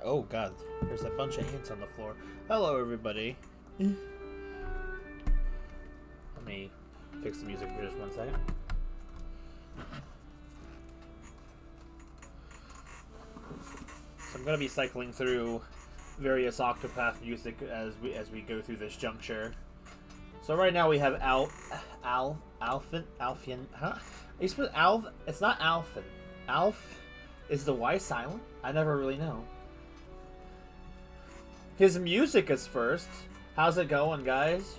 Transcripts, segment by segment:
Oh god, there's a bunch of ants on the floor. Hello, everybody. Let me fix the music for just 1 second. So I'm going to be cycling through various Octopath music as we go through this juncture. So right now we have Alfian, huh? You spell Alf? It's not Alfin. Alf is the Y silent? I never really know. His music is first. How's it going, guys?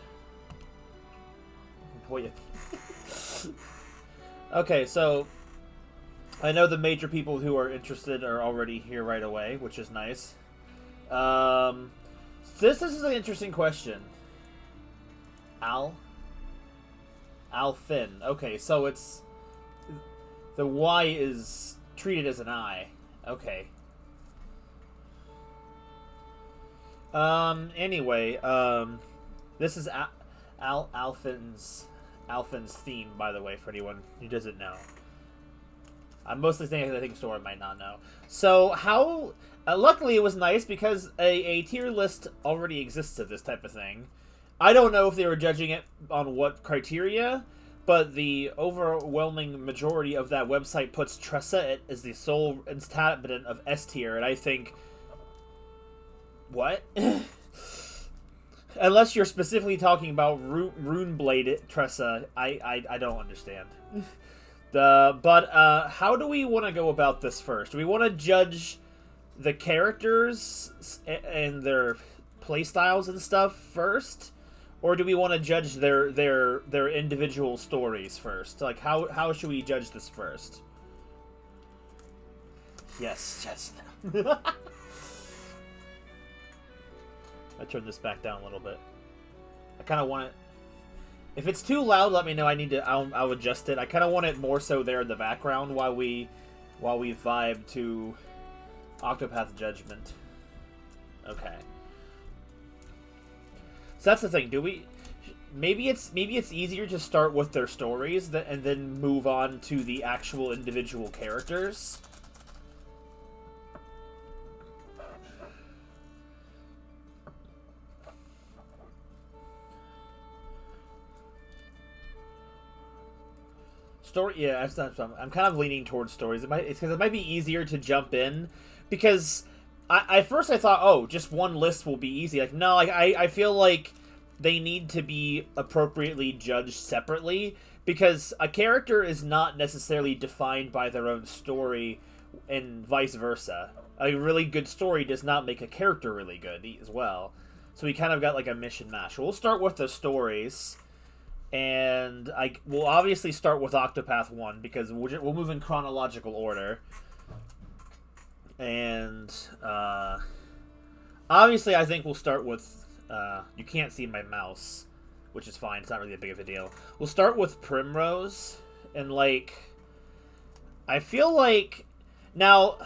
Boy. Okay, so I know the major people who are interested are already here right away, which is nice. This is an interesting question. Alfin. Okay, so it's the Y is treated as an I. Okay. Anyway, this is Alfin's theme, by the way, for anyone who doesn't know. I'm mostly saying I think Sora might not know. So, how... luckily, it was nice because a tier list already exists of this type of thing. I don't know if they were judging it on what criteria, but the overwhelming majority of that website puts Tressa as the sole inhabitant of S tier, and I think... What? Unless you're specifically talking about Runeblade Tressa, I don't understand. But how do we want to go about this first? Do we want to judge the characters and their playstyles and stuff first? Or do we want to judge their individual stories first? Like, how should we judge this first? Yes. I turn this back down a little bit. I kind of want it... If it's too loud, let me know. I'll adjust it. I kind of want it more so there in the background while we vibe to Octopath Judgment. Okay. So that's the thing. Do we... Maybe it's easier to start with their stories and then move on to the actual individual characters. Yeah, I'm kind of leaning towards stories. It's because it might be easier to jump in, because at first I thought, oh, just one list will be easy. Like, no, like I feel like they need to be appropriately judged separately, because a character is not necessarily defined by their own story, and vice versa. A really good story does not make a character really good as well. So we kind of got like a mission mash. We'll start with the stories. And we'll obviously start with Octopath 1, because we'll move in chronological order. And, obviously I think we'll start with, you can't see my mouse, which is fine, it's not really a big of a deal. We'll start with Primrose, and, like, I feel like, now,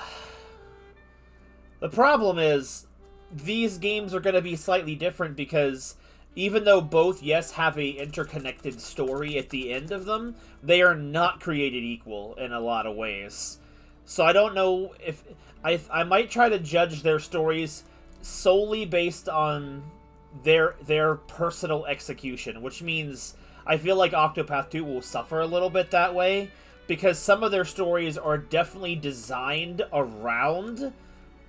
the problem is, these games are going to be slightly different, because... Even though both, yes, have a interconnected story at the end of them, they are not created equal in a lot of ways. So I don't know if... I might try to judge their stories solely based on their personal execution, which means I feel like Octopath 2 will suffer a little bit that way, because some of their stories are definitely designed around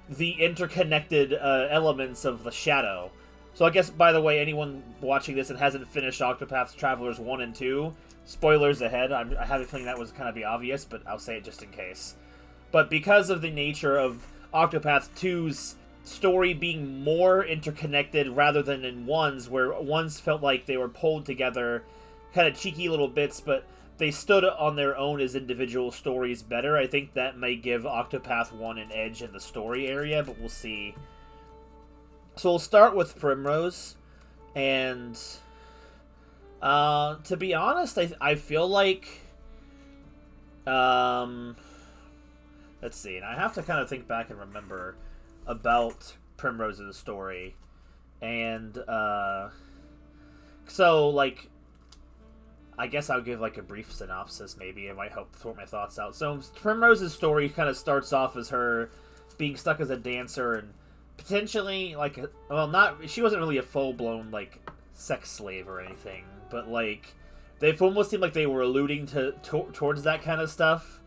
the interconnected elements of the Shadow. So I guess, by the way, anyone watching this and hasn't finished Octopath Travelers 1 and 2, spoilers ahead. I have a feeling that was kind of be obvious, but I'll say it just in case. But because of the nature of Octopath 2's story being more interconnected rather than in 1's, where 1's felt like they were pulled together, kind of cheeky little bits, but they stood on their own as individual stories better, I think that may give Octopath 1 an edge in the story area, but we'll see. So we'll start with Primrose, and to be honest, I feel like let's see. And I have to kind of think back and remember about Primrose's story. And, so, like, I guess I'll give, like, a brief synopsis, maybe. It might help sort my thoughts out. So, Primrose's story kind of starts off as her being stuck as a dancer and potentially, like, well, not, she wasn't really a full-blown, like, sex slave or anything, but, like, they almost seemed like they were alluding towards that kind of stuff.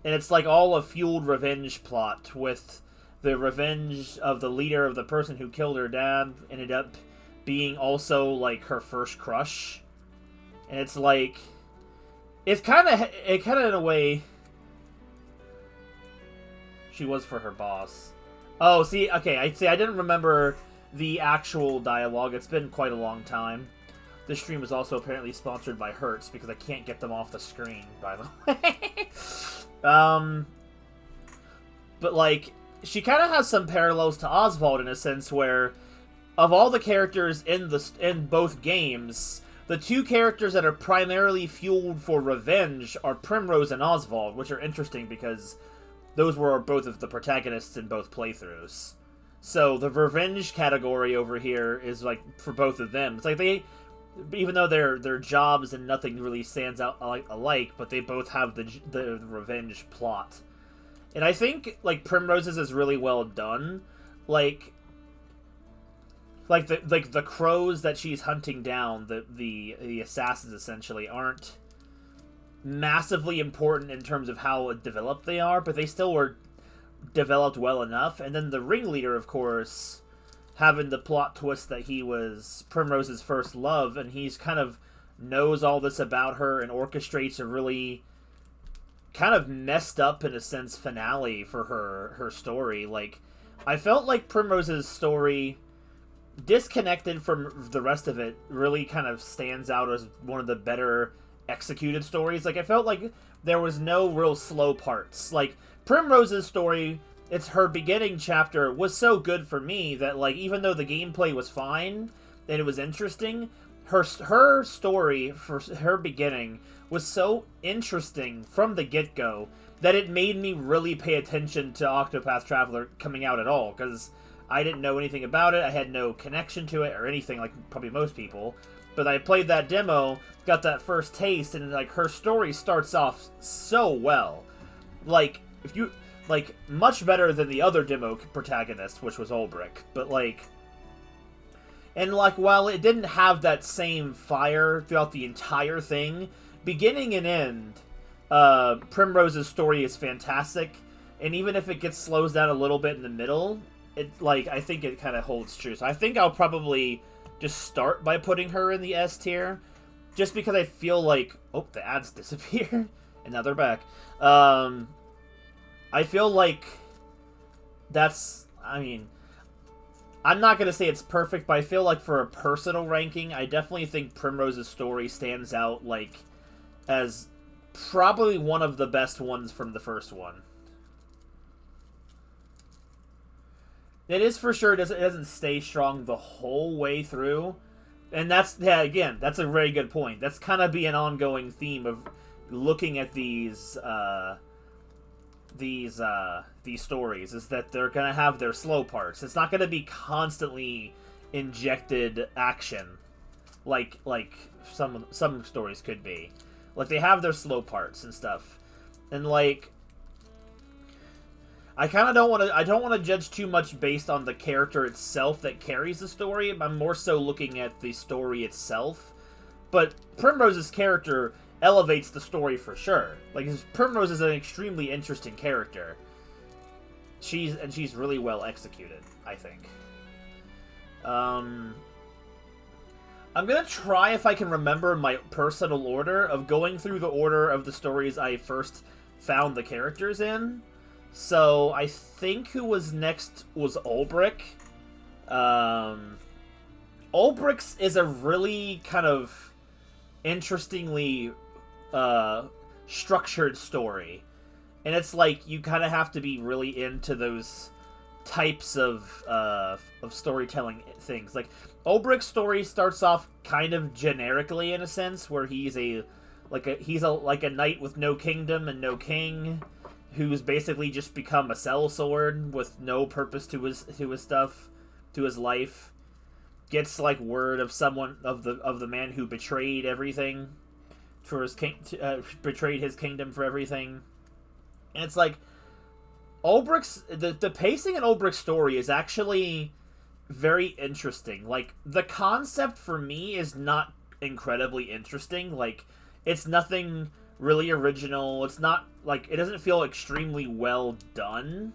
And it's, like, all a fueled revenge plot with the revenge of the leader of the person who killed her dad ended up being also, like, her first crush. And it's like, it kind of in a way, she was for her boss. Oh, see, okay, I didn't remember the actual dialogue. It's been quite a long time. This stream is also apparently sponsored by Hertz because I can't get them off the screen, by the way. But, like, she kind of has some parallels to Oswald in a sense where, of all the characters in both games, the two characters that are primarily fueled for revenge are Primrose and Oswald, which are interesting because those were both of the protagonists in both playthroughs. So the revenge category over here is, like, for both of them. It's like they, even though their jobs and nothing really stands out alike, but they both have the revenge plot. And I think, like, Primrose's is really well done. Like the crows that she's hunting down, the assassins essentially, aren't massively important in terms of how developed they are, but they still were developed well enough. And then the ringleader, of course, having the plot twist that he was Primrose's first love, and he's kind of knows all this about her and orchestrates a really kind of messed up, in a sense, finale for her story. Like, I felt like Primrose's story, disconnected from the rest of it, really kind of stands out as one of the better executed stories. Like, I felt like there was no real slow parts. Like, Primrose's story, it's her beginning chapter, was so good for me that, like, even though the gameplay was fine and it was interesting, her story for her beginning was so interesting from the get-go that it made me really pay attention to Octopath Traveler coming out at all, because I didn't know anything about it. I had no connection to it or anything, like probably most people. But I played that demo, got that first taste, and, like, her story starts off so well. Like, if you, like, much better than the other demo protagonist, which was Ulbrich. But, like, and, like, while it didn't have that same fire throughout the entire thing, beginning and end, Primrose's story is fantastic. And even if it slows down a little bit in the middle, it, like, I think it kind of holds true. So I think I'll probably just start by putting her in the S tier, just because I feel like, oh, the ads disappeared, and now they're back. I feel like that's, I mean, I'm not going to say it's perfect, but I feel like for a personal ranking, I definitely think Primrose's story stands out, like, as probably one of the best ones from the first one. It is for sure, it doesn't stay strong the whole way through. And that's, yeah, again, that's a very good point. That's kind of be an ongoing theme of looking at these stories, is that they're going to have their slow parts. It's not going to be constantly injected action like some stories could be. Like, they have their slow parts and stuff. And, like, I kind of don't want to judge too much based on the character itself that carries the story. I'm more so looking at the story itself. But Primrose's character elevates the story for sure. Like, Primrose is an extremely interesting character. She's really well executed, I think. I'm gonna try if I can remember my personal order of going through the order of the stories I first found the characters in. So, I think who was next was Ulbrich. Ulbrich's is a really kind of interestingly structured story. And it's like, you kind of have to be really into those types of storytelling things. Like, Ulbrich's story starts off kind of generically, in a sense, where he's a knight with no kingdom and no king, who's basically just become a sellsword with no purpose to his stuff, to his life, gets like word of someone of the man who betrayed everything for his betrayed his kingdom for everything, and it's like Ulbricht's the pacing in Ulbricht's story is actually very interesting. Like, the concept for me is not incredibly interesting. Like, it's nothing really original. It's not like, it doesn't feel extremely well done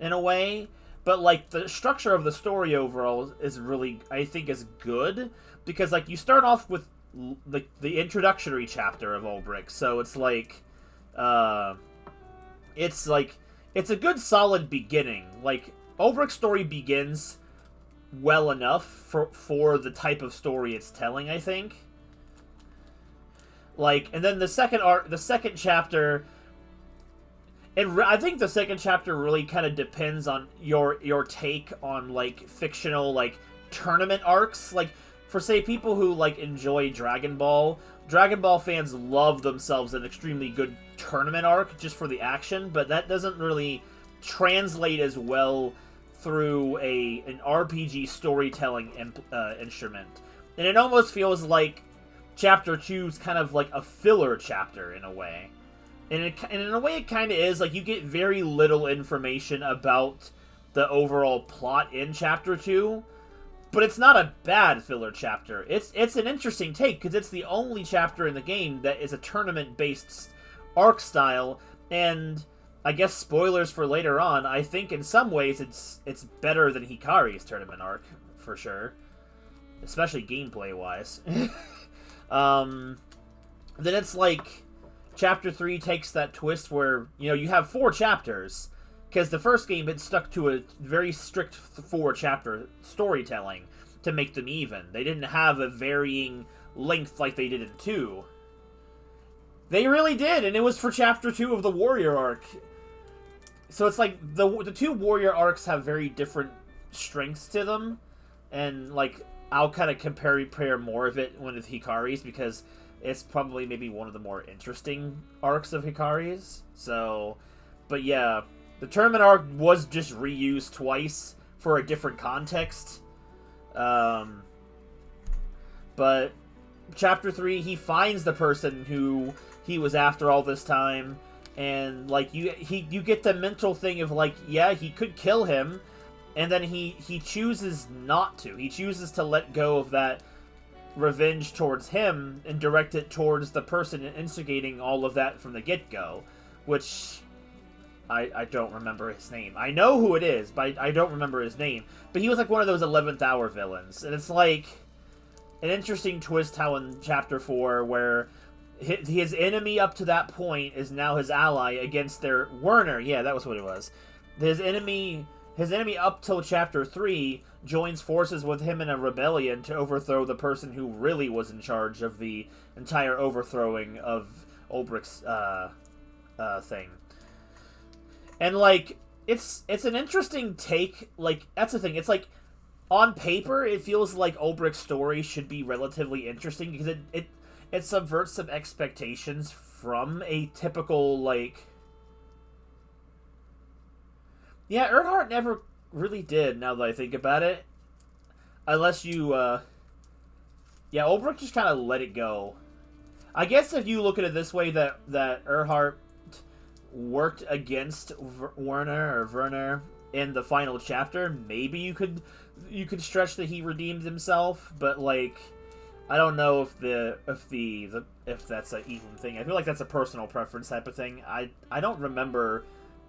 in a way, but like the structure of the story overall is really, I think, is good, because like you start off with the introductory chapter of Ulbricht, so it's like it's a good solid beginning. Like, Ulbricht's story begins well enough for the type of story it's telling, I think. Like, and then the second chapter, I think the second chapter really kind of depends on your take on like fictional like tournament arcs. Like, for say people who like enjoy Dragon Ball fans love themselves an extremely good tournament arc just for the action, but that doesn't really translate as well through an RPG storytelling instrument. And it almost feels like Chapter 2 is kind of like a filler chapter in a way. And in a way it kind of is. Like, you get very little information about the overall plot in Chapter 2, but it's not a bad filler chapter. It's an interesting take, because it's the only chapter in the game that is a tournament-based arc style, and I guess spoilers for later on, I think in some ways it's better than Hikari's tournament arc, for sure. Especially gameplay-wise. Then it's like, Chapter 3 takes that twist where, you know, you have 4 chapters, because the first game had stuck to a very strict 4-chapter storytelling to make them even. They didn't have a varying length like they did in 2. They really did, and it was for Chapter 2 of the Warrior arc. So it's like, the 2 Warrior arcs have very different strengths to them, and like, I'll kind of compare more of it with Hikari's, because it's probably maybe one of the more interesting arcs of Hikari's. So, but yeah, the tournament arc was just reused twice for a different context. But Chapter 3, he finds the person who he was after all this time, and like you get the mental thing of like, yeah, he could kill him, and then he chooses not to. He chooses to let go of that revenge towards him and direct it towards the person instigating all of that from the get-go, which I don't remember his name. I know who it is, but I don't remember his name. But he was like one of those 11th hour villains, and it's like an interesting twist how in Chapter 4, where his enemy up to that point is now his ally against their Werner. Yeah, that was what it was. His enemy up till Chapter 3 joins forces with him in a rebellion to overthrow the person who really was in charge of the entire overthrowing of Ulbricht's thing. And like, it's an interesting take. Like, that's the thing. It's like, on paper, it feels like Ulbricht's story should be relatively interesting, because it subverts some expectations from a typical, like... Yeah, Earnhardt never really did, now that I think about it. Unless you, Yeah, Ulbricht just kind of let it go. I guess if you look at it this way, that Earnhardt worked against Werner in the final chapter, maybe you could stretch that he redeemed himself, but like, I don't know if that's an even thing. I feel like that's a personal preference type of thing. I don't remember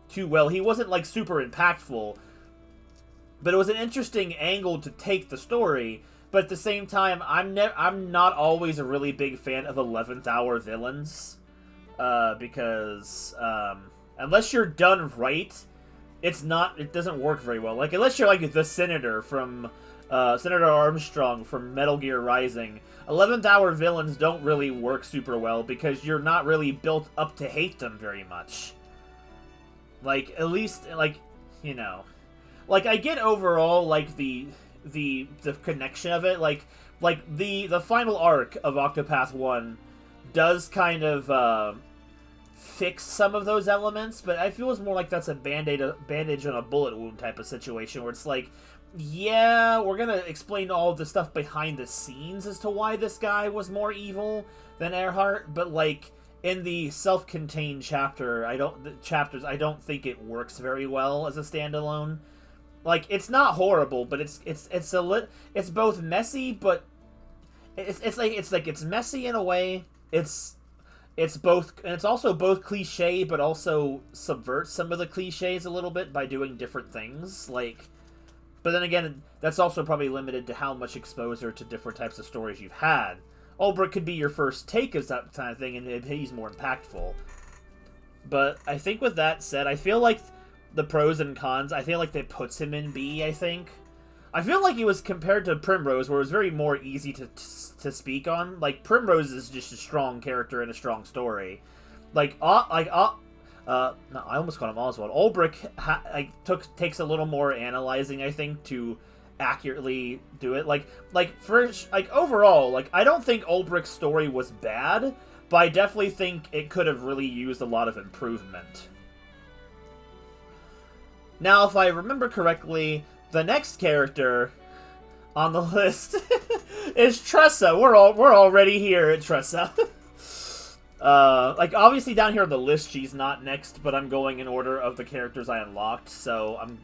too well. He wasn't like super impactful, but it was an interesting angle to take the story. But at the same time, I'm not always a really big fan of 11th hour villains, because unless you're done right, it doesn't work very well. Like, unless you're like the Senator from Senator Armstrong from Metal Gear Rising, 11th hour villains don't really work super well, because you're not really built up to hate them very much. Like, at least, like, you know, like, I get overall like the connection of it, like the final arc of Octopath 1 does kind of fix some of those elements, but I feel it's more like that's a bandage on a bullet wound type of situation, where it's like, yeah, we're gonna explain all of the stuff behind the scenes as to why this guy was more evil than Earhart, but like in the self-contained chapters, I don't think it works very well as a standalone. Like, it's not horrible, but it's both messy, but it's messy in a way. It's also both cliche, but also subverts some of the cliches a little bit by doing different things. Like, but then again, that's also probably limited to how much exposure to different types of stories you've had. Ulbrich could be your first take of that kind of thing, and he's more impactful. But I think with that said, I feel like the pros and cons, I feel like that puts him in B, I think. I feel like he was compared to Primrose, where it was very more easy to speak on. Like, Primrose is just a strong character and a strong story. No, I almost called him Oswald. Ulbrich takes a little more analyzing, I think, to accurately do it. Overall, I don't think Ulbrich's story was bad, but I definitely think it could have really used a lot of improvement. Now, if I remember correctly, the next character on the list is Tressa. We're already here at Tressa. Obviously down here on the list, she's not next, but I'm going in order of the characters I unlocked, so I'm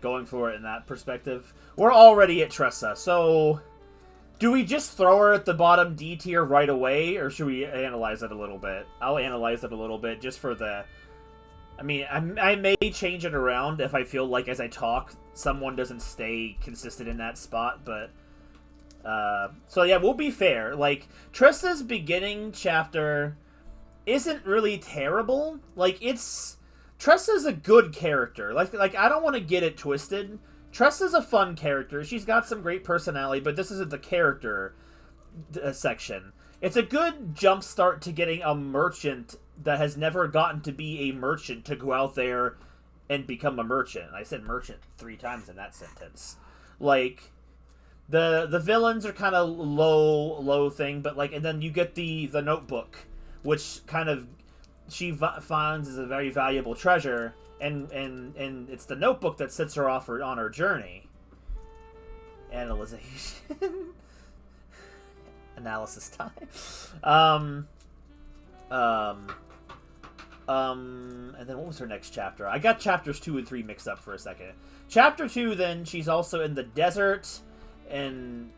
going for it in that perspective. We're already at Tressa, so do we just throw her at the bottom D tier right away, or should we analyze it a little bit? I'll analyze it a little bit just for the... I mean, I may change it around if I feel like as I talk, someone doesn't stay consistent in that spot, but... So yeah, we'll be fair. Like, Tressa's beginning chapter isn't really terrible. Tressa's a good character. Like I don't want to get it twisted. Tressa's a fun character. She's got some great personality, but this isn't the character section. It's a good jump start to getting a merchant that has never gotten to be a merchant to go out there and become a merchant. I said merchant 3 times in that sentence. Like, the villains are kind of low thing, but and then you get the notebook, which kind of she finds is a very valuable treasure, and it's the notebook that sets her off on her journey. Analyzation. Analysis time. And then what was her next chapter? I got chapters 2 and 3 mixed up for a second. Chapter 2, then, she's also in the desert, and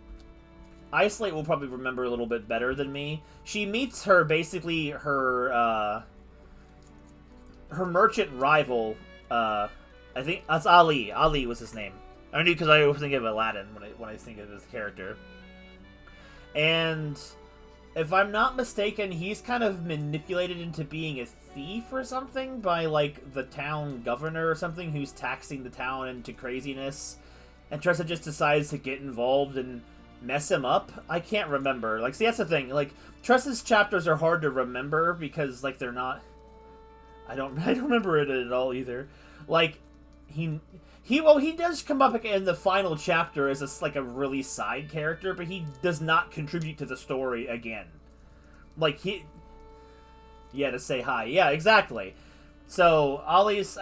Isolate will probably remember a little bit better than me. She meets her merchant rival, I think that's Ali. Ali was his name. I knew because I always think of Aladdin when I think of his character. And if I'm not mistaken, he's kind of manipulated into being a thief or something by, the town governor or something who's taxing the town into craziness. And Tressa just decides to get involved and mess him up. I can't remember. See, that's the thing. Tressa's chapters are hard to remember because, they're not... I don't remember it at all either. He does come up in the final chapter as a really side character, but he does not contribute to the story again. To say hi. Yeah, exactly. So, Ali's...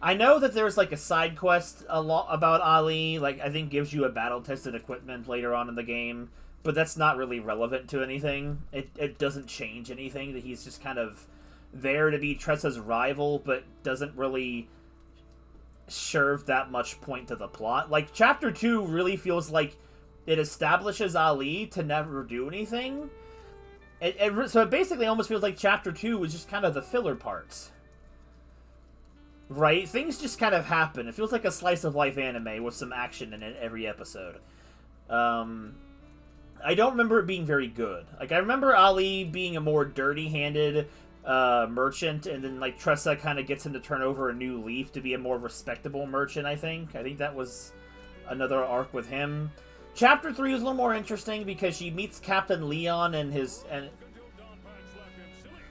I know that there's, a side quest about Ali, I think gives you a battle-tested equipment later on in the game, but that's not really relevant to anything. It doesn't change anything, that he's just kind of there to be Tressa's rival, but doesn't really serve that much point to the plot. Chapter 2 really feels like it establishes Ali to never do anything. So it basically almost feels like Chapter 2 was just kind of the filler parts. Right? Things just kind of happen. It feels like a slice of life anime with some action in it every episode. I don't remember it being very good. I remember Ali being a more dirty-handed merchant, and then Tressa kind of gets him to turn over a new leaf to be a more respectable merchant. I think that was another arc with him. Chapter 3 is a little more interesting because she meets Captain Leon and his...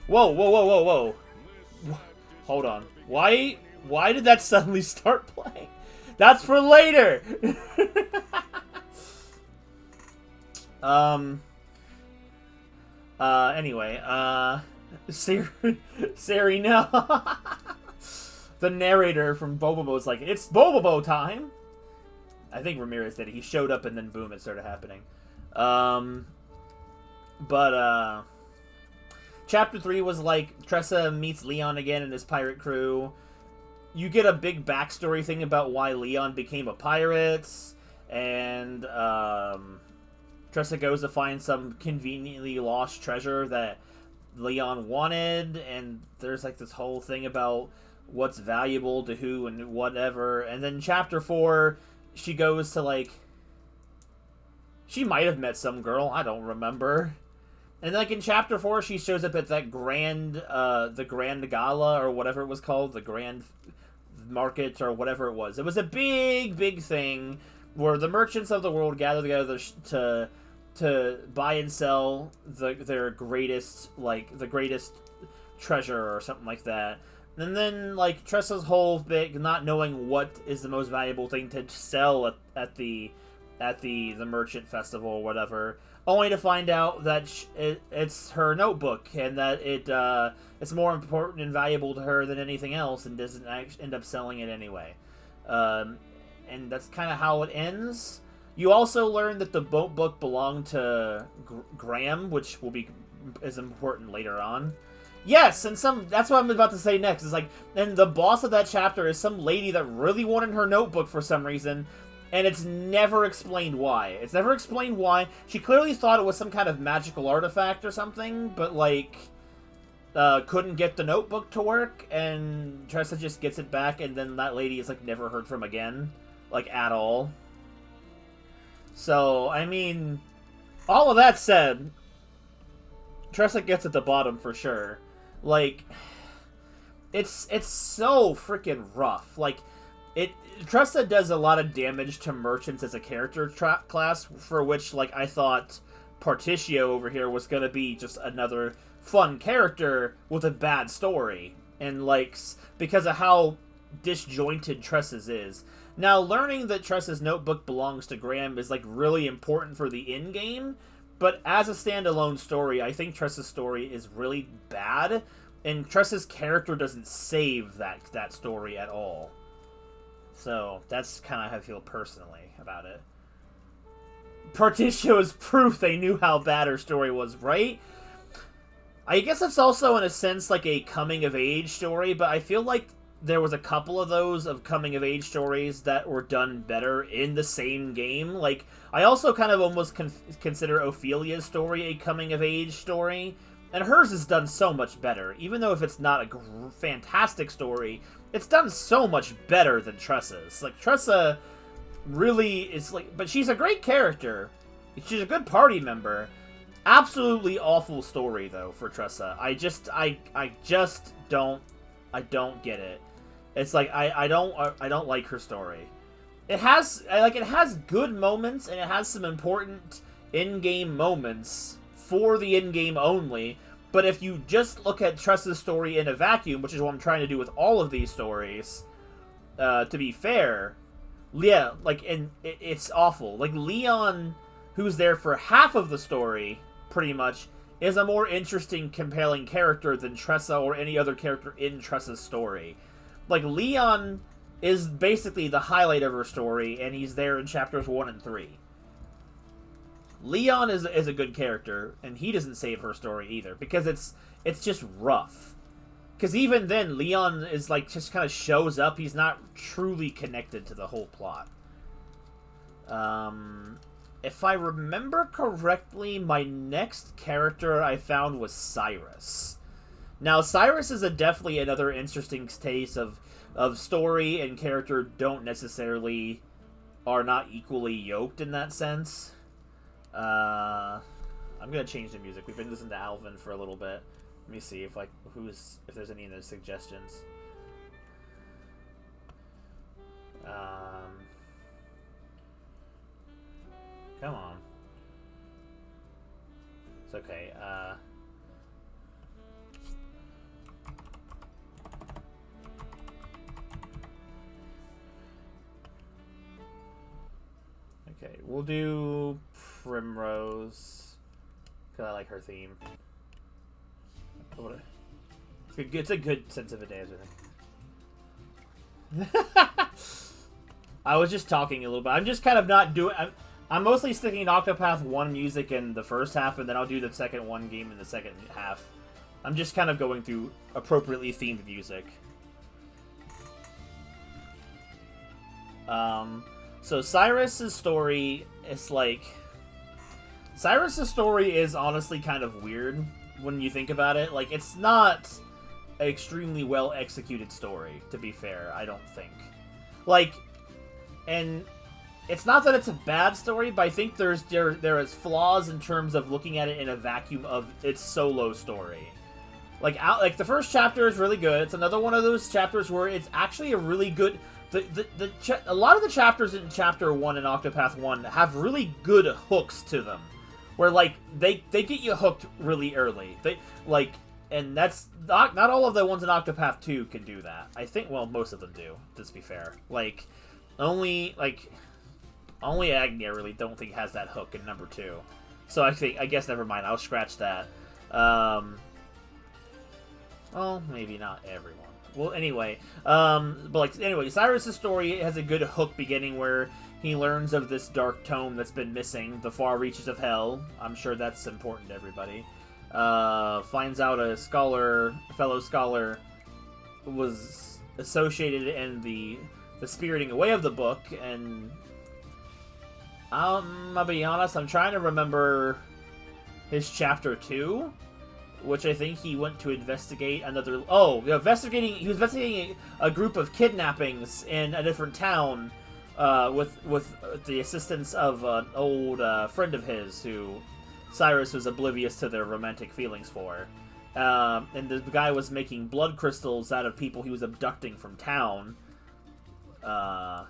Whoa. Hold on. Why did that suddenly start playing? That's for later! Anyway, Siri, no. The narrator from Bobobo is like, it's Bobobo time. I think Ramirez did it. He showed up and then boom, it started happening. But Chapter 3 was like Tressa meets Leon again and his pirate crew. You get a big backstory thing about why Leon became a pirate, and Tressa goes to find some conveniently lost treasure that Leon wanted, and there's like this whole thing about what's valuable to who and whatever. And then Chapter 4, she goes to like, she might have met some girl, I don't remember. And like in Chapter 4, she shows up at that the Grand Gala, or whatever it was called, the Grand Market, or whatever it was. It was a big, big thing where the merchants of the world gather together to buy and sell their greatest, like, the greatest treasure or something like that. And then, like, Tressa's whole big not knowing what is the most valuable thing to sell at the merchant festival or whatever, only to find out that it's her notebook, and that it's more important and valuable to her than anything else, and doesn't end up selling it anyway. And that's kind of how it ends. You also learn that the book belonged to Graham, which is important later on. Yes, and that's what I'm about to say next. Is like, and the boss of that chapter is some lady that really wanted her notebook for some reason, and it's never explained why. It's never explained why. She clearly thought it was some kind of magical artifact or something, but like, couldn't get the notebook to work, and Tressa just gets it back, and then that lady is like never heard from again, like at all. So, I mean, all of that said, Tressa gets at the bottom for sure. Like, it's so freaking rough. Like, Tressa does a lot of damage to merchants as a character class, for which, like, I thought Particio over here was gonna be just another fun character with a bad story. And, like, because of how disjointed Tressa's is. Now, learning that Tressa's notebook belongs to Graham is, like, really important for the in-game, but as a standalone story, I think Tressa's story is really bad, and Tressa's character doesn't save that story at all. So, that's kind of how I feel personally about it. Particio is proof they knew how bad her story was, right? I guess it's also, in a sense, like a coming-of-age story, but I feel like there was a couple of those of coming-of-age stories that were done better in the same game. Like, I also kind of almost consider Ophelia's story a coming-of-age story, and hers is done so much better. Even though if it's not a fantastic story, it's done so much better than Tressa's. Like, Tressa really is, like, but she's a great character. She's a good party member. Absolutely awful story, though, for Tressa. I just don't get it. It's like, I don't like her story. It has good moments, and it has some important in-game moments for the in-game only, but if you just look at Tressa's story in a vacuum, which is what I'm trying to do with all of these stories, to be fair, yeah, like, and it's awful. Like, Leon, who's there for half of the story, pretty much, is a more interesting, compelling character than Tressa or any other character in Tressa's story. Like, Leon is basically the highlight of her story, and he's there in chapters 1 and 3. Leon is a good character, and he doesn't save her story either, because it's just rough. Because even then, Leon is like, just kind of shows up, he's not truly connected to the whole plot. If I remember correctly, my next character I found was Cyrus. Now, Cyrus is definitely another interesting case of story and character are not equally yoked in that sense. I'm gonna change the music. We've been listening to Alvin for a little bit. Let me see if if there's any other suggestions. Come on. It's okay. Okay, we'll do Primrose, because I like her theme. It's a good sense of a day, I think. I was just talking a little bit. I'm just kind of not doing... I'm mostly sticking to Octopath 1 music in the first half, and then I'll do the second 1 game in the second half. I'm just kind of going through appropriately themed music. So Cyrus's story is like... Cyrus's story is honestly kind of weird when you think about it. Like, it's not an extremely well executed story, to be fair, I don't think. Like, and it's not that it's a bad story, but I think there is flaws in terms of looking at it in a vacuum of its solo story. Like the first chapter is really good. It's another one of those chapters where it's actually a really good... a lot of the chapters in Chapter 1 in Octopath 1 have really good hooks to them. Where, like, they get you hooked really early. And that's... Not all of the ones in Octopath 2 can do that. I think, well, most of them do, let's be fair. Like, only Agni I really don't think has that hook in number 2. So I guess never mind, I'll scratch that. Well, maybe not everyone. Well, anyway, Cyrus's story has a good hook beginning where he learns of this dark tome that's been missing, the far reaches of hell. I'm sure that's important to everybody. Finds out a fellow scholar, was associated in the spiriting away of the book, and I'll be honest, I'm trying to remember his chapter 2. Which I think he went to investigate another... he was investigating a group of kidnappings in a different town with the assistance of an old friend of his who Cyrus was oblivious to their romantic feelings for. And the guy was making blood crystals out of people he was abducting from town. No,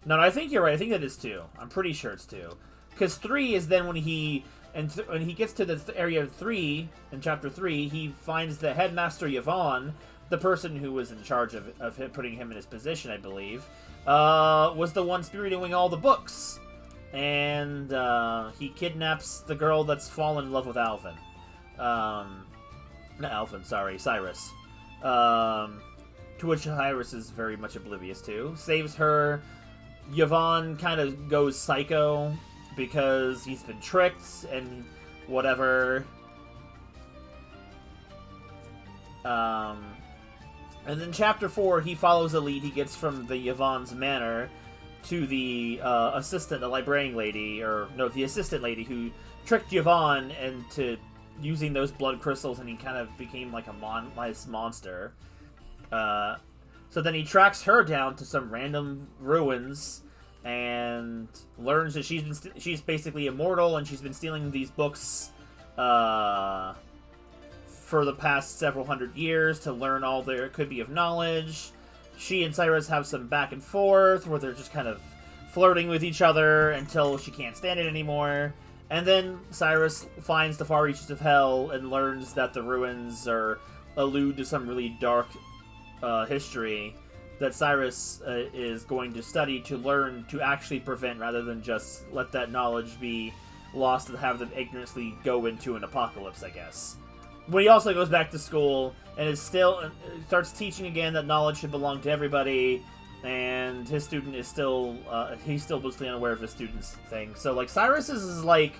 I think you're right. I think that is 2. I'm pretty sure it's 2. Because 3 is then when he... And when he gets to the area 3, in Chapter 3, he finds the Headmaster Yvonne, the person who was in charge of putting him in his position, I believe, was the one spearheading all the books. And he kidnaps the girl that's fallen in love with Alvin. Not Alvin, sorry, Cyrus. To which Cyrus is very much oblivious to. Saves her. Yvonne kind of goes psycho because he's been tricked and whatever. And then Chapter 4, he follows a lead he gets from the Yvonne's manor to the assistant, the librarian lady, the assistant lady who tricked Yvonne into using those blood crystals, and he kind of became like a nice monster. So then he tracks her down to some random ruins and learns that she's basically immortal, and she's been stealing these books for the past several hundred years to learn all there could be of knowledge. She and Cyrus have some back and forth where they're just kind of flirting with each other until she can't stand it anymore. And then Cyrus finds the far reaches of hell and learns that the ruins allude to some really dark history that Cyrus is going to study to learn to actually prevent, rather than just let that knowledge be lost and have them ignorantly go into an apocalypse, I guess. But he also goes back to school and starts teaching again that knowledge should belong to everybody, and his student is he's still mostly unaware of his student's thing. So, like, Cyrus's is like,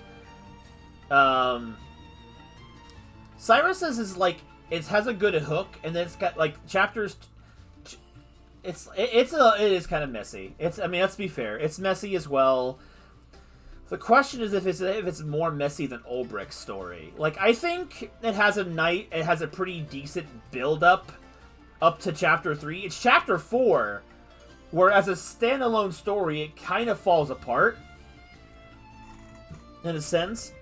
it has a good hook, and then it's got, like, chapters. It is kind of messy. Let's be fair. It's messy as well. The question is if it's more messy than Ulbricht's story. Like, I think it has a pretty decent build-up up to Chapter 3. It's Chapter 4, where as a standalone story, it kind of falls apart. In a sense.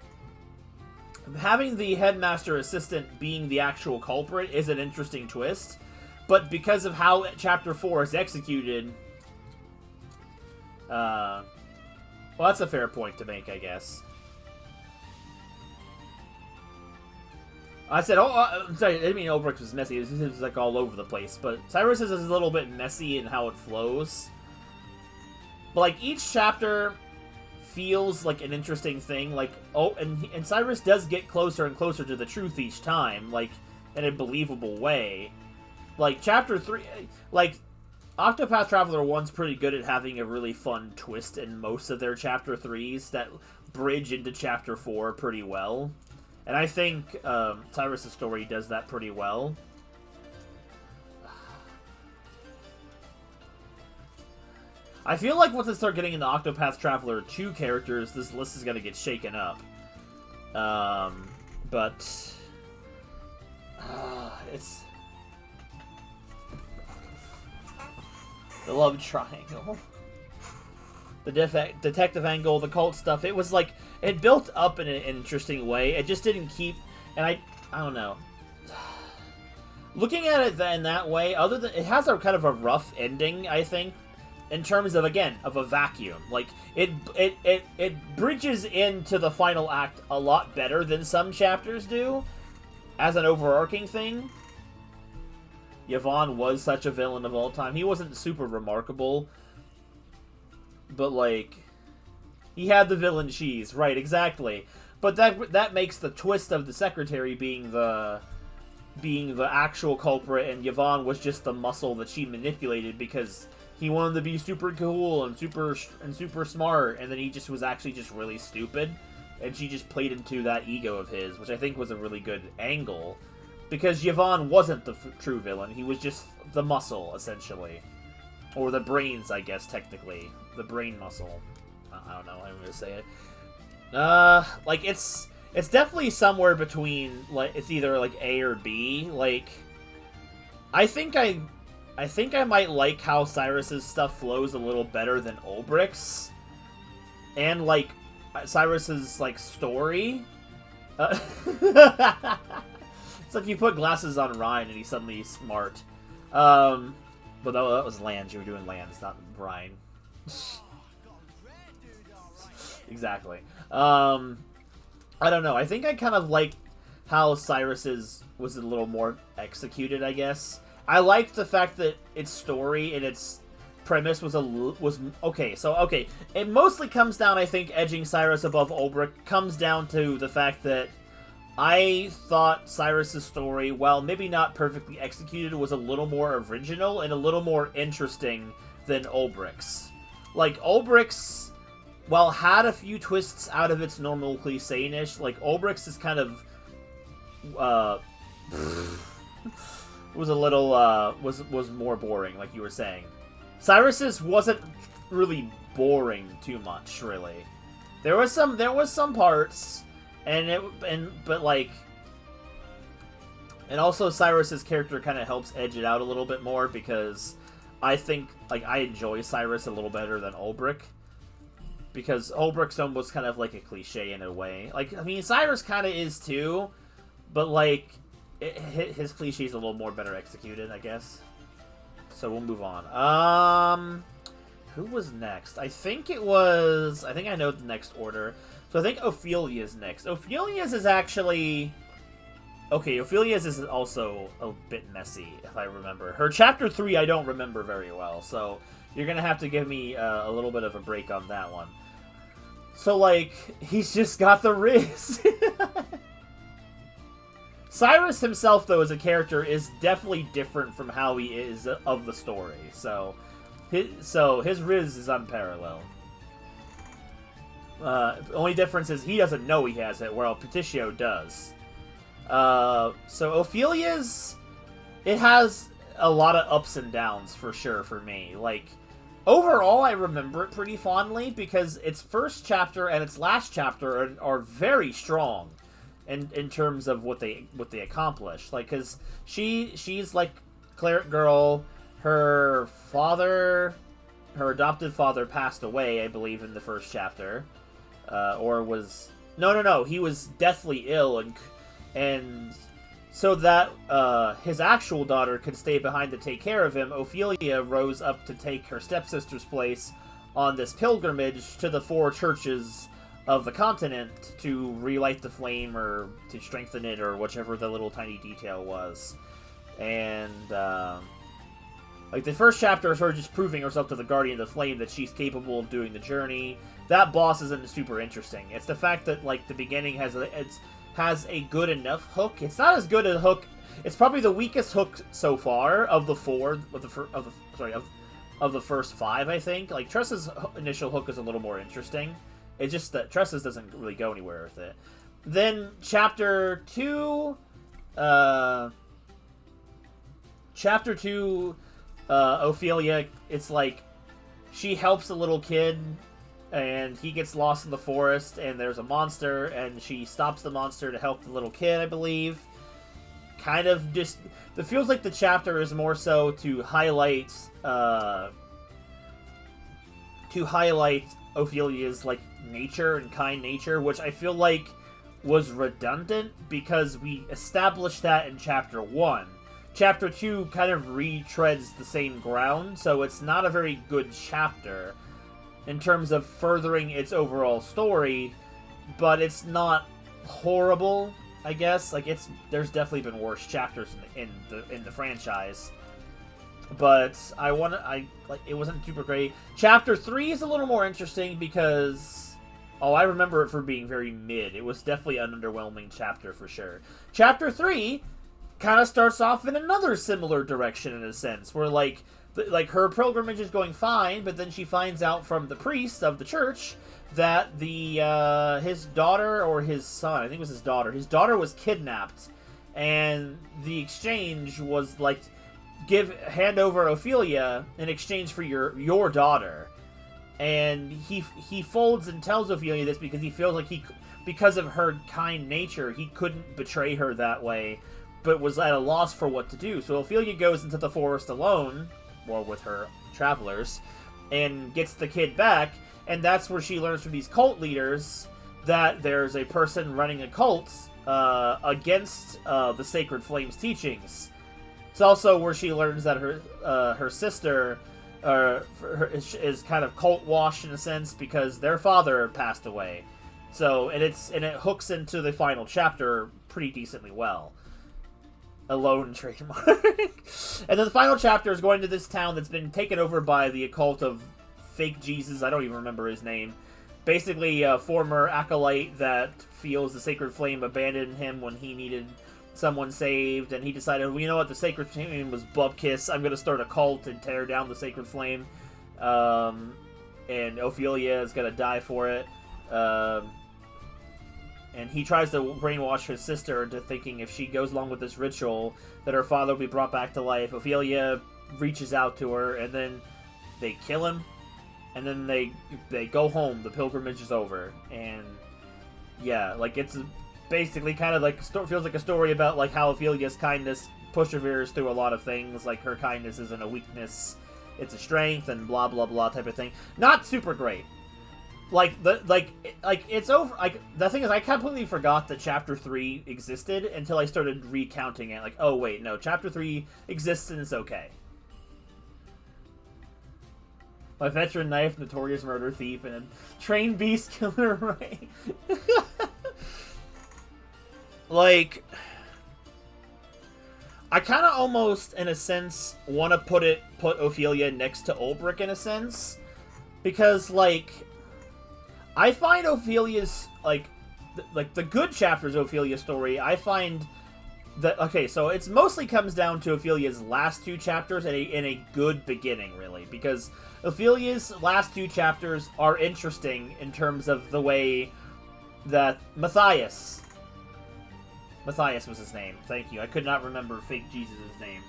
Having the headmaster assistant being the actual culprit is an interesting twist. But because of how Chapter 4 is executed, well, that's a fair point to make, I guess. I said, I'm sorry, I didn't mean Ulbricht was messy. It was like all over the place. But Cyrus's is a little bit messy in how it flows. But, like, each chapter feels like an interesting thing. Like, oh, and Cyrus does get closer and closer to the truth each time, like, in a believable way. Like, Chapter 3, like, Octopath Traveler 1's pretty good at having a really fun twist in most of their Chapter 3s that bridge into Chapter 4 pretty well. And I think Cyrus' story does that pretty well. I feel like once I start getting into Octopath Traveler 2 characters, this list is going to get shaken up. But... it's... the love triangle. The detective angle, the cult stuff, it was like... it built up in an interesting way. It just didn't keep... and I don't know. Looking at it in that way, other than... it has a kind of a rough ending, I think. In terms of, again, of a vacuum. Like, it bridges into the final act a lot better than some chapters do, as an overarching thing. Yvonne was such a villain of all time. He wasn't super remarkable, but, like, he had the villain cheese. Right, exactly. But that makes the twist of the secretary being the actual culprit, and Yvonne was just the muscle that she manipulated because... he wanted to be super cool and super smart, and then he just was actually just really stupid, and she just played into that ego of his, which I think was a really good angle, because Yvonne wasn't the true villain. He was just the muscle, essentially, or the brains, I guess, technically, the brain muscle. I don't know how I'm gonna say it. Like it's definitely somewhere between, like, it's either like A or B. Like, I think I might like how Cyrus's stuff flows a little better than Ulbricht's. And, like, Cyrus's, like, story. It's like you put glasses on Ryan and he's suddenly smart. But that was Lands. You were doing Lands, not Ryan. Exactly. I don't know. I think I kind of like how Cyrus's was a little more executed, I guess. I liked the fact that its story and its premise was okay. So, okay, it mostly comes down, I think, edging Cyrus above Ulbricht comes down to the fact that I thought Cyrus's story, while maybe not perfectly executed, was a little more original and a little more interesting than Ulbricht's. Like, Ulbricht's, while had a few twists out of its normal cliche-ish, like, Ulbricht's is kind of, was a little, was more boring, like you were saying. Cyrus's wasn't really boring too much, really. There was some parts, but like, and also Cyrus's character kind of helps edge it out a little bit more, because I think, like, I enjoy Cyrus a little better than Ulbricht, because Ulbricht's almost kind of like a cliche in a way. Like, I mean, Cyrus kind of is too, but like, his cliche is a little more better executed, I guess. So we'll move on. Who was next? I think I know the next order. So I think Ophelia's next. Ophelia's is actually... okay, Ophelia's is also a bit messy, if I remember. Her Chapter 3 I don't remember very well, so you're gonna have to give me a little bit of a break on that one. So, like, he's just got the Riz. Cyrus himself, though, as a character, is definitely different from how he is of the story. So his Riz is unparalleled. Only difference is he doesn't know he has it, while Petitio does. So Ophelia's, it has a lot of ups and downs, for sure, for me. Like, overall, I remember it pretty fondly, because its first chapter and its last chapter are very strong. In terms of what they accomplish, like, because she's like cleric girl. Her adopted father passed away, I believe, in the first chapter, or was no, he was deathly ill, and so that his actual daughter could stay behind to take care of him. Ophelia rose up to take her stepsister's place on this pilgrimage to the 4 churches of the continent to relight the flame, or to strengthen it, or whichever the little tiny detail was. And Like, the first chapter is her just proving herself to the Guardian of the Flame that she's capable of doing the journey. That boss isn't super interesting. It's the fact that, like, the beginning has a good enough hook. It's not as good a hook. It's probably the weakest hook so far of the first 5, I think. Like, Tressa's initial hook is a little more interesting. It's just that Tressa's doesn't really go anywhere with it. Then, Chapter 2... Ophelia, it's like, she helps a little kid, and he gets lost in the forest, and there's a monster, and she stops the monster to help the little kid, I believe. Kind of just... It feels like the chapter is more so to highlight Ophelia's, like, nature and kind nature, which I feel like was redundant, because we established that in Chapter 1. Chapter 2 kind of retreads the same ground, so it's not a very good chapter in terms of furthering its overall story, but it's not horrible, I guess. Like, there's definitely been worse chapters in the franchise, but it wasn't super great. Chapter 3 is a little more interesting because, I remember it for being very mid. It was definitely an underwhelming chapter for sure. Chapter 3 kind of starts off in another similar direction in a sense, where like her pilgrimage is going fine, but then she finds out from the priest of the church that his daughter or his son, I think it was his daughter was kidnapped, and the exchange was like hand over Ophelia in exchange for your daughter. And he folds and tells Ophelia this because he feels like because of her kind nature, he couldn't betray her that way, but was at a loss for what to do. So Ophelia goes into the forest alone, or with her travelers, and gets the kid back, and that's where she learns from these cult leaders that there's a person running a cult against the Sacred Flame's teachings. It's also where she learns that her sister is kind of cult-washed in a sense because their father passed away. So, and it hooks into the final chapter pretty decently well. Alone trademark. And then the final chapter is going to this town that's been taken over by the occult of fake Jesus. I don't even remember his name. Basically, a former acolyte that feels the Sacred Flame abandoned him when he needed someone saved, and he decided, well, you know what, the Sacred Flame was Bubkiss. I'm going to start a cult and tear down the Sacred Flame. And Ophelia is going to die for it. And he tries to brainwash his sister into thinking if she goes along with this ritual that her father will be brought back to life. Ophelia reaches out to her, and then they kill him, and then they go home. The pilgrimage is over, and yeah, like, it's basically kind of like feels like a story about like how Ophelia's kindness perseveres through a lot of things. Like, her kindness isn't a weakness, it's a strength, and blah blah blah type of thing. Not super great. It's over. Like, the thing is, I completely forgot that Chapter 3 existed until I started recounting it. Like, oh wait, no, Chapter 3 exists and it's okay. My veteran knife, notorious murder thief, and a trained beast killer, right? Like, I kind of almost, in a sense, want to put Ophelia next to Ulbrich in a sense, because like, I find Ophelia's, like the good chapters of Ophelia's story, I find that, okay, so it's mostly comes down to Ophelia's last 2 chapters and a good beginning, really, because Ophelia's last 2 chapters are interesting in terms of the way that Matthias was his name, thank you, I could not remember fake Jesus' name.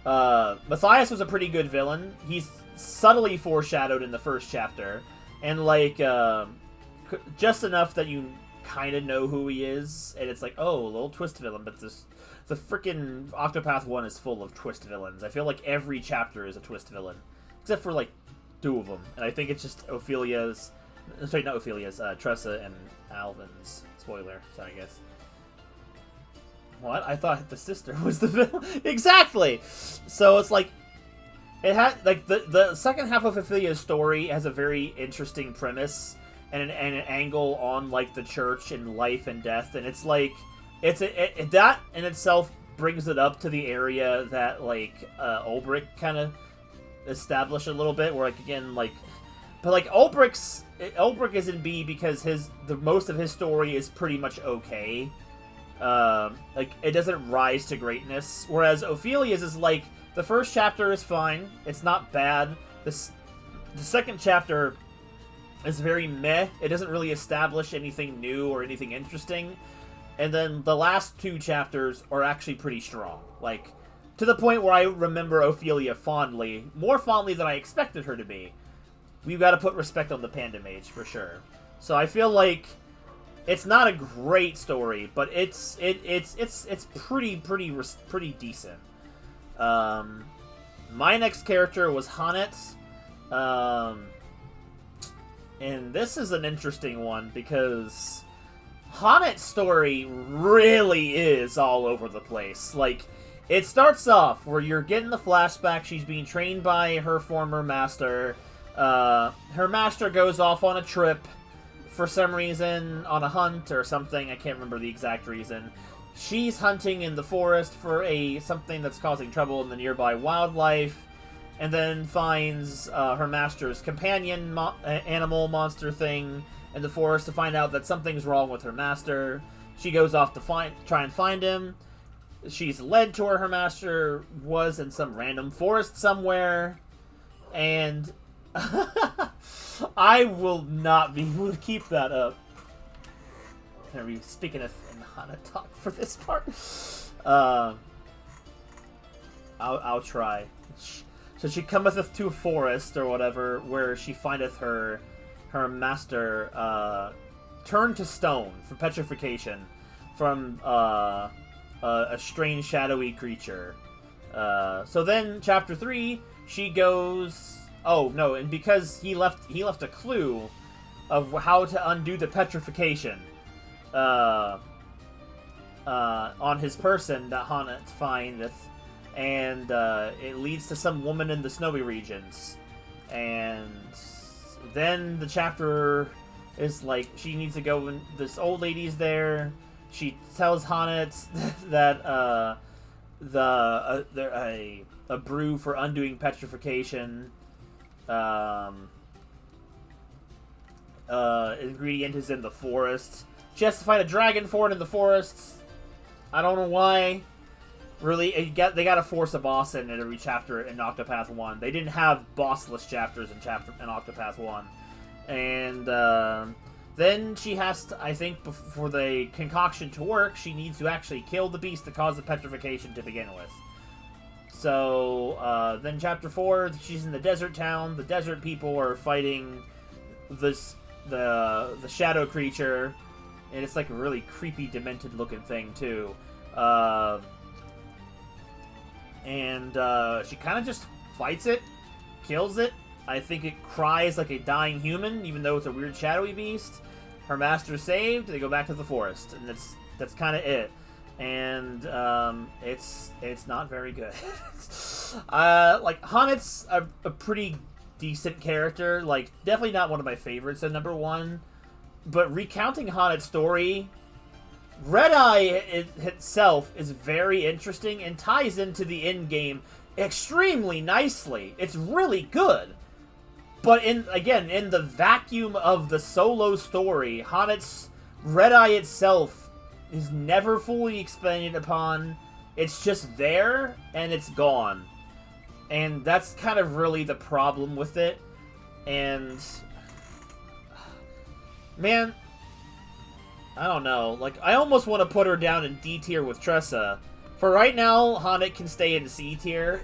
Matthias was a pretty good villain. He's subtly foreshadowed in the first chapter, and like just enough that you kind of know who he is, and it's like, oh, a little twist villain. But the freaking Octopath 1 is full of twist villains. I feel like every chapter is a twist villain, except for like 2 of them, and I think it's just Tressa and Alvin's. Spoiler, so I guess. What? I thought the sister was the villain. Exactly. So it's like, it had like the second half of Ophelia's story has a very interesting premise and an angle on like the church and life and death, and it's like that in itself brings it up to the area that, like, Ulbrich kind of established a little bit, where, like, again, like... But, like, Ulbrich is in B because the most of his story is pretty much okay. Like, it doesn't rise to greatness. Whereas Ophelia's is, like, the first chapter is fine. It's not bad. The second chapter is very meh. It doesn't really establish anything new or anything interesting. And then the last 2 chapters are actually pretty strong. Like, to the point where I remember Ophelia fondly. More fondly than I expected her to be. We've got to put respect on the Panda Mage, for sure. So I feel like it's not a great story, but it's pretty decent. My next character was Hannet. And this is an interesting one because Hannet's story really is all over the place. Like, it starts off where you're getting the flashback. She's being trained by her former master. Her master goes off on a trip for some reason, on a hunt or something. I can't remember the exact reason. She's hunting in the forest for something that's causing trouble in the nearby wildlife, and then finds her master's companion animal monster thing in the forest to find out that something's wrong with her master. She goes off to try and find him. She's led to where her master was in some random forest somewhere, and I will not be able to keep that up. Are we speaking of Hana talk for this part? I'll try. So she cometh to a forest or whatever, where she findeth her master turned to stone for petrification from a strange shadowy creature. So then, chapter 3, she goes. Oh no! And because he left a clue of how to undo the petrification on his person that Hannet findeth, and it leads to some woman in the snowy regions. And then the chapter is like she needs to go, and this old lady's there. She tells Hannet that a brew for undoing petrification. Ingredient is in the forest. She has to fight a dragon for it in the forest. I don't know why. Really, they gotta force a boss in every chapter in Octopath 1. They didn't have bossless chapters in Octopath 1. And then she has to, I think, for the concoction to work, she needs to actually kill the beast that caused the petrification to begin with. So, then chapter 4, she's in the desert town. The desert people are fighting the shadow creature, and it's like a really creepy, demented looking thing, too. And she kind of just fights it, kills it. I think it cries like a dying human, even though it's a weird shadowy beast. Her master's saved, they go back to the forest, and that's kind of it. And it's not very good. Like, Hannet's a pretty decent character. Like, definitely not one of my favorites at number 1. But recounting Hannet's story, Red Eye itself is very interesting and ties into the end game extremely nicely. It's really good. But in the vacuum of the solo story, Hannet's Red Eye itself is never fully expanded upon. It's just there, and it's gone. And that's kind of really the problem with it. And man, I don't know. Like, I almost want to put her down in D tier with Tressa. For right now, Hannet can stay in C tier.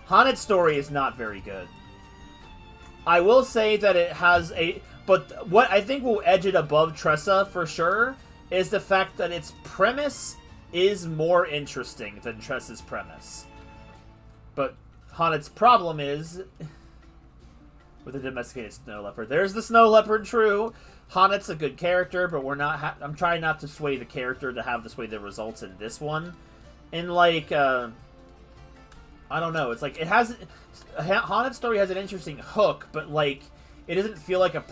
Hannet's story is not very good. I will say that it has but what I think will edge it above Tressa for sure is the fact that its premise is more interesting than Tressa's premise. But Hannet's problem is with the domesticated snow leopard. There's the snow leopard, true. Hannet's a good character, but we're not. I'm trying not to sway the character to have the sway the results in this one. And like, I don't know. It's like it has. Hannet's story has an interesting hook, but like, it doesn't feel like it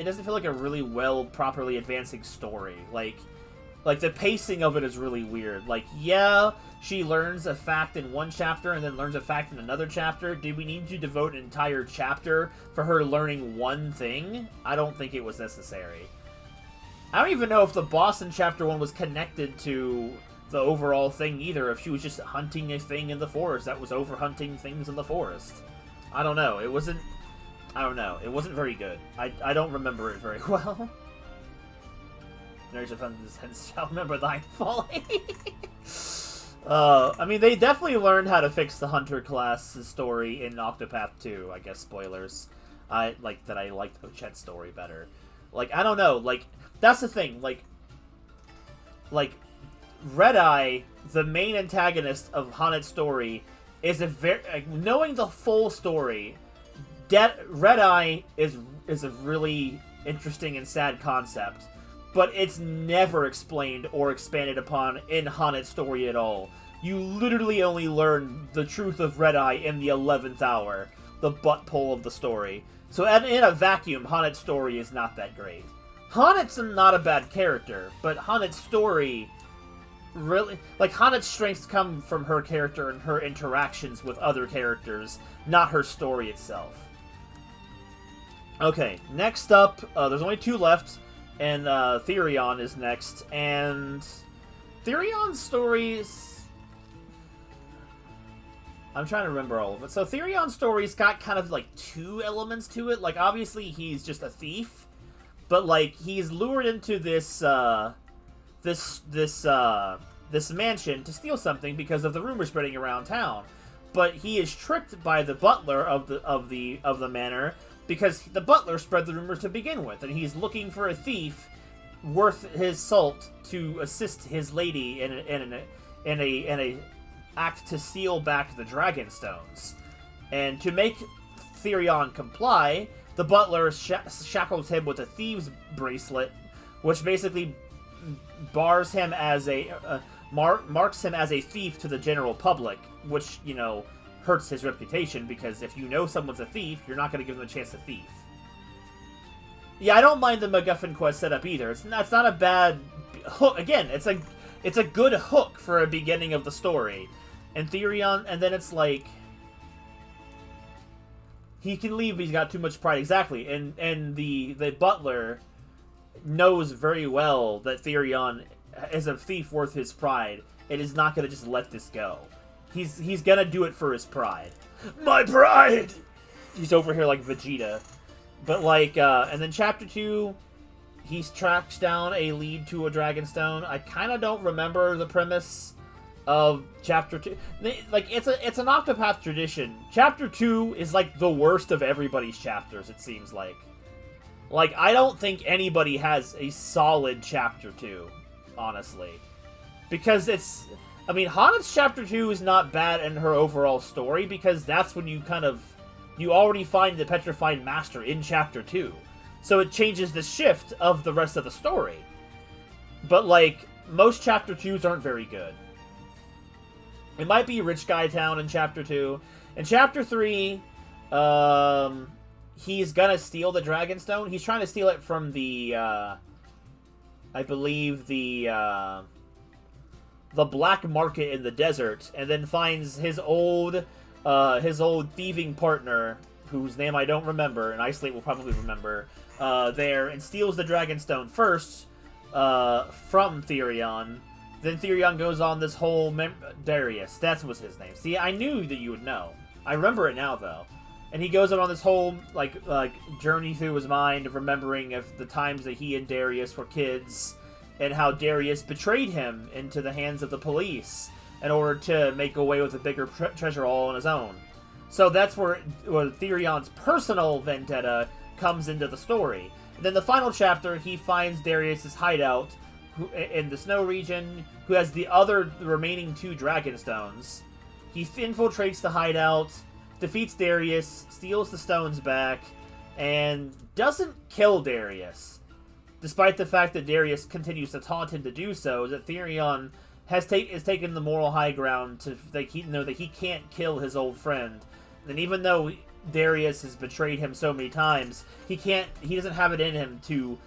doesn't feel like a really well, properly advancing story. Like, Like, the pacing of it is really weird. Like, yeah, she learns a fact in one chapter and then learns a fact in another chapter. Did we need to devote an entire chapter for her learning one thing? I don't think it was necessary. I don't even know if the boss in chapter 1 was connected to the overall thing either, if she was just hunting a thing in the forest that was over-hunting things in the forest. I don't know. It wasn't... I don't know. It wasn't very good. I don't remember it very well. Nerds of Hunter's Heads shall remember thine folly. I mean, they definitely learned how to fix the Hunter class's story in Octopath 2, I guess, spoilers. I liked Ochet's story better. Like, I don't know, like, that's the thing, like, Red Eye, the main antagonist of Honnet's story, is a very, like, knowing the full story, Red Eye is a really interesting and sad concept. But it's never explained or expanded upon in Honnet's story at all. You literally only learn the truth of Red Eye in the 11th hour, the butt pull of the story. So in a vacuum, Honnet's story is not that great. Honnet's not a bad character, but Honnet's story really... Like, Honnet's strengths come from her character and her interactions with other characters, not her story itself. Okay, next up, there's only 2 left. And Therion is next, and Therion's stories... I'm trying to remember all of it. So Therion's story's got kind of, like, 2 elements to it. Like, obviously, he's just a thief, but, like, he's lured into this mansion to steal something because of the rumor spreading around town. But he is tricked by the butler of the manor, because the butler spread the rumors to begin with, and he's looking for a thief worth his salt to assist his lady in a act to steal back the dragon stones. And to make Therion comply, the butler shackles him with a thieves bracelet, which basically bars him as marks him as a thief to the general public, which, you know, hurts his reputation, because if you know someone's a thief, you're not going to give them a chance to thief. Yeah, I don't mind the MacGuffin quest setup either. It's not a bad hook. Again, it's a good hook for a beginning of the story. And Therion, and then it's like, he can leave, but he's got too much pride. Exactly. And the butler knows very well that Therion is a thief worth his pride, and is not going to just let this go. He's gonna do it for his pride. My pride! He's over here like Vegeta. But, like, and then Chapter 2, he tracks down a lead to a Dragonstone. I kind of don't remember the premise of Chapter 2. Like, it's an Octopath tradition. Chapter 2 is, like, the worst of everybody's chapters, it seems like. Like, I don't think anybody has a solid Chapter 2, honestly. Because it's... I mean, Honnet's Chapter 2 is not bad in her overall story, because that's when you you already find the Petrified Master in Chapter 2. So it changes the shift of the rest of the story. But, like, most Chapter 2s aren't very good. It might be Rich Guy Town in Chapter 2. In Chapter 3, he's gonna steal the Dragonstone. He's trying to steal it from the, I believe, the black market in the desert, and then finds his old thieving partner, whose name I don't remember, and Isolate will probably remember, there, and steals the Dragonstone first, from Therion. Then Therion goes on this whole Darius, that was his name. See, I knew that you would know. I remember it now, though. And he goes on this whole, like journey through his mind of remembering of the times that he and Darius were kids, and how Darius betrayed him into the hands of the police in order to make away with a bigger treasure all on his own. So that's where Therion's personal vendetta comes into the story. And then the final chapter, he finds Darius' hideout in the snow region, who has the remaining 2 Dragonstones. He infiltrates the hideout, defeats Darius, steals the stones back, and doesn't kill Darius. Despite the fact that Darius continues to taunt him to do so, that Therion has taken the moral high ground to know that he can't kill his old friend. And even though Darius has betrayed him so many times, he doesn't have it in him to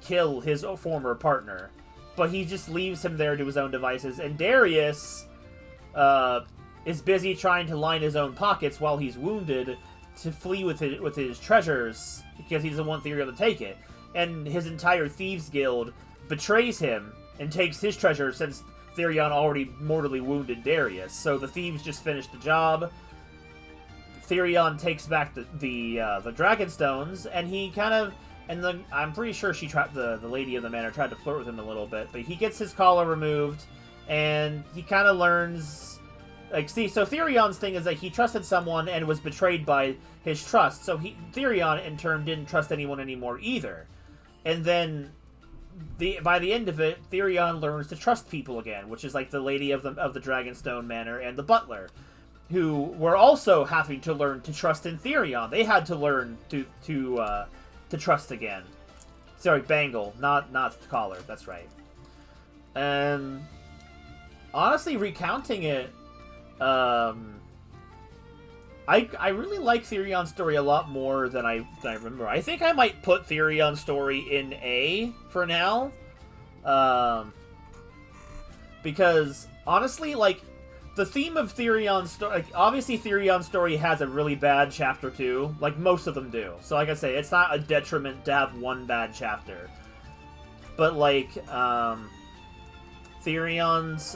kill his former partner. but he just leaves him there to his own devices. And Darius is busy trying to line his own pockets while he's wounded to flee with his treasures, because he doesn't want Therion to take it. And his entire Thieves Guild betrays him and takes his treasure since Therion already mortally wounded Darius. So the thieves just finished the job. Therion takes back the Dragon Stones, and he kind of... I'm pretty sure the lady of the manor tried to flirt with him a little bit, but he gets his collar removed, and he kind of learns... so Therion's thing is that he trusted someone and was betrayed by his trust. So Therion, in turn, didn't trust anyone anymore either. And then, by the end of it, Therion learns to trust people again, which is like the lady of the Dragonstone Manor and the butler, who were also having to learn to trust in Therion. They had to learn to trust again. Sorry, Bangle, not Collar. That's right. And honestly, recounting it, I really like Therion's story a lot more than I remember. I think I might put Therion's story in A for now. Because, honestly, like, the theme of Therion's story... Like, obviously, Therion's story has a really bad chapter, too. Like, most of them do. So, like I say, it's not a detriment to have one bad chapter. But, like, Therion's,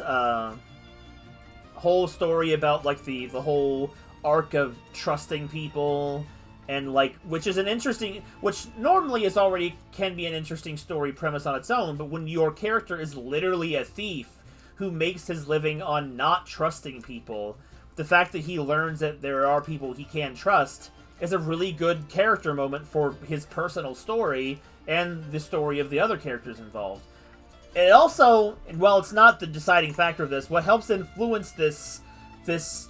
whole story about, like, the whole arc of trusting people, and, like, which is an interesting... Which normally can be an interesting story premise on its own, but when your character is literally a thief who makes his living on not trusting people, the fact that he learns that there are people he can trust is a really good character moment for his personal story and the story of the other characters involved. It also, and while it's not the deciding factor of this, what helps influence this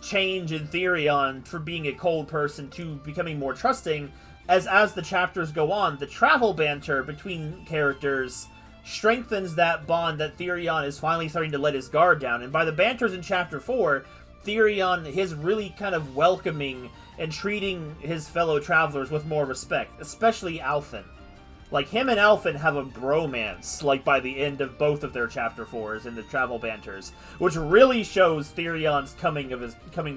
change in Therion from being a cold person to becoming more trusting, as the chapters go on, the travel banter between characters strengthens that bond that Therion is finally starting to let his guard down. And by the banters in Chapter 4, Therion is really kind of welcoming and treating his fellow travelers with more respect, especially Alphen. Like, him and Alphen have a bromance, like, by the end of both of their Chapter 4s in the travel banters, which really shows Therion's coming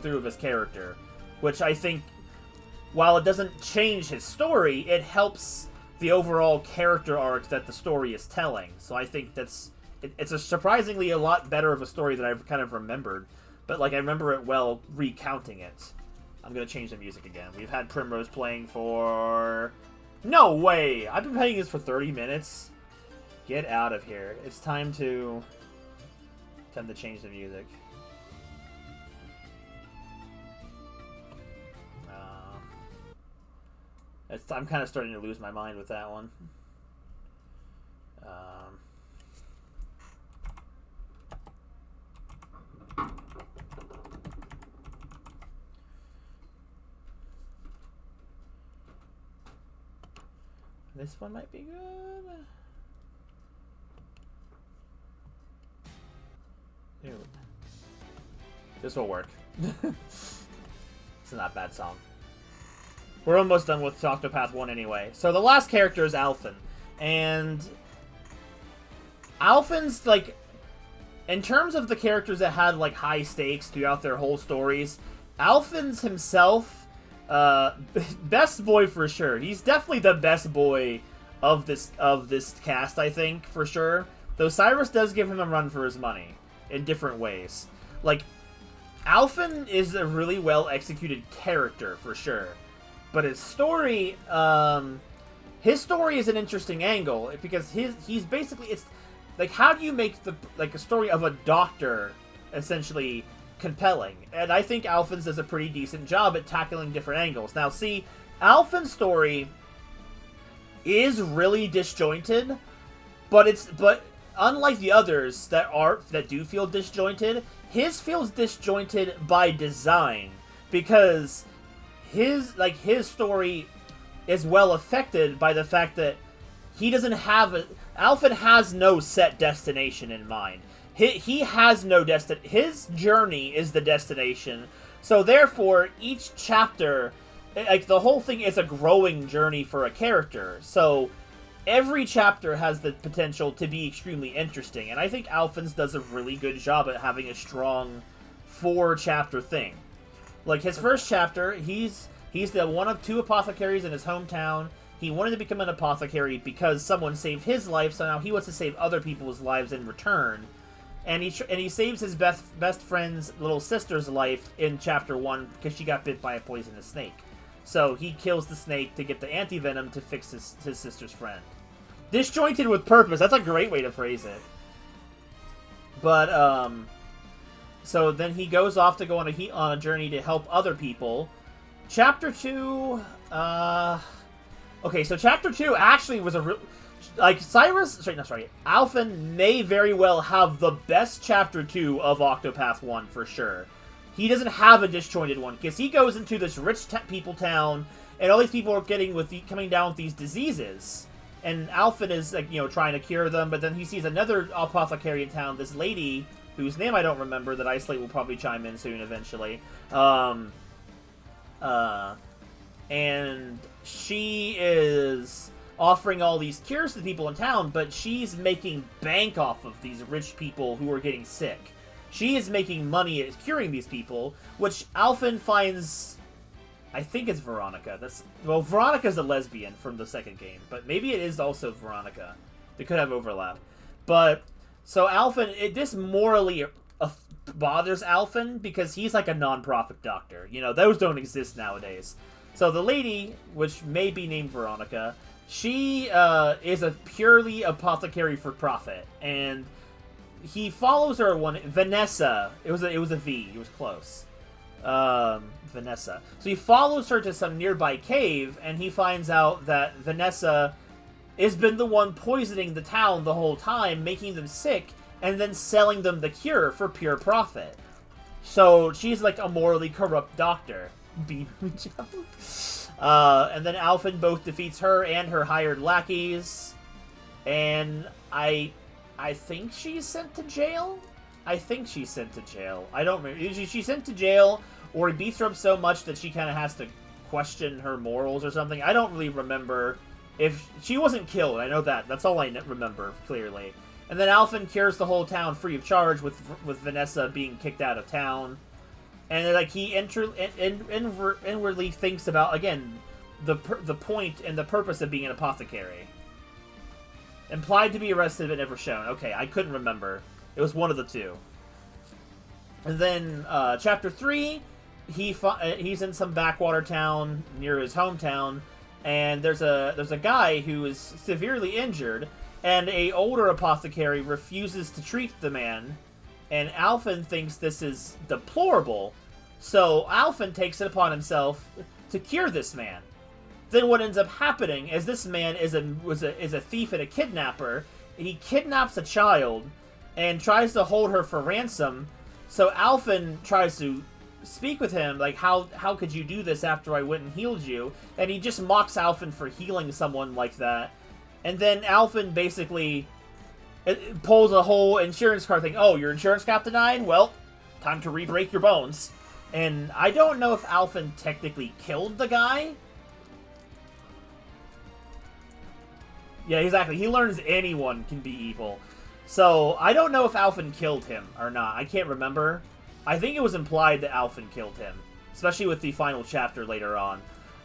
through of his character. Which I think, while it doesn't change his story, it helps the overall character arc that the story is telling. So I think it's a surprisingly a lot better of a story than I've kind of remembered. But, like, I remember it well recounting it. I'm gonna change the music again. We've had Primrose playing for... No way! I've been playing this for 30 minutes. Get out of here. It's time to change the music. I'm kind of starting to lose my mind with that one. This one might be good. Dude. This will work. It's not a bad song. We're almost done with Octopath 1 anyway. So the last character is Alphen. And Alphen's, like, in terms of the characters that had, like, high stakes throughout their whole stories, Alphen's himself, best boy for sure. He's definitely the best boy of this cast, I think, for sure. Though Cyrus does give him a run for his money in different ways. Like, Alphen is a really well executed character for sure. But his story is an interesting angle because he's basically, it's like, how do you make a story of a doctor essentially compelling? And I think Alphen's does a pretty decent job at tackling different angles. Now, see, Alphen's story is really disjointed, but unlike the others that do feel disjointed, his feels disjointed by design because his story is well affected by the fact that he doesn't have Alphen has no set destination in mind. He has no his journey is the destination. So therefore, each chapter, like, the whole thing is a growing journey for a character. So every chapter has the potential to be extremely interesting, and I think Alphen's does a really good job at having a strong 4-chapter thing. Like, his first chapter, he's the one of 2 apothecaries in his hometown. He wanted to become an apothecary because someone saved his life, so now he wants to save other people's lives in return. And he saves his best friend's little sister's life in chapter 1 because she got bit by a poisonous snake. So he kills the snake to get the anti-venom to fix his sister's friend. Disjointed with purpose. That's a great way to phrase it. But, so then he goes off to go on a journey to help other people. Chapter 2, okay, so Chapter 2 actually was Alphen may very well have the best Chapter 2 of Octopath 1, for sure. He doesn't have a disjointed one, because he goes into this rich people town, and all these people are coming down with these diseases. And Alphen is, like, trying to cure them, but then he sees another apothecary in town, this lady, whose name I don't remember, that Isolate will probably chime in soon, eventually. And she is offering all these cures to people in town, but she's making bank off of these rich people who are getting sick. She is making money at curing these people, which Alphen finds... I think it's Veronica. Veronica's a lesbian from the second game, but maybe it is also Veronica. They could have overlap. But, so this morally bothers Alphen because he's like a non-profit doctor. Those don't exist nowadays. So the lady, which may be named Veronica, she is a purely apothecary for profit, and he follows her Vanessa. It was a V. It was close. Vanessa. So he follows her to some nearby cave, and he finds out that Vanessa has been the one poisoning the town the whole time, making them sick, and then selling them the cure for pure profit. So she's like a morally corrupt doctor. And then Alphen both defeats her and her hired lackeys, and I think she's sent to jail? I don't remember. She's sent to jail, or he beats her up so much that she kind of has to question her morals or something. I don't really remember if she wasn't killed. I know that. That's all I remember clearly. And then Alphen cures the whole town free of charge with Vanessa being kicked out of town. And then, like, he inwardly thinks about, again, the point and the purpose of being an apothecary. Implied to be arrested but never shown. Okay, I couldn't remember. It was one of the two. And then Chapter 3, he's in some backwater town near his hometown, and there's a guy who is severely injured, and a older apothecary refuses to treat the man, and Alphen thinks this is deplorable, so Alphen takes it upon himself to cure this man. Then what ends up happening is this man is a thief and a kidnapper. He kidnaps a child and tries to hold her for ransom. So Alphen tries to speak with him, like, how could you do this after I went and healed you? And he just mocks Alphen for healing someone like that. And then Alphen basically pulls a whole insurance card thing. Oh, your insurance got denied? Well, time to re-break your bones. And I don't know if Alphen technically killed the guy. Yeah, exactly. He learns anyone can be evil. So, I don't know if Alphen killed him or not. I can't remember. I think it was implied that Alphen killed him. Especially with the final chapter later on.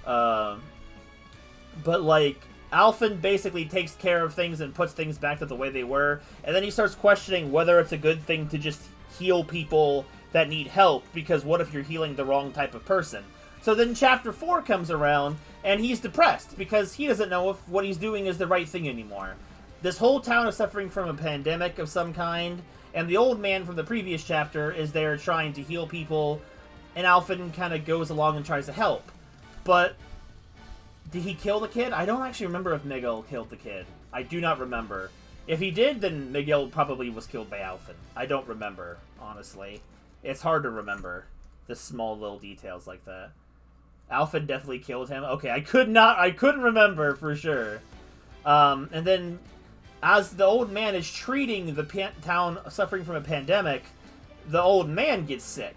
But, like, Alphen basically takes care of things and puts things back to the way they were. And then he starts questioning whether it's a good thing to just heal people that need help. Because what if you're healing the wrong type of person? So then Chapter 4 comes around, and he's depressed. Because he doesn't know if what he's doing is the right thing anymore. This whole town is suffering from a pandemic of some kind, and the old man from the previous chapter is there trying to heal people, and Alphen kind of goes along and tries to help. But did he kill the kid? I don't actually remember if Miguel killed the kid. I do not remember. If he did, then Miguel probably was killed by Alphen. I don't remember, honestly. It's hard to remember the small little details like that. Alphen definitely killed him. Okay, I couldn't remember for sure. And then as the old man is treating the town suffering from a pandemic, the old man gets sick.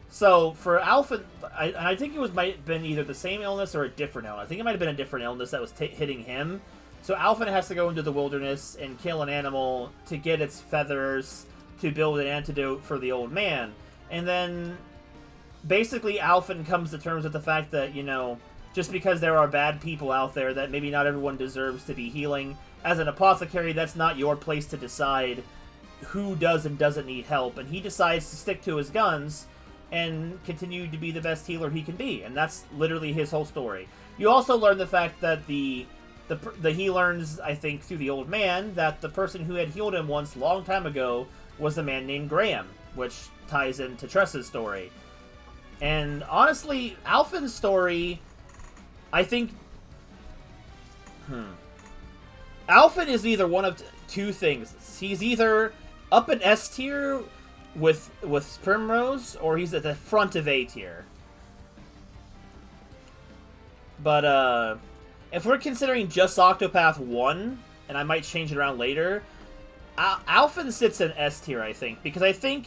So for Alphen, I think it might have been either the same illness or a different illness. I think it might have been a different illness that was hitting him. So Alphen has to go into the wilderness and kill an animal to get its feathers to build an antidote for the old man. And then basically Alphen comes to terms with the fact that, you know, just because there are bad people out there, that maybe not everyone deserves to be healing. As an apothecary, that's not your place to decide who does and doesn't need help. And he decides to stick to his guns and continue to be the best healer he can be. And that's literally his whole story. You also learn the fact that he learns, I think, through the old man, that the person who had healed him once, long time ago, was a man named Graham, which ties into Tressa's story. And honestly, Alphen's story, I think... Alphen is either one of two things. He's either up in S tier with Primrose, or he's at the front of A tier. But, if we're considering just Octopath 1, and I might change it around later, Alphen sits in S tier, I think, because I think...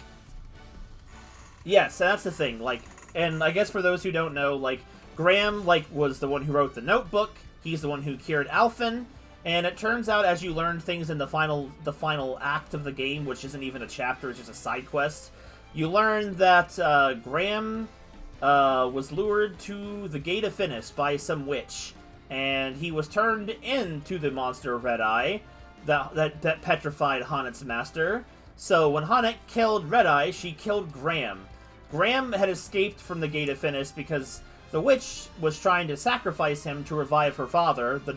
Yes, that's the thing, like, and I guess for those who don't know, like, Graham, like, was the one who wrote the notebook, he's the one who cured Alphen, and it turns out as you learn things in the final act of the game, which isn't even a chapter, it's just a side quest, you learn that Graham was lured to the Gate of Finis by some witch, and he was turned into the monster of Red Eye that petrified Honnet's master. So when Honnet killed Red Eye, she killed Graham. Graham had escaped from the Gate of Finis because the witch was trying to sacrifice him to revive her father, the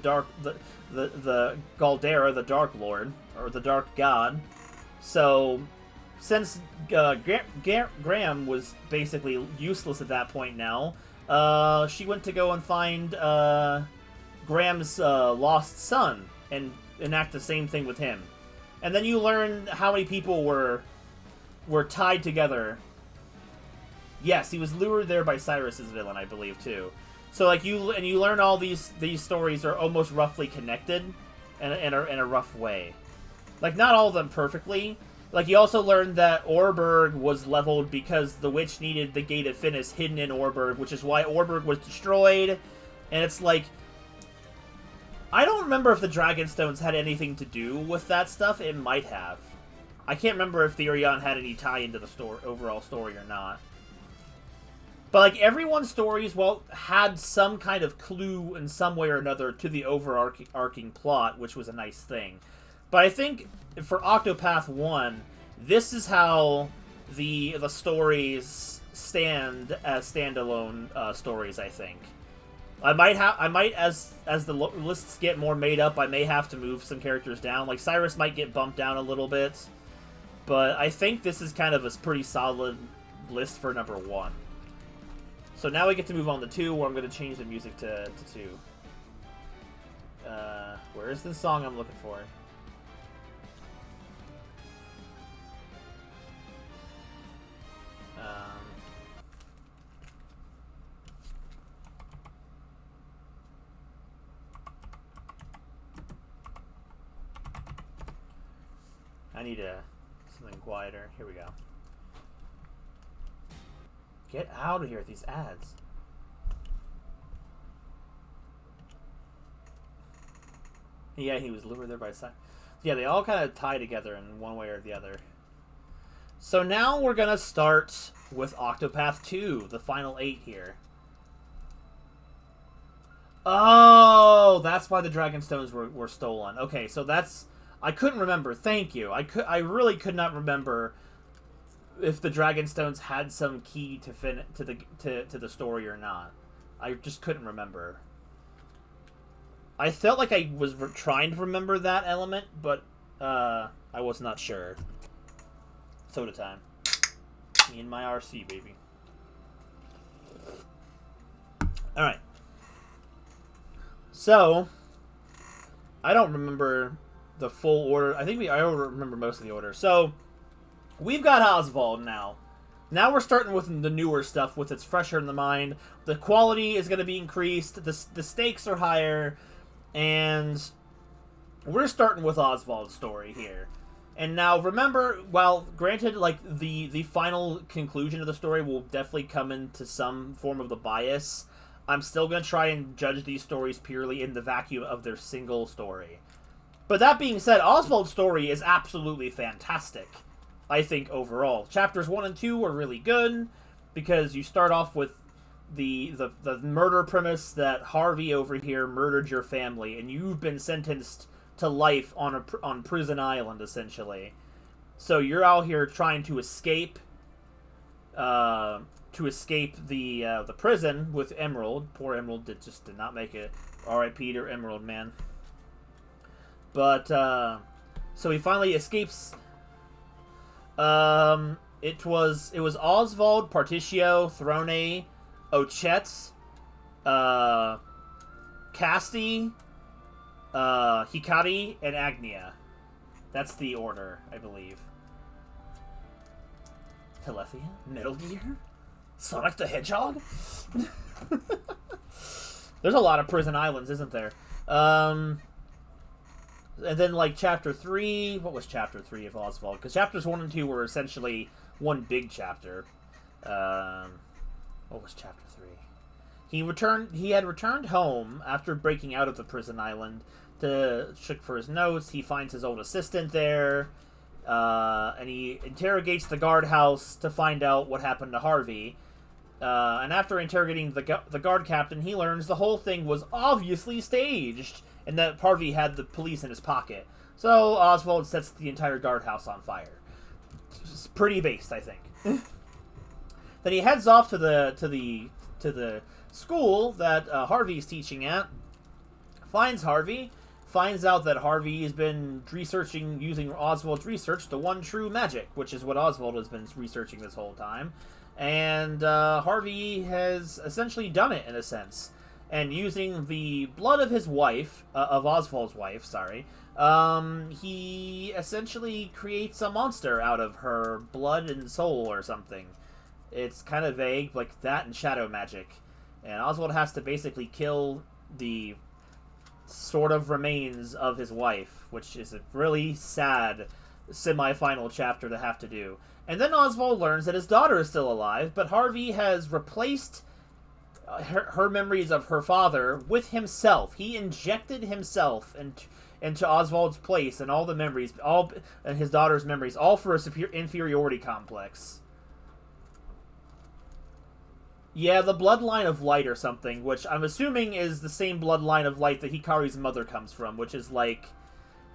Galdera, the Dark Lord, or the Dark God. So, since Graham was basically useless at that point now, she went to go and find Graham's lost son and enact the same thing with him. And then you learn how many people were tied together. Yes, he was lured there by Cyrus's villain, I believe, too. So, like, you learn all these stories are almost roughly connected in a rough way. Like, not all of them perfectly. Like, you also learned that Orberg was leveled because the witch needed the Gate of Finis hidden in Orberg, which is why Orberg was destroyed. And it's like... I don't remember if the Dragonstones had anything to do with that stuff. It might have. I can't remember if Therion had any tie into the overall story or not. But, like, everyone's stories, well, had some kind of clue in some way or another to the overarching plot, which was a nice thing. But I think for Octopath 1, this is how the stories stand as standalone stories, I think. I might as the lists get more made up, I may have to move some characters down. Like, Cyrus might get bumped down a little bit. But I think this is kind of a pretty solid list for number 1. So now we get to move on to 2, where I'm going to change the music to 2. Where is the song I'm looking for? I need something quieter. Here we go. Get out of here with these ads. Yeah, he was lured there by side. Yeah, they all kind of tie together in one way or the other. So now we're going to start with Octopath 2, the final 8 here. Oh, that's why the Dragonstones were stolen. Okay, so that's... I couldn't remember. Thank you. I really could not remember if the Dragonstones had some key to the story or not. I just couldn't remember. I felt like I was trying to remember that element, but I was not sure. Soda time. Me and my RC, baby. Alright. So, I don't remember the full order. I remember most of the order. So, we've got Oswald now. Now we're starting with the newer stuff, with it's fresher in the mind. The quality is going to be increased. The stakes are higher. And we're starting with Oswald's story here. And now, remember, while granted, like, the final conclusion of the story will definitely come into some form of the bias, I'm still going to try and judge these stories purely in the vacuum of their single story. But that being said, Oswald's story is absolutely fantastic, I think, overall. Chapters 1 and 2 are really good, because you start off with the murder premise that Harvey over here murdered your family, and you've been sentenced to life on Prison Island, essentially. So you're out here trying to escape the prison with Emerald. Poor Emerald did not make it. R.I.P. to Emerald, man. But so he finally escapes. It was Oswald, Particio, Throne, Ochets, Casti, Hikari, and Agnia. That's the order, I believe. Telethia? Metal Gear? Sonic the Hedgehog? There's a lot of prison islands, isn't there? And then, like, Chapter 3... What was Chapter 3 of Oswald? Because Chapters 1 and 2 were essentially one big chapter. What was Chapter 3? He had returned home after breaking out of the prison island to check for his notes. He finds his old assistant there. And he interrogates the guardhouse to find out what happened to Harvey. And after interrogating the guard captain, he learns the whole thing was obviously staged, and that Harvey had the police in his pocket. So Oswald sets the entire guardhouse on fire. It's pretty based, I think. Then he heads off to the school that Harvey's teaching at. Finds Harvey. Finds out that Harvey has been researching, using Oswald's research, the one true magic, which is what Oswald has been researching this whole time. And Harvey has essentially done it, in a sense. And using the blood of his wife, of Oswald's wife, sorry, he essentially creates a monster out of her blood and soul or something. It's kind of vague, like that and shadow magic. And Oswald has to basically kill the sort of remains of his wife, which is a really sad semi-final chapter to have to do. And then Oswald learns that his daughter is still alive, but Harvey has replaced her memories of her father with himself. He injected himself into Oswald's place, and all the memories, and his daughter's memories, all for a inferiority complex. Yeah, the bloodline of light or something, which I'm assuming is the same bloodline of light that Hikari's mother comes from, which is like...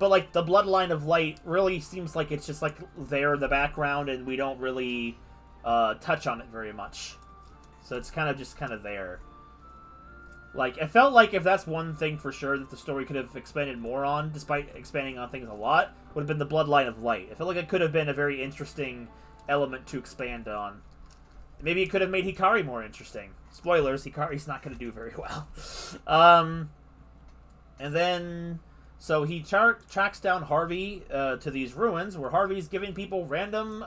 But, like, the bloodline of light really seems like it's just, like, there in the background, and we don't really touch on it very much. So it's kind of there. Like, it felt like if that's one thing for sure that the story could have expanded more on, despite expanding on things a lot, would have been the bloodline of light. I feel like it could have been a very interesting element to expand on. Maybe it could have made Hikari more interesting. Spoilers, Hikari's not going to do very well. And then... So he tracks down Harvey to these ruins, where Harvey's giving people random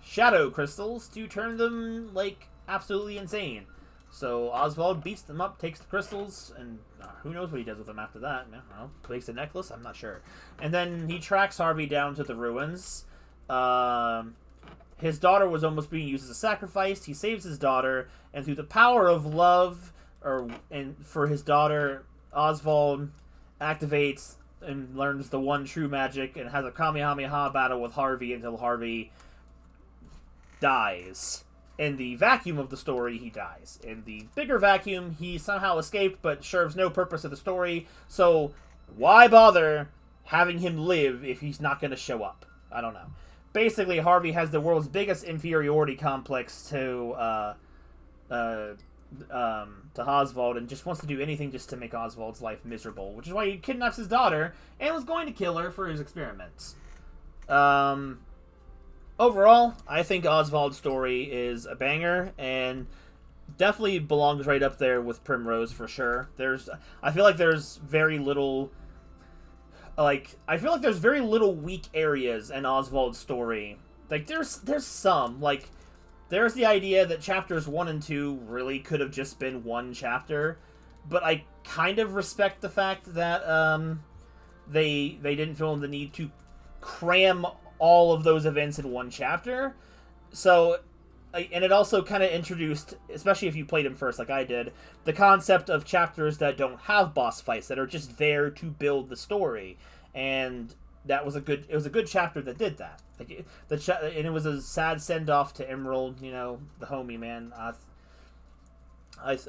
shadow crystals to turn them, like, absolutely insane. So Oswald beats them up, takes the crystals, and who knows what he does with them after that. I don't know, makes a necklace? I'm not sure. And then he tracks Harvey down to the ruins. His daughter was almost being used as a sacrifice. He saves his daughter, and through the power of love, for his daughter, Oswald activates and learns the one true magic and has a Kamehameha battle with Harvey until Harvey dies. In the vacuum of the story, he dies. In the bigger vacuum, he somehow escaped but serves no purpose to the story, so why bother having him live if he's not going to show up? I don't know. Basically, Harvey has the world's biggest inferiority complex to Oswald, and just wants to do anything just to make Oswald's life miserable, which is why he kidnaps his daughter and was going to kill her for his experiments. Overall, I think Oswald's story is a banger, and definitely belongs right up there with Primrose for sure. I feel like there's very little weak areas in Oswald's story. Like, there's some, like, there's the idea that chapters 1 and 2 really could have just been one chapter, but I kind of respect the fact that they didn't feel the need to cram all of those events in one chapter. So and it also kind of introduced, especially if you played him first, like I did, the concept of chapters that don't have boss fights, that are just there to build the story, and that was it was a good chapter that did that. Like and it was a sad send off to Emerald, the homie, man. I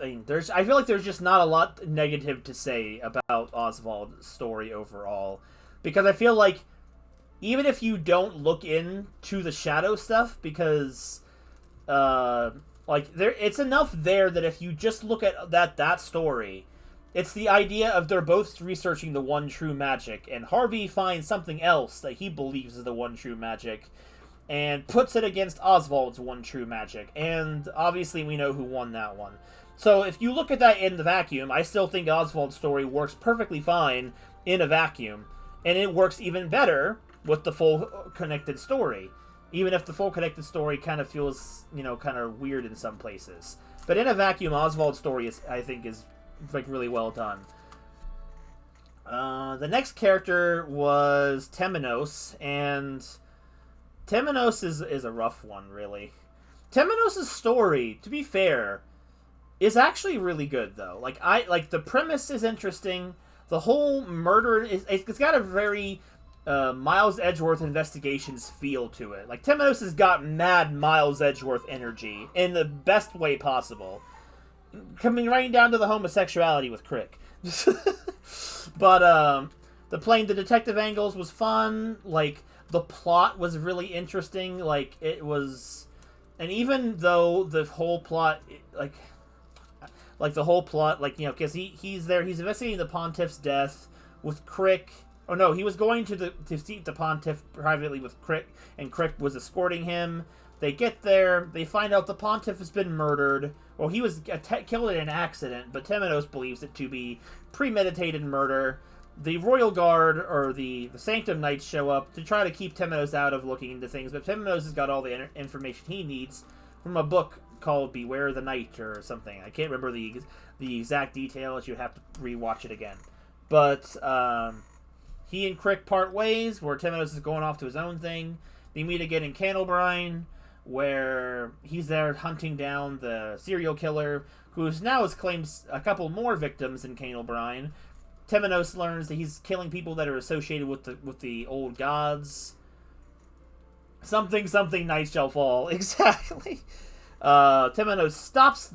mean, I feel like there's just not a lot negative to say about Oswald's story overall, because I feel like even if you don't look into the shadow stuff, because it's enough there that if you just look at that story, it's the idea of they're both researching the one true magic, and Harvey finds something else that he believes is the one true magic, and puts it against Oswald's one true magic, and obviously we know who won that one. So if you look at that in the vacuum, I still think Oswald's story works perfectly fine in a vacuum, and it works even better with the full connected story. Even if the full connected story kind of feels, kind of weird in some places. But in a vacuum, Oswald's story I think is like really well done. The next character was Temenos, and Temenos is a rough one, really. Temenos' story, to be fair, is actually really good, though. Like the premise is interesting. The whole murder it's got a very Miles Edgeworth Investigations feel to it. Like, Temenos has got mad Miles Edgeworth energy in the best way possible, coming right down to the homosexuality with Crick. But the detective angles was fun. Like, the plot was really interesting. Like, it was, and even though the whole plot, because he's there, he's investigating the Pontiff's death with Crick. Oh no, he was going to see the Pontiff privately with Crick, and Crick was escorting him. They get there, they find out the Pontiff has been murdered. Well, he was killed in an accident, but Temenos believes it to be premeditated murder. The Royal Guard, or the Sanctum Knights, show up to try to keep Temenos out of looking into things, but Temenos has got all the information he needs from a book called Beware the Night or something. I can't remember the exact details. You have to rewatch it again. But he and Crick part ways, where Temenos is going off to his own thing. They meet again in Candlebrine, where he's there hunting down the serial killer, who now has claimed a couple more victims in Candlebrine. Temenos learns that he's killing people that are associated with the old gods. Something night shall fall. Exactly. Temenos stops,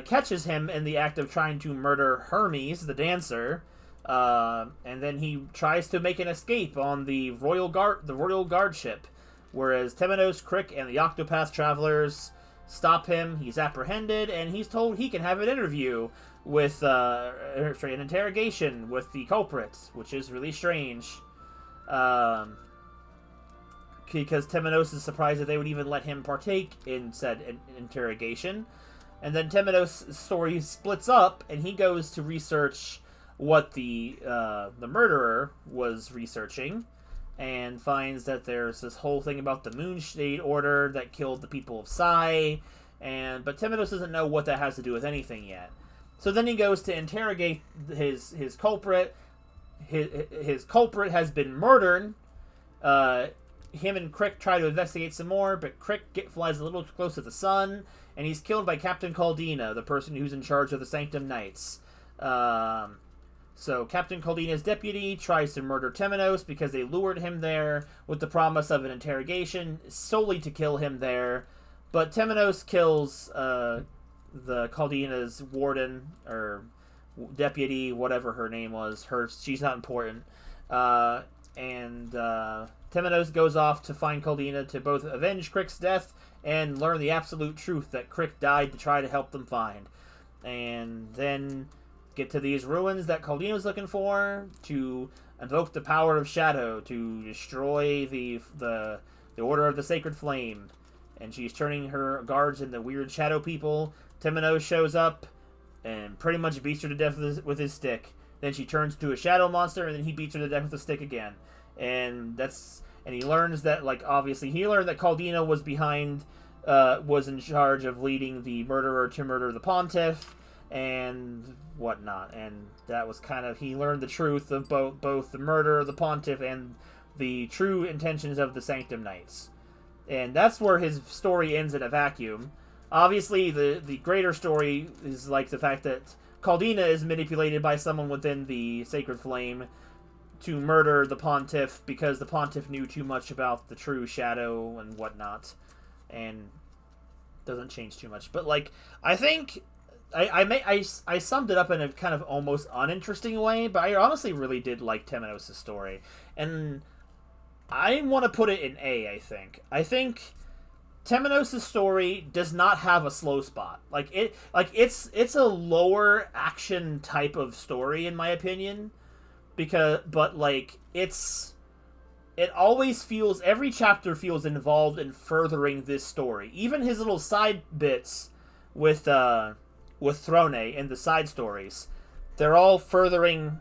catches him in the act of trying to murder Hermes, the dancer, and then he tries to make an escape on the Royal Guard ship, whereas Temenos, Crick, and the Octopath travelers stop him. He's apprehended, and he's told he can have an interview with an interrogation with the culprits, which is really strange. Because Temenos is surprised that they would even let him partake in said interrogation. And then Temenos' story splits up, and he goes to research what the murderer was researching, and finds that there's this whole thing about the Moonshade Order that killed the people of Psy, but Temenos doesn't know what that has to do with anything yet. So then he goes to interrogate his culprit. His culprit has been murdered. Him and Crick try to investigate some more, but Crick flies a little too close to the sun, and he's killed by Captain Caldina, the person who's in charge of the Sanctum Knights. So Captain Caldina's deputy tries to murder Temenos because they lured him there with the promise of an interrogation solely to kill him there. But Temenos kills the Caldina's warden, or deputy, whatever her name was. She's not important. Temenos goes off to find Caldina to both avenge Crick's death and learn the absolute truth that Crick died to try to help them find. And then get to these ruins that Caldina was looking for to invoke the power of Shadow to destroy the Order of the Sacred Flame. And she's turning her guards into weird shadow people. Temenos shows up and pretty much beats her to death with his stick. Then she turns to a shadow monster, and then he beats her to death with a stick again. And he learns that, obviously, he learned that Caldina was was in charge of leading the murderer to murder the Pontiff, and whatnot. And that was he learned the truth of both the murder of the Pontiff and the true intentions of the Sanctum Knights. And that's where his story ends in a vacuum. Obviously, the greater story is like the fact that Caldina is manipulated by someone within the Sacred Flame to murder the Pontiff because the Pontiff knew too much about the true Shadow and whatnot, and doesn't change too much. But like, I think I summed it up in a kind of almost uninteresting way, but I honestly really did like Temenos' story, and I want to put it in A. I think Temenos' story does not have a slow spot. It's a lower action type of story in my opinion, but like it always feels, every chapter feels involved in furthering this story. Even his little side bits with Throne and the side stories, they're all furthering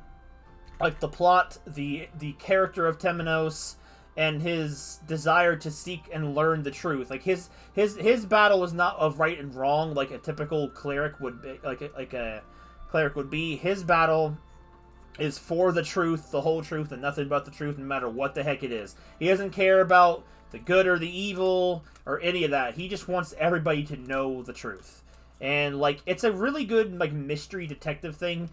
like the plot, the character of Temenos, and his desire to seek and learn the truth. Like his battle is not of right and wrong like a typical cleric would be, like a cleric would be. His battle is for the truth, the whole truth, and nothing but the truth, no matter what the heck it is. He doesn't care about the good or the evil or any of that. He just wants everybody to know the truth. And like, it's a really good like mystery detective thing.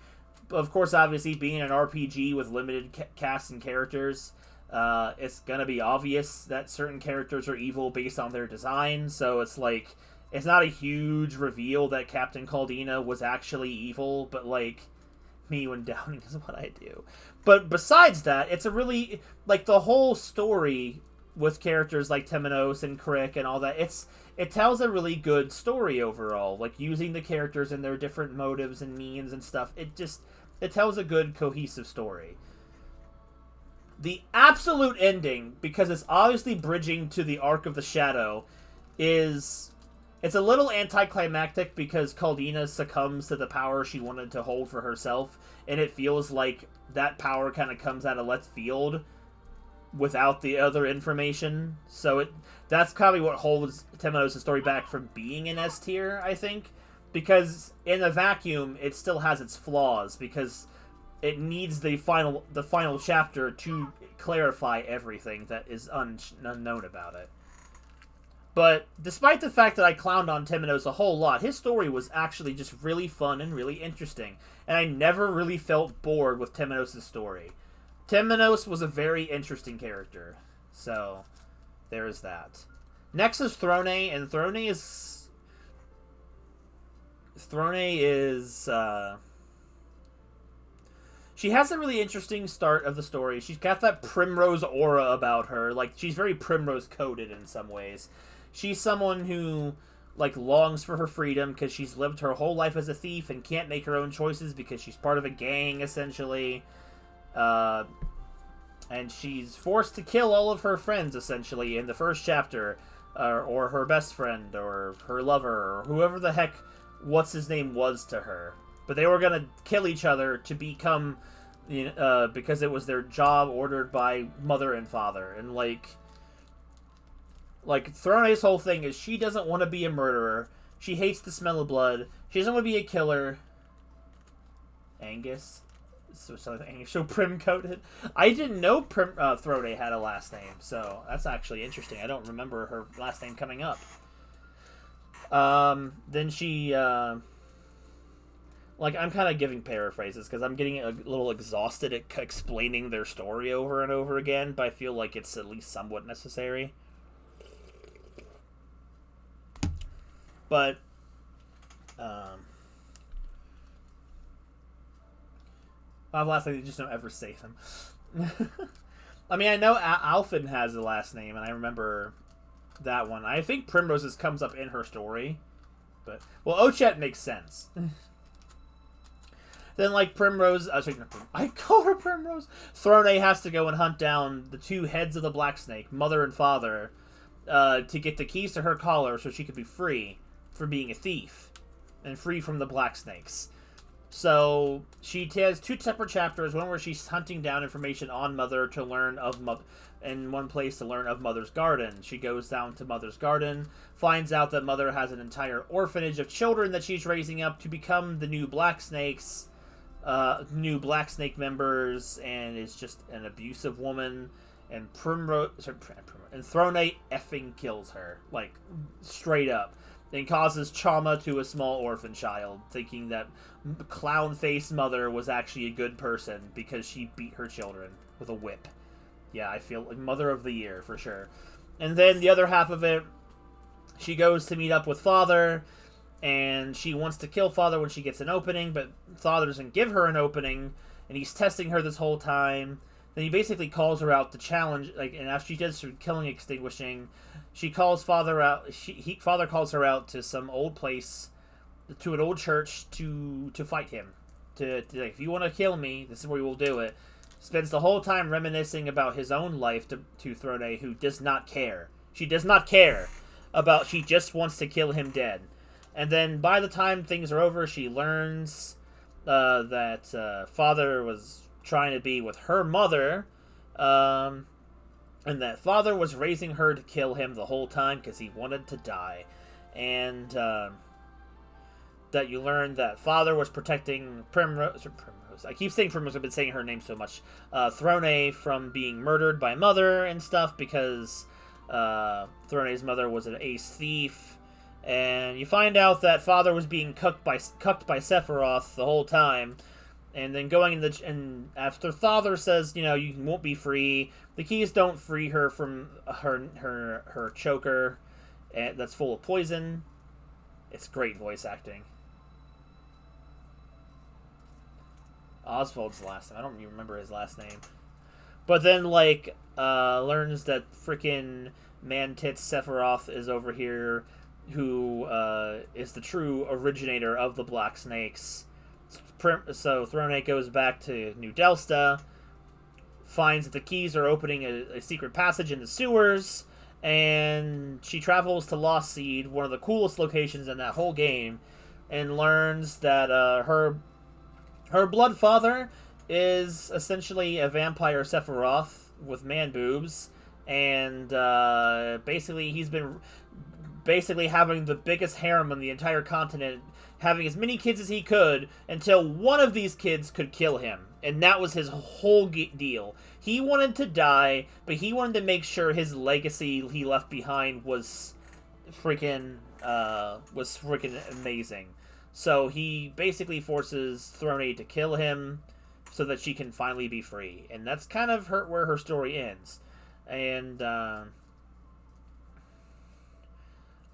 Of course, obviously, being an RPG with limited cast and characters, it's gonna be obvious that certain characters are evil based on their design. So it's like, it's not a huge reveal that Captain Caldina was actually evil, but like, me when downing is what I do. But besides that, it's a really, like, the whole story with characters like Temenos and Crick and all that, it tells a really good story overall. Like, using the characters and their different motives and means and stuff, it tells a good cohesive story. The absolute ending, because it's obviously bridging to the Arc of the Shadow, it's a little anticlimactic because Caldina succumbs to the power she wanted to hold for herself, and it feels like that power kind of comes out of left field without the other information. So that's probably what holds Temenos' story back from being in S tier, I think, because in a vacuum it still has its flaws because it needs the final chapter to clarify everything that is unknown about it. But despite the fact that I clowned on Temenos a whole lot, his story was actually just really fun and really interesting. And I never really felt bored with Temenos' story. Temenos was a very interesting character. So, there is that. Next is Throne, and Throne is... She has a really interesting start of the story. She's got that Primrose aura about her. Like, she's very Primrose-coded in some ways. She's someone who, like, longs for her freedom because she's lived her whole life as a thief and can't make her own choices because she's part of a gang, essentially. And she's forced to kill all of her friends, essentially, in the first chapter. Or her best friend, or her lover, or whoever the heck what's-his-name was to her. But they were going to kill each other to become, because it was their job ordered by mother and father. And, like Throne's whole thing is she doesn't want to be a murderer. She hates the smell of blood. She doesn't want to be a killer. Angus? So prim-coated. I didn't know Throne had a last name, so that's actually interesting. I don't remember her last name coming up. Then she... Like, I'm kind of giving paraphrases because I'm getting a little exhausted at explaining their story over and over again, but I feel like it's at least somewhat necessary. But, I have last name, you just don't ever say them. I mean, I know Alphen has a last name, and I remember that one. I think Primrose's comes up in her story, but, well, Ochet makes sense. Then, like, Primrose... I call her Primrose! Throne has to go and hunt down the two heads of the Black Snake, mother and father, to get the keys to her collar so she could be free from being a thief and free from the Black Snakes. So, she has two separate chapters, one where she's hunting down information on Mother to learn of and one place to learn of Mother's Garden. She goes down to Mother's Garden, finds out that Mother has an entire orphanage of children that she's raising up to become the new Black Snakes, new Black Snake members, and is just an abusive woman. and and Throne effing kills her, like straight up, and causes trauma to a small orphan child, thinking that clown face mother was actually a good person because she beat her children with a whip. Yeah, I feel like Mother of the Year for sure. And then the other half of it, she goes to meet up with Father, and she wants to kill Father when she gets an opening, but Father doesn't give her an opening, and he's testing her this whole time. Then he basically calls her out to challenge, like, and after she does her killing extinguishing, she calls Father out. Father calls her out to some old place, to an old church to fight him. To like, if you want to kill me, this is where you will do it. Spends the whole time reminiscing about his own life to Throne, who does not care. She does not care about. She just wants to kill him dead. And then by the time things are over, she learns that Father was trying to be with her mother, and that Father was raising her to kill him the whole time because he wanted to die. And that you learn that Father was protecting Primrose. I keep saying Primrose, I've been saying her name so much. Throne from being murdered by Mother and stuff because Throne's mother was an ace thief. And you find out that Father was being cucked by Sephiroth the whole time. And then and after Father says, you won't be free, the keys don't free her from her choker that's full of poison. It's great voice acting. Oswald's last name. I don't even remember his last name. But then, learns that freaking Man-Tits Sephiroth is over here, who is the true originator of the Black Snakes. So Throne goes back to New Delsta, finds that the keys are opening a secret passage in the sewers, and she travels to Lost Seed, one of the coolest locations in that whole game, and learns that her blood father is essentially a vampire Sephiroth with man boobs, and basically he's been having the biggest harem on the entire continent, having as many kids as he could until one of these kids could kill him. And that was his whole deal. He wanted to die, but he wanted to make sure his legacy he left behind was freaking amazing. So he basically forces Throne to kill him so that she can finally be free. And that's kind of where her story ends. And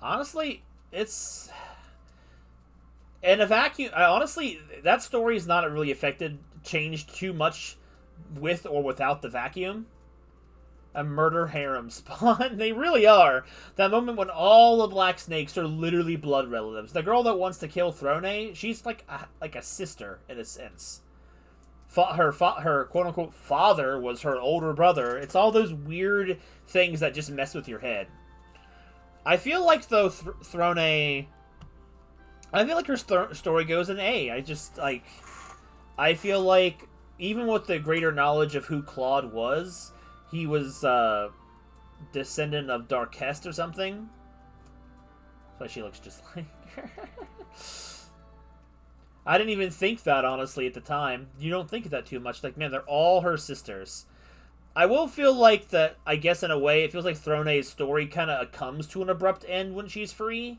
honestly, it's in a vacuum. Honestly, that story is not really changed too much with or without the vacuum. A murder harem spawn. They really are. That moment when all the Black Snakes are literally blood relatives. The girl that wants to kill Throne, she's like a sister in a sense. Her quote unquote father was her older brother. It's all those weird things that just mess with your head. I feel like though Throne, I feel like her story goes in A. I feel like even with the greater knowledge of who Claude was, he was descendant of Darkest or something. So she looks just like her. I didn't even think that, honestly, at the time. You don't think of that too much. Like, man, they're all her sisters. I will feel like that, I guess in a way, it feels like Throne's story kind of comes to an abrupt end when she's free.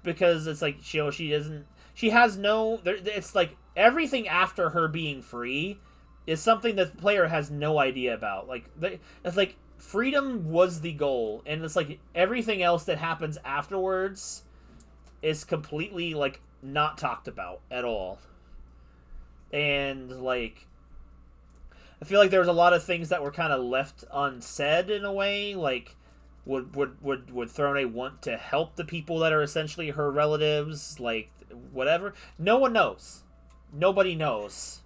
Because it's like, it's like everything after her being free is something that the player has no idea about. Like, it's like freedom was the goal, and it's like everything else that happens afterwards is completely like not talked about at all. And like, I feel like there was a lot of things that were kind of left unsaid in a way. Like, would Throne want to help the people that are essentially her relatives? Like, whatever. No one knows. Nobody knows.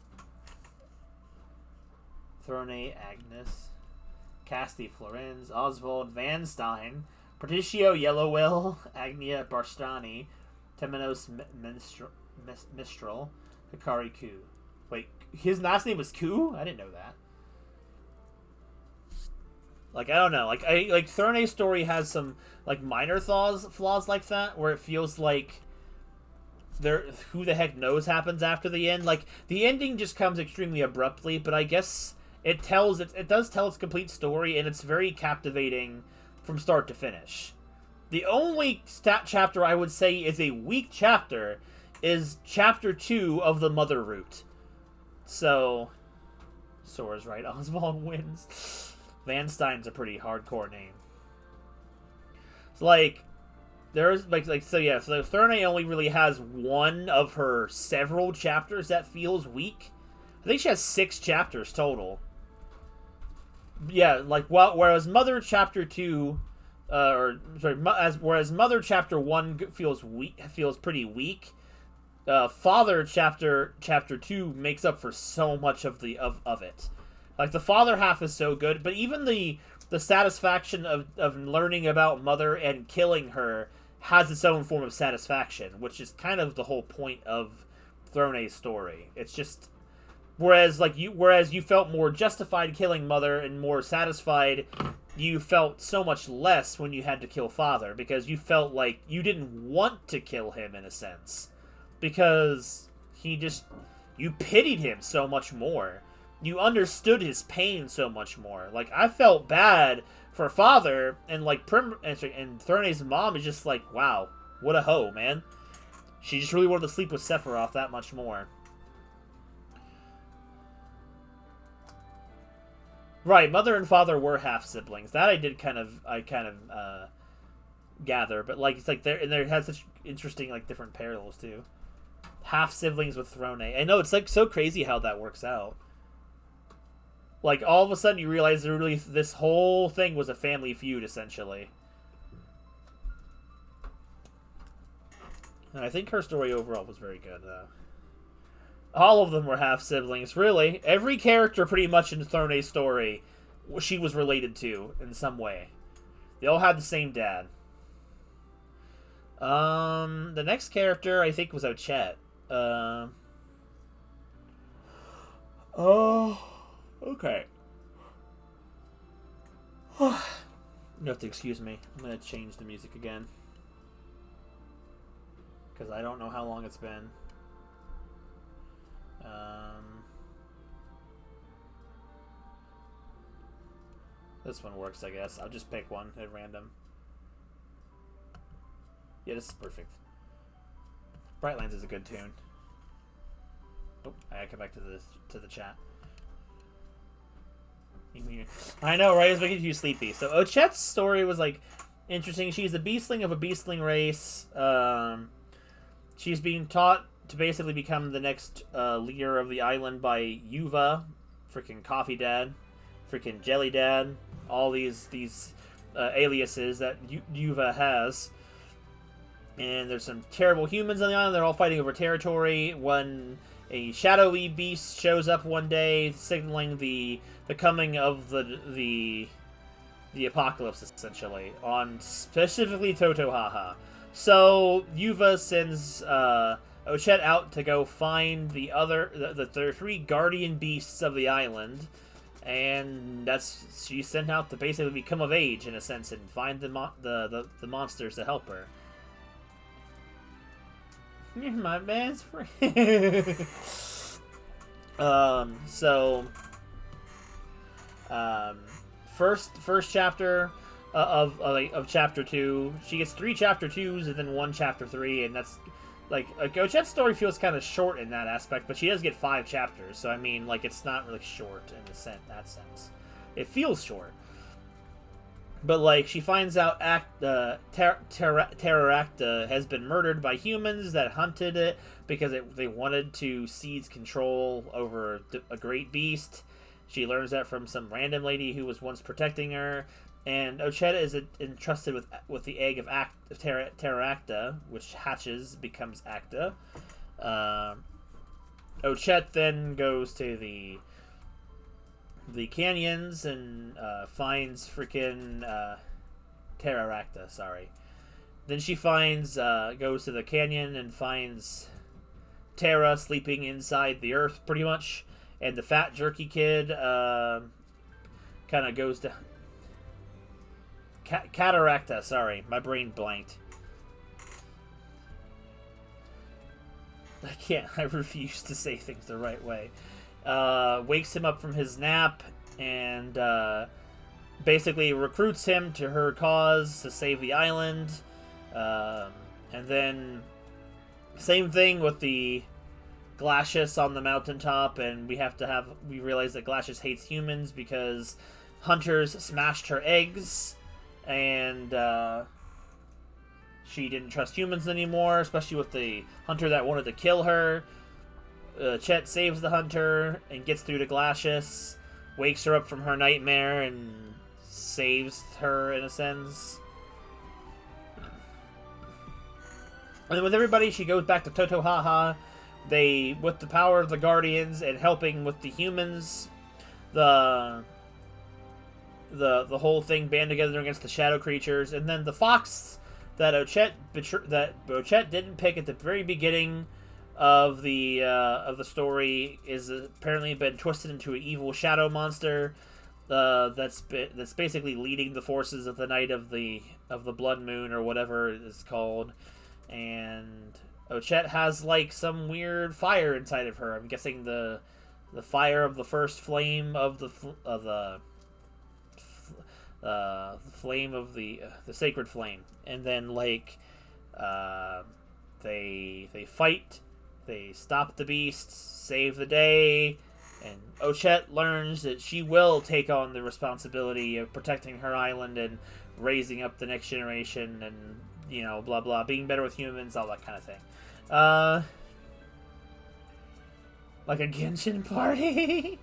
Throne, Agnes, Casti Florenz, Oswald Van Stein, Patricio Yellowwill, Agnia Barstani, Temenos Mistral, Hikari Ku. Wait, his last name was Ku? I didn't know that. Like, I don't know. Like Throne's story has some like minor flaws like that, where it feels like who the heck knows happens after the end. Like, the ending just comes extremely abruptly, but I guess it does tell its complete story, and it's very captivating from start to finish. The only chapter I would say is a weak chapter is chapter 2 of the Mother Route. So, Sora's right. Oswald wins. Van Stein's a pretty hardcore name. It's like, there's so yeah. So Thurnay only really has one of her several chapters that feels weak. I think she has 6 chapters total. Yeah, like whereas Mother Chapter 2. Whereas Mother Chapter 1 feels pretty weak. Father Chapter 2 makes up for so much of it. Like the father half is so good, but even the satisfaction of learning about Mother and killing her has its own form of satisfaction, which is kind of the whole point of Thronay's story. It's just whereas you felt more justified killing Mother and more satisfied, you felt so much less when you had to kill Father, because you felt like you didn't want to kill him in a sense, because you pitied him so much more. You understood his pain so much more. Like, I felt bad for Father, and like and Thurnay's mom is just like, wow, what a hoe, man. She just really wanted to sleep with Sephiroth that much more. Right, Mother and Father were half siblings. That I kind of gather, but like it's like there has such interesting like different parallels too. Half siblings with Thronay. I know, it's like so crazy how that works out. Like all of a sudden you realize this whole thing was a family feud essentially. And I think her story overall was very good though. All of them were half-siblings, really. Every character pretty much in Thronay's story she was related to in some way. They all had the same dad. The next character, I think, was Ochette. Okay. You have to excuse me. I'm going to change the music again. Because I don't know how long it's been. This one works, I guess. I'll just pick one at random. Yeah, this is perfect. Brightlands is a good tune. Oh, I gotta come back to the chat. I know, right? It's making you sleepy. So Ochette's story was like interesting. She's a beastling of a beastling race. She's being taught to basically become the next leader of the island by Yuva, freaking Coffee Dad, freaking Jelly Dad, all these aliases that Yuva has. And there's some terrible humans on the island. They're all fighting over territory. When a shadowy beast shows up one day, signaling the coming of the apocalypse, essentially, on specifically Totohaha. So Yuva sends Ochette out to go find the 3 guardian beasts of the island, and she's sent out to basically become of age in a sense and find the monsters to help her. You're my best friend. First chapter of chapter 2, she gets 3 chapter 2s and then 1 chapter 3, and that's like Ochette's story feels kind of short in that aspect, but she does get 5 chapters, so I mean, like, it's not really short in that sense. It feels short. But, like, she finds out Terroracta has been murdered by humans that hunted it because they wanted to seize control over a great beast. She learns that from some random lady who was once protecting her. And Ochette is entrusted with the egg of Terroracta, which hatches, becomes Acta. Ochette then goes to the canyons and finds freaking Terroracta, sorry. Then she goes to the canyon and finds Terra sleeping inside the earth, pretty much. And the fat jerky kid kind of goes to... Cataracta, sorry. My brain blanked. I refuse to say things the right way. wakes him up from his nap, and basically recruits him to her cause to save the island. And then same thing with the Glacius on the mountaintop, and we realize that Glacius hates humans because hunters smashed her eggs, and she didn't trust humans anymore, especially with the hunter that wanted to kill her. Chet saves the hunter and gets through to Glacius, wakes her up from her nightmare, and saves her in a sense. And then with everybody, she goes back to Totohaha. They, with the power of the Guardians and helping with the humans, the whole thing band together against the shadow creatures. And then the fox that Ochette didn't pick at the very beginning of the story is apparently been twisted into an evil shadow monster that's basically leading the forces of the Night of the Blood Moon, or whatever it is called. And Ochette has like some weird fire inside of her. I'm guessing the fire of the first flame of the flame of the sacred flame. And then like they fight, they stop the beasts, save the day, and Ochette learns that she will take on the responsibility of protecting her island and raising up the next generation, and blah blah, being better with humans, all that kind of thing. Like a Genshin party.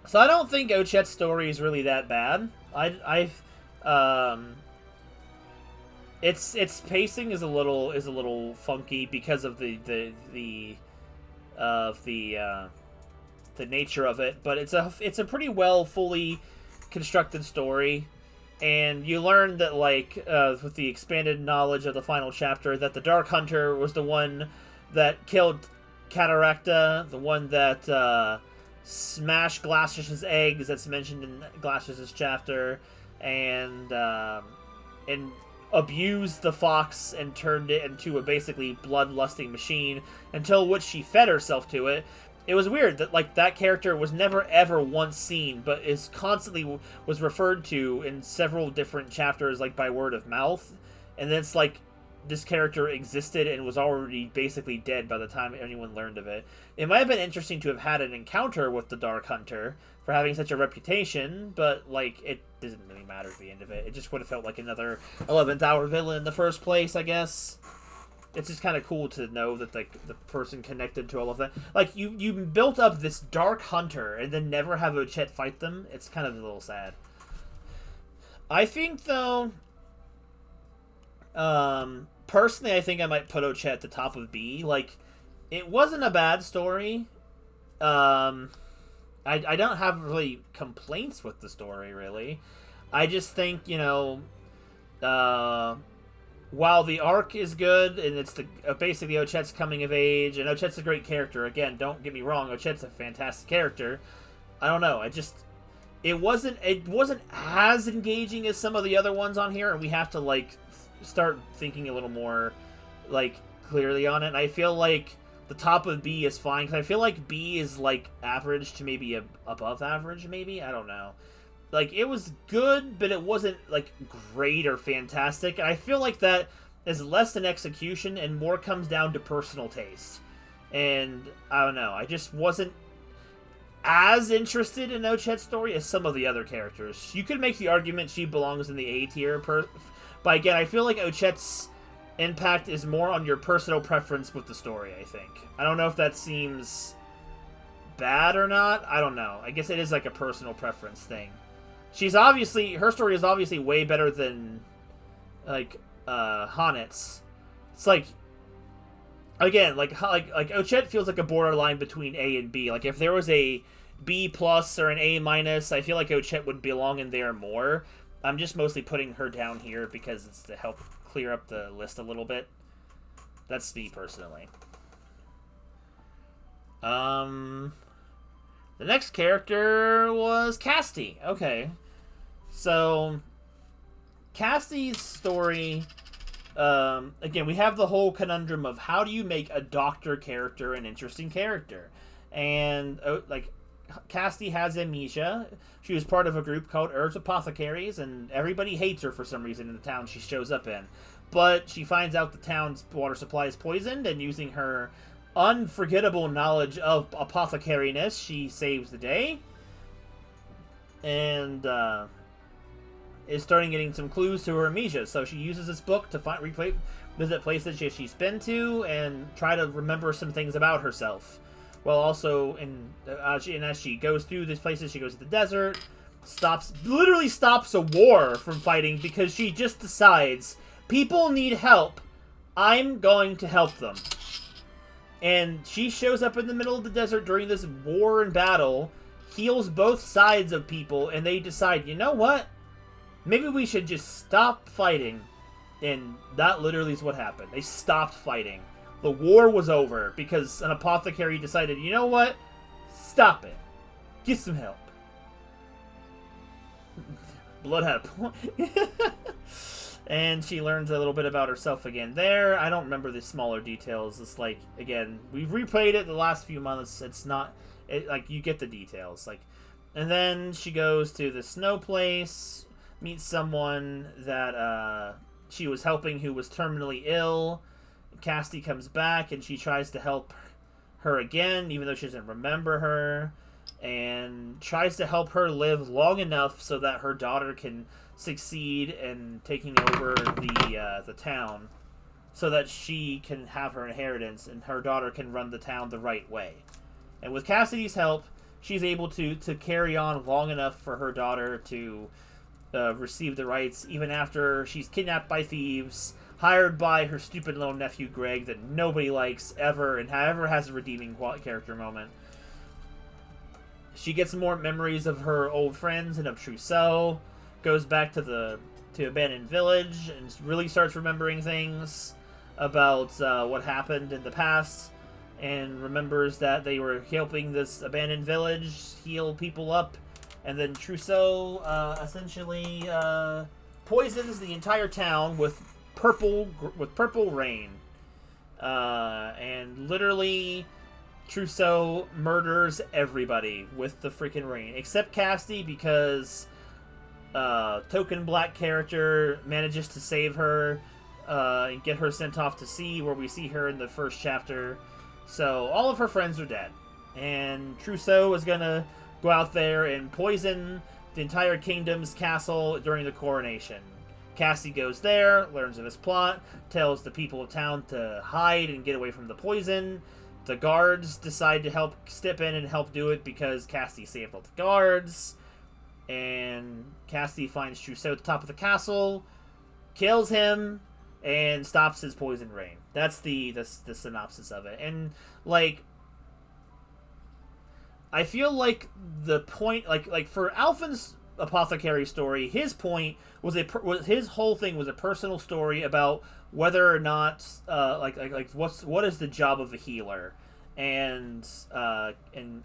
So I don't think Ochet's story is really that bad. Its pacing is a little funky because of the nature of it, but it's a pretty well fully constructed story. And you learn that, like, with the expanded knowledge of the final chapter, that the Dark Hunter was the one that killed Cataracta, the one that smashed Glacius's eggs, that's mentioned in Glacius's chapter, and abused the fox and turned it into a basically bloodlusting machine, until which she fed herself to it. It was weird that like that character was never ever once seen, but is constantly was referred to in several different chapters, like by word of mouth. And then it's like this character existed and was already basically dead by the time anyone learned of it. It might have been interesting to have had an encounter with the Dark Hunter for having such a reputation, but like it doesn't really matter at the end of it. It just would have felt like another 11th hour villain in the first place, I guess. It's just kind of cool to know that the person connected to all of that. Like, you built up this Dark Hunter and then never have Ochette fight them. It's kind of a little sad. I think, though, personally, I think I might put Ochette at the top of B. Like, it wasn't a bad story. I don't have really complaints with the story, really. I just think, while the arc is good, and it's basically Ochet's coming of age, and Ochet's a great character. Again, don't get me wrong, Ochet's a fantastic character. I don't know, it wasn't as engaging as some of the other ones on here, and we have to like start thinking a little more like clearly on it. And I feel like the top of B is fine, because I feel like B is like average to maybe above average, maybe, I don't know. Like, it was good, but it wasn't, like, great or fantastic. And I feel like that is less an execution and more comes down to personal taste. And, I don't know, I just wasn't as interested in Ochet's story as some of the other characters. You could make the argument she belongs in the A tier, but again, I feel like Ochet's impact is more on your personal preference with the story, I think. I don't know if that seems bad or not. I don't know. I guess it is, like, a personal preference thing. Her story is obviously way better than, like, Honnet's. It's like, again, like Ochette feels like a borderline between A and B. Like, if there was a B plus or an A minus, I feel like Ochette would belong in there more. I'm just mostly putting her down here because it's to help clear up the list a little bit. That's me, personally. The next character was Casti. Okay. So, Casti's story, again, we have the whole conundrum of how do you make a doctor character an interesting character? and like Cassidy has amnesia. She was part of a group called Herbs Apothecaries, and everybody hates her for some reason in the town she shows up in. But she finds out the town's water supply is poisoned, and using her unforgettable knowledge of apothecariness, she saves the day. And is starting getting some clues to her amnesia. So she uses this book to visit places she's been to and try to remember some things about herself. Well, also, as she goes through these places, she goes to the desert, literally stops a war from fighting because she just decides, people need help, I'm going to help them. And she shows up in the middle of the desert during this war and battle, heals both sides of people, and they decide, you know what? Maybe we should just stop fighting. And that literally is what happened. They stopped fighting. The war was over because an apothecary decided, you know what? Stop it. Get some help. Blood had a point. And she learns a little bit about herself again there. I don't remember the smaller details. It's like, again, we've replayed it the last few months. It's not, like, you get the details. Like, and then she goes to the snow place, meets someone that she was helping who was terminally ill. Cassidy comes back and she tries to help her again, even though she doesn't remember her, and tries to help her live long enough so that her daughter can succeed in taking over the town, so that she can have her inheritance and her daughter can run the town the right way. And with Cassidy's help, she's able to carry on long enough for her daughter to receive the rights, even after she's kidnapped by thieves, hired by her stupid little nephew Greg that nobody likes ever and ever has a redeeming character moment. She gets more memories of her old friends and of Trousseau, goes back to Abandoned Village and really starts remembering things about what happened in the past, and remembers that they were helping this abandoned village heal people up, and then Trousseau essentially poisons the entire town with purple rain, and literally Trousseau murders everybody with the freaking rain except Cassidy, because token black character manages to save her and get her sent off to sea, where we see her in the first chapter. So all of her friends are dead, and Trousseau is gonna go out there and poison the entire kingdom's castle during the coronation. Cassie goes there, learns of his plot, tells the people of town to hide and get away from the poison. The guards decide to step in and help do it because Cassie saved all the guards. And Cassie finds Trousseau at the top of the castle, kills him, and stops his poison rain. That's the synopsis of it. And, like, I feel like the point, like for Alphen's apothecary story, his point was his whole thing was a personal story about whether or not what is the job of a healer, and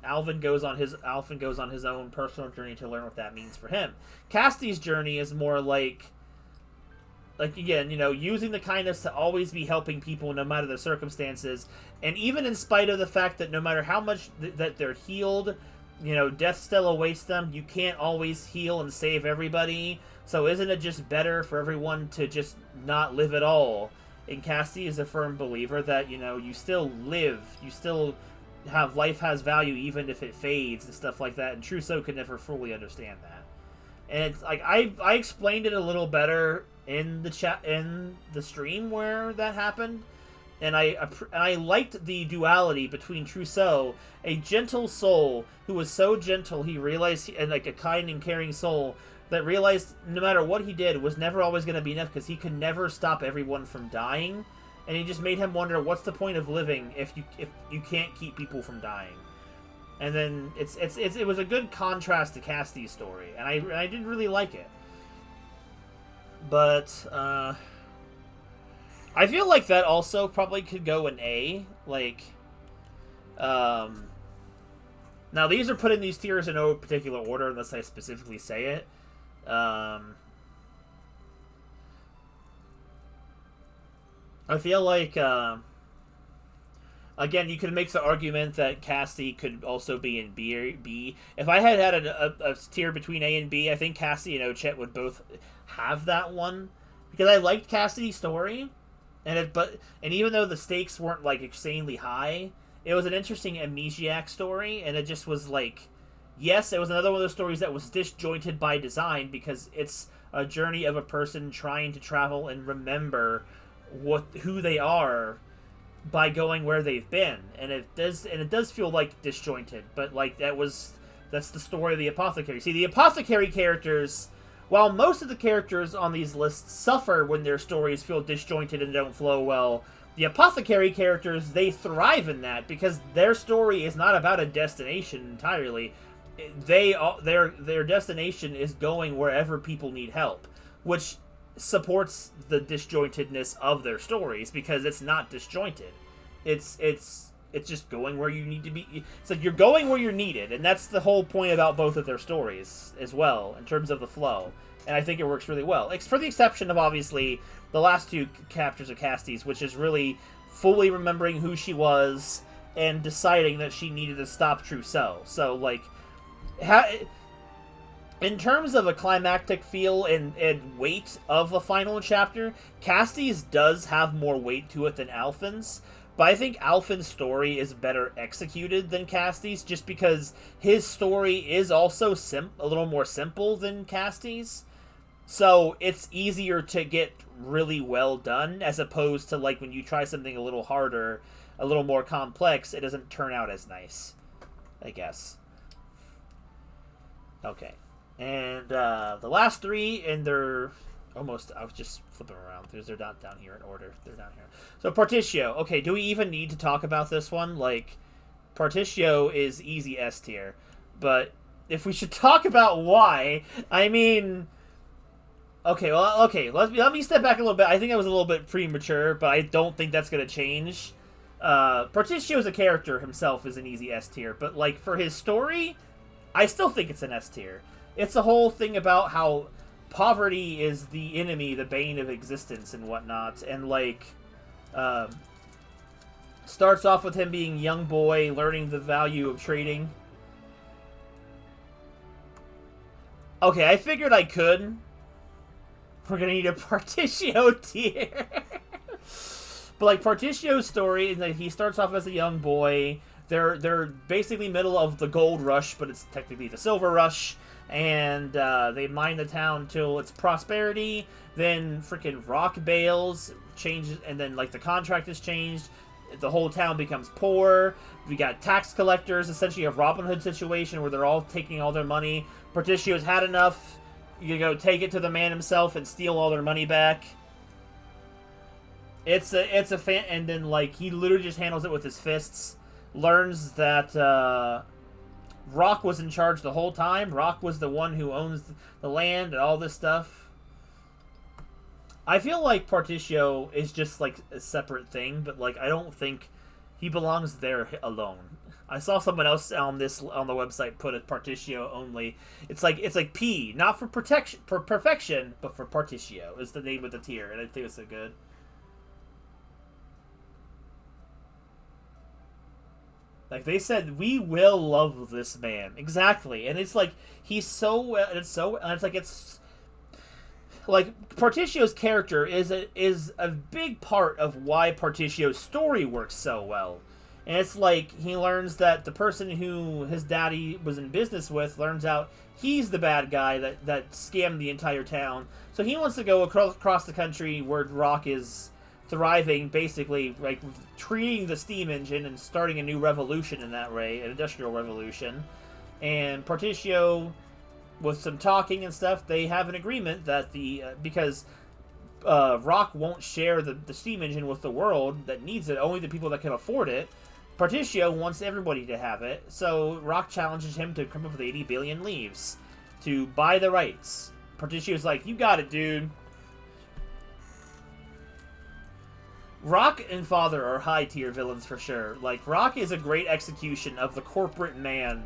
Alvin goes on his own personal journey to learn what that means for him. Cassidy's journey is more like again, using the kindness to always be helping people no matter the circumstances, and even in spite of the fact that no matter how much that they're healed, death still awaits them. You can't always heal and save everybody. So isn't it just better for everyone to just not live at all? And Cassidy is a firm believer that, you still live. You still have, life has value even if it fades and stuff like that. And Trousseau could never fully understand that. And it's like, I explained it a little better in the stream where that happened. And I liked the duality between Trousseau, a gentle soul who was so gentle he realized, and like a kind and caring soul that realized no matter what he did was never always going to be enough because he could never stop everyone from dying, and he just made him wonder what's the point of living if you can't keep people from dying. And then it was a good contrast to Cassidy's story, and I did really like it. But I feel like that also probably could go an A. Now these are put in these tiers in no particular order unless I specifically say it. I feel like Again, you could make the argument that Cassie could also be in B. If I had a tier between A and B, I think Cassie and Ochette would both have that one, because I liked Cassidy's story, and even though the stakes weren't like insanely high, it was an interesting amnesiac story, and it just was like, yes, it was another one of those stories that was disjointed by design, because it's a journey of a person trying to travel and remember who they are by going where they've been, and it does feel like disjointed, but like that's the story of the apothecary. See, the apothecary characters, while most of the characters on these lists suffer when their stories feel disjointed and don't flow well, the apothecary characters, they thrive in that, because their story is not about a destination entirely. Their destination is going wherever people need help, which supports the disjointedness of their stories, because it's not disjointed. It's just going where you need to be. It's like you're going where you're needed, and that's the whole point about both of their stories as well, in terms of the flow. And I think it works really well. For the exception of, obviously, the last two chapters of Cassie's, which is really fully remembering who she was and deciding that she needed to stop Trousseau. So, like, in terms of a climactic feel and weight of a final chapter, Cassie's does have more weight to it than Alphen's, but I think Alphen's story is better executed than Cassie's, just because his story is also a little more simple than Cassie's, so it's easier to get really well done, as opposed to like when you try something a little harder, a little more complex, it doesn't turn out as nice, I guess. Okay. And the last three, and they're almost, I was just flipping around, because they're not down here in order. They're down here. So Partitio. Okay, do we even need to talk about this one? Like, Partitio is easy S tier. But if we should talk about why, I mean... Okay, let me step back a little bit. I think I was a little bit premature, but I don't think that's going to change. Partitio as a character himself is an easy S tier, but like for his story, I still think it's an S tier. It's a whole thing about how poverty is the enemy, the bane of existence and whatnot, and like starts off with him being a young boy learning the value of trading. Okay, I figured I could. We're gonna need a Partitio tier. But like Partitio's story is that he starts off as a young boy. They're basically middle of the gold rush, but it's technically the silver rush. And they mine the town till it's prosperity. Then freaking Rock bails, changes, and then like the contract is changed. The whole town becomes poor. We got tax collectors, essentially a Robin Hood situation where they're all taking all their money. Partitio's had enough. You go take it to the man himself and steal all their money back. It's a fan, and then like he literally just handles it with his fists. Learns that Rock was in charge the whole time. Rock was the one who owns the land and all this stuff. I feel like Partitio is just like a separate thing, but like I don't think he belongs there alone. I saw someone else on the website put it Partitio only. It's like P, not for perfection, but for Partitio is the name of the tier, and I think it's so good. Like they said, we will love this man exactly, and it's like he's so it's like Partitio's character is a big part of why Partitio's story works so well. And it's like he learns that the person who his daddy was in business with learns out he's the bad guy that scammed the entire town. So he wants to go across the country where Rock is thriving, basically, like treating the steam engine and starting a new revolution in that way, an industrial revolution. And Partitio, with some talking and stuff, they have an agreement that because Rock won't share the steam engine with the world that needs it, only the people that can afford it. Partitio wants everybody to have it, so Rock challenges him to come up with 80 billion leaves to buy the rights. Partitio's like, you got it, dude. Rock and Father are high-tier villains for sure. Like, Rock is a great execution of the corporate man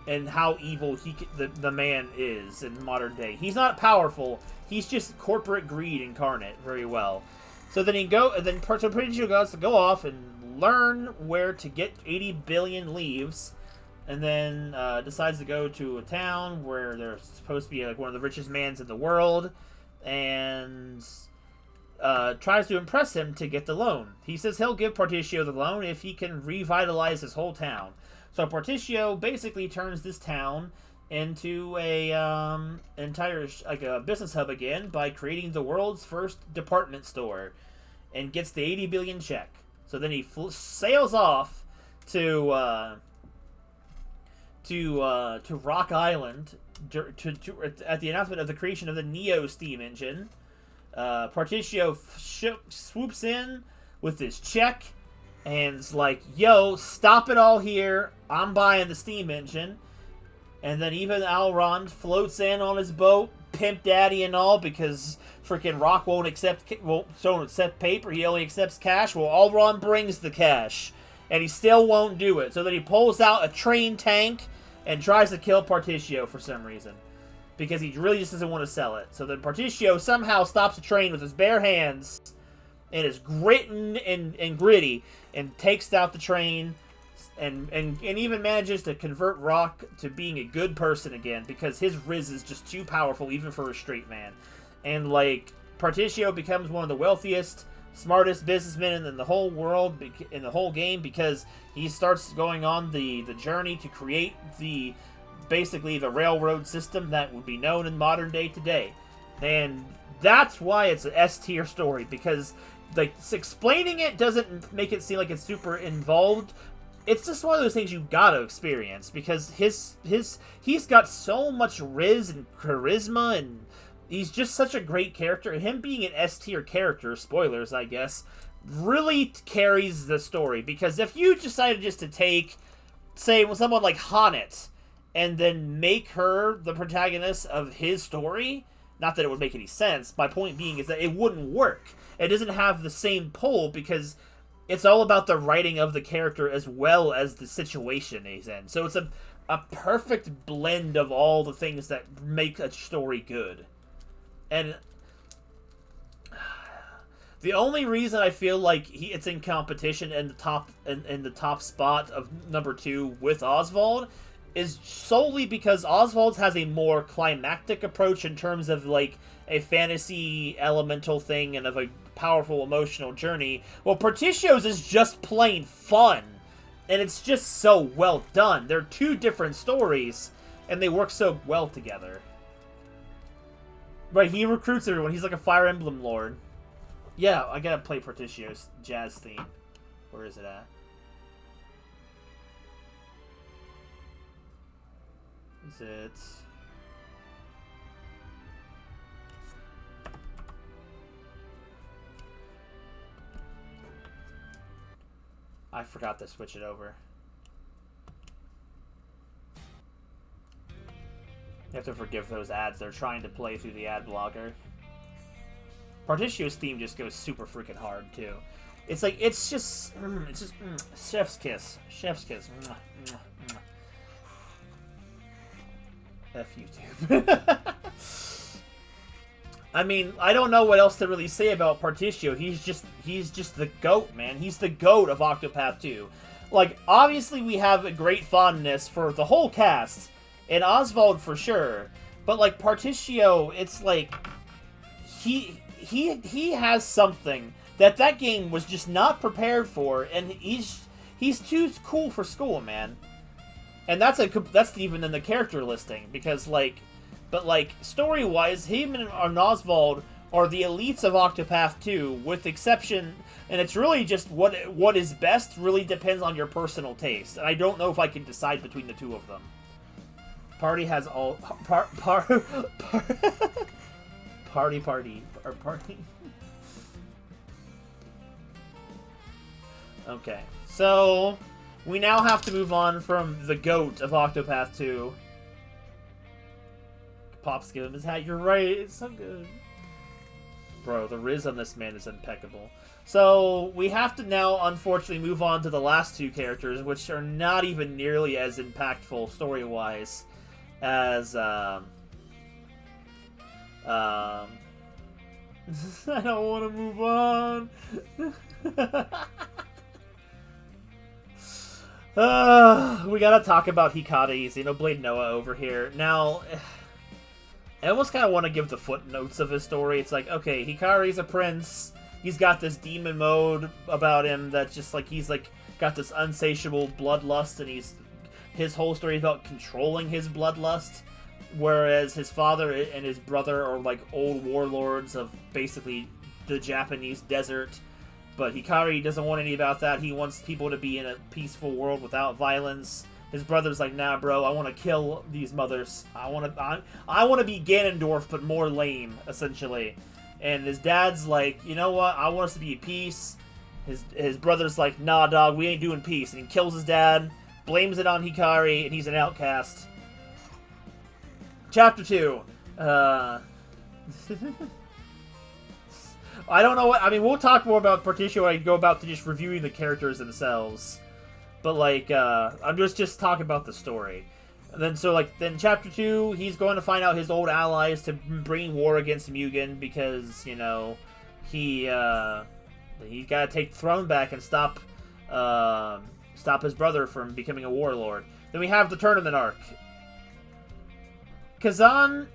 and how evil the man is in modern day. He's not powerful. He's just corporate greed incarnate very well. So then Partitio goes to go off and learn where to get 80 billion leaves, and then decides to go to a town where there's supposed to be like one of the richest mans in the world, and tries to impress him to get the loan. He says he'll give Particio the loan if he can revitalize his whole town. So Particio basically turns this town into a entire like a business hub again by creating the world's first department store, and gets the 80 billion check. So then he sails off to Rock Island at the announcement of the creation of the Neo steam engine. Particio swoops in with his check and is like, "Yo, stop it all here! I'm buying the steam engine." And then even Elrond floats in on his boat, pimp daddy and all, because freaking Rock won't accept paper. He only accepts cash. Well, Elrond brings the cash, and he still won't do it. So then he pulls out a train tank and tries to kill Particio for some reason, because he really just doesn't want to sell it. So then Particio somehow stops the train with his bare hands and is gritting and gritty and takes out the train. And even manages to convert Rock to being a good person again, because his riz is just too powerful even for a straight man. And like, Particio becomes one of the wealthiest, smartest businessmen in the whole world, in the whole game, because he starts going on the journey to create basically the railroad system that would be known in modern day today. And that's why it's an S tier story, because like explaining it doesn't make it seem like it's super involved. It's just one of those things you gotta experience, because he's got so much riz and charisma, and he's just such a great character. And him being an S tier character, spoilers I guess, really carries the story. Because if you decided just to take, say, someone like Honnet and then make her the protagonist of his story, not that it would make any sense, my point being is that it wouldn't work. It doesn't have the same pull, because it's all about the writing of the character as well as the situation he's in. So it's a perfect blend of all the things that make a story good. And the only reason I feel like it's in competition in the top spot of number 2 with Oswald is solely because Oswald's has a more climactic approach in terms of like a fantasy elemental thing and of a powerful emotional journey. Well, Particio's is just plain fun, and it's just so well done. They're two different stories, and they work so well together. Right, he recruits everyone. He's like a Fire Emblem lord. Yeah, I gotta play Particio's jazz theme. Where is it at? Is it... I forgot to switch it over. You have to forgive those ads. They're trying to play through the ad blocker. Particio's theme just goes super freaking hard, too. It's like, it's just chef's kiss. Chef's kiss. F YouTube. I mean, I don't know what else to really say about Particio. He's just the GOAT, man. He's the GOAT of Octopath 2. Like, obviously we have a great fondness for the whole cast, and Oswald for sure. But like Particio, it's like he has something that game was just not prepared for, and he's too cool for school, man. And that's even in the character listing, because like. But, like, story-wise, him and Oswald are the elites of Octopath 2, with exception... And it's really just what is best really depends on your personal taste. And I don't know if I can decide between the two of them. Party has all... Party. Okay, so... We now have to move on from the GOAT of Octopath 2... Pops give him his hat. You're right. It's so good. Bro, the riz on this man is impeccable. So, we have to now, unfortunately, move on to the last two characters, which are not even nearly as impactful story-wise as, I don't want to move on. We gotta talk about Hikari, Xenoblade Noah over here. Now, I almost kind of want to give the footnotes of his story. It's like, okay, Hikari's a prince. He's got this demon mode about him that's just like, he's like, got this unsatiable bloodlust, and his whole story is about controlling his bloodlust. Whereas his father and his brother are like old warlords of basically the Japanese desert. But Hikari doesn't want any about that. He wants people to be in a peaceful world without violence. His brother's like, nah, bro, I want to kill these mothers. I want to be Ganondorf, but more lame, essentially. And his dad's like, you know what? I want us to be at peace. His brother's like, nah, dog, we ain't doing peace. And he kills his dad, blames it on Hikari, and he's an outcast. Chapter 2. I don't know what... I mean, we'll talk more about partition when I go about to just reviewing the characters themselves. But, like, I'm just talking about the story. And then, so, like, then Chapter 2, he's going to find out his old allies to bring war against Mugen because, you know, he got to take the throne back and stop his brother from becoming a warlord. Then we have the tournament arc. Kazan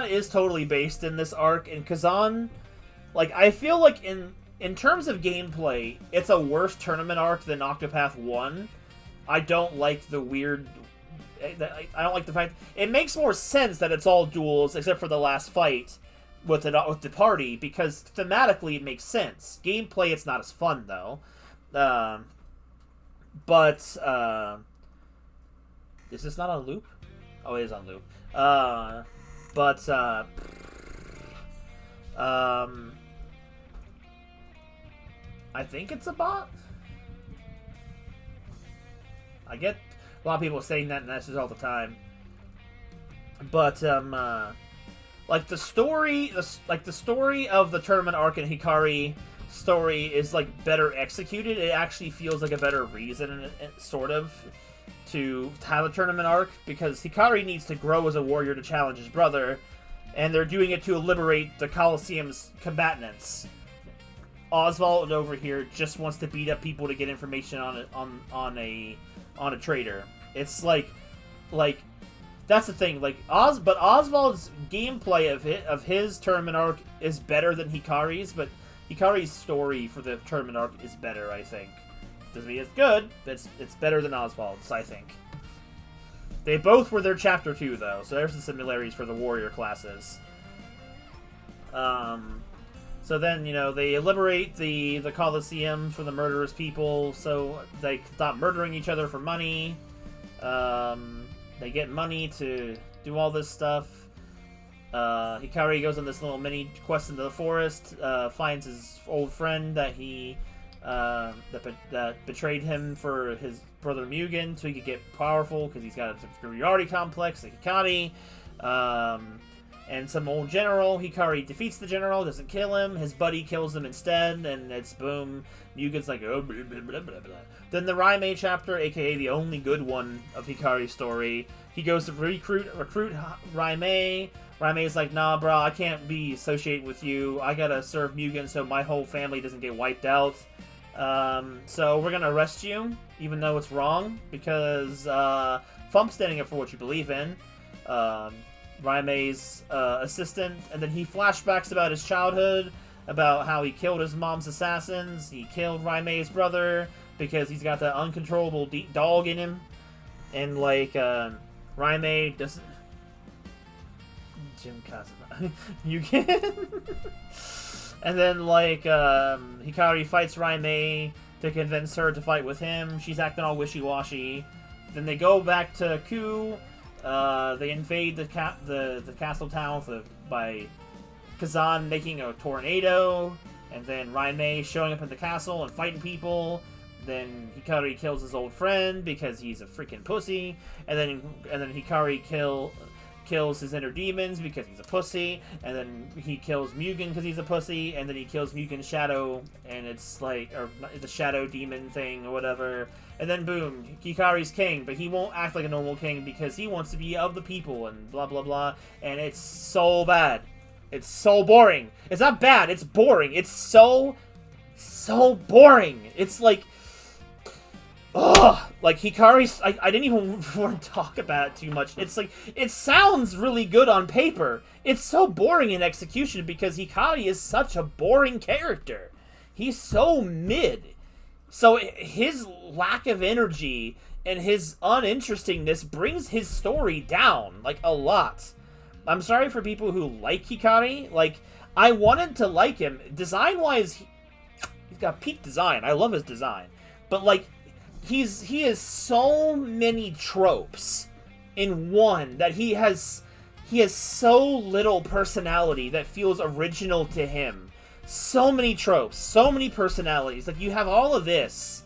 is totally based in this arc, and Kazan... Like, I feel like in terms of gameplay, it's a worse tournament arc than Octopath 1. I don't like the weird... I don't like the fact... It makes more sense that it's all duels, except for the last fight with the party, because thematically it makes sense. Gameplay, it's not as fun, though. Is this not on loop? Oh, it is on loop. I think it's a bot. I get a lot of people saying that in messages all the time. But like the story of the tournament arc and Hikari story is like better executed. It actually feels like a better reason, sort of, to have a tournament arc, because Hikari needs to grow as a warrior to challenge his brother, and they're doing it to liberate the Colosseum's combatants. Oswald over here just wants to beat up people to get information on a traitor. It's like that's the thing. Like but Oswald's gameplay of his tournament arc is better than Hikari's, but Hikari's story for the tournament arc is better, I think. Doesn't mean it's good, but it's better than Oswald's, I think. They both were their Chapter 2, though, so there's the similarities for the warrior classes. So then, you know, they liberate the Colosseum from the murderous people, so they stop murdering each other for money. They get money to do all this stuff. Hikari goes on this little mini quest into the forest, finds his old friend that that betrayed him for his brother Mugen, so he could get powerful, because he's got a superiority complex like Hikari. And some old general. Hikari defeats the general, doesn't kill him. His buddy kills him instead, and it's boom. Mugen's like, oh, blah, blah, blah, blah, blah. Then the Raimei chapter, aka the only good one of Hikari's story. He goes to recruit Raimei. Raimei's like, nah, bro, I can't be associated with you. I gotta serve Mugen so my whole family doesn't get wiped out. So we're gonna arrest you, even though it's wrong, because Fump's standing up for what you believe in. Raimei's assistant, and then he flashbacks about his childhood, about how he killed his mom's assassins. He killed Raimei's brother because he's got that uncontrollable dog in him, and like Raimei doesn't. Jim Kazuma, you can. And then like Hikari fights Raimei to convince her to fight with him. She's acting all wishy-washy. Then they go back to Ku. They invade the castle town by Kazan making a tornado, and then Raimei showing up in the castle and fighting people. Then Hikari kills his old friend because he's a freaking pussy, and then Hikari kills his inner demons because he's a pussy, and then he kills Mugen because he's a pussy, and then he kills Mugen's shadow, and it's like, or the shadow demon thing or whatever. And then boom, Hikari's king, but he won't act like a normal king because he wants to be of the people and blah blah blah. And it's so bad. It's so boring. It's not bad, it's boring. It's so boring. It's like, Ugh, like Hikari's, I didn't even want to talk about it too much. It's like, it sounds really good on paper. It's so boring in execution because Hikari is such a boring character. He's so mid. So his lack of energy and his uninterestingness brings his story down, like, a lot. I'm sorry for people who like Hikari. Like, I wanted to like him. Design-wise, he's got peak design. I love his design. But, like, he has so many tropes in one that he has so little personality that feels original to him. So many tropes, so many personalities. Like, you have all of this,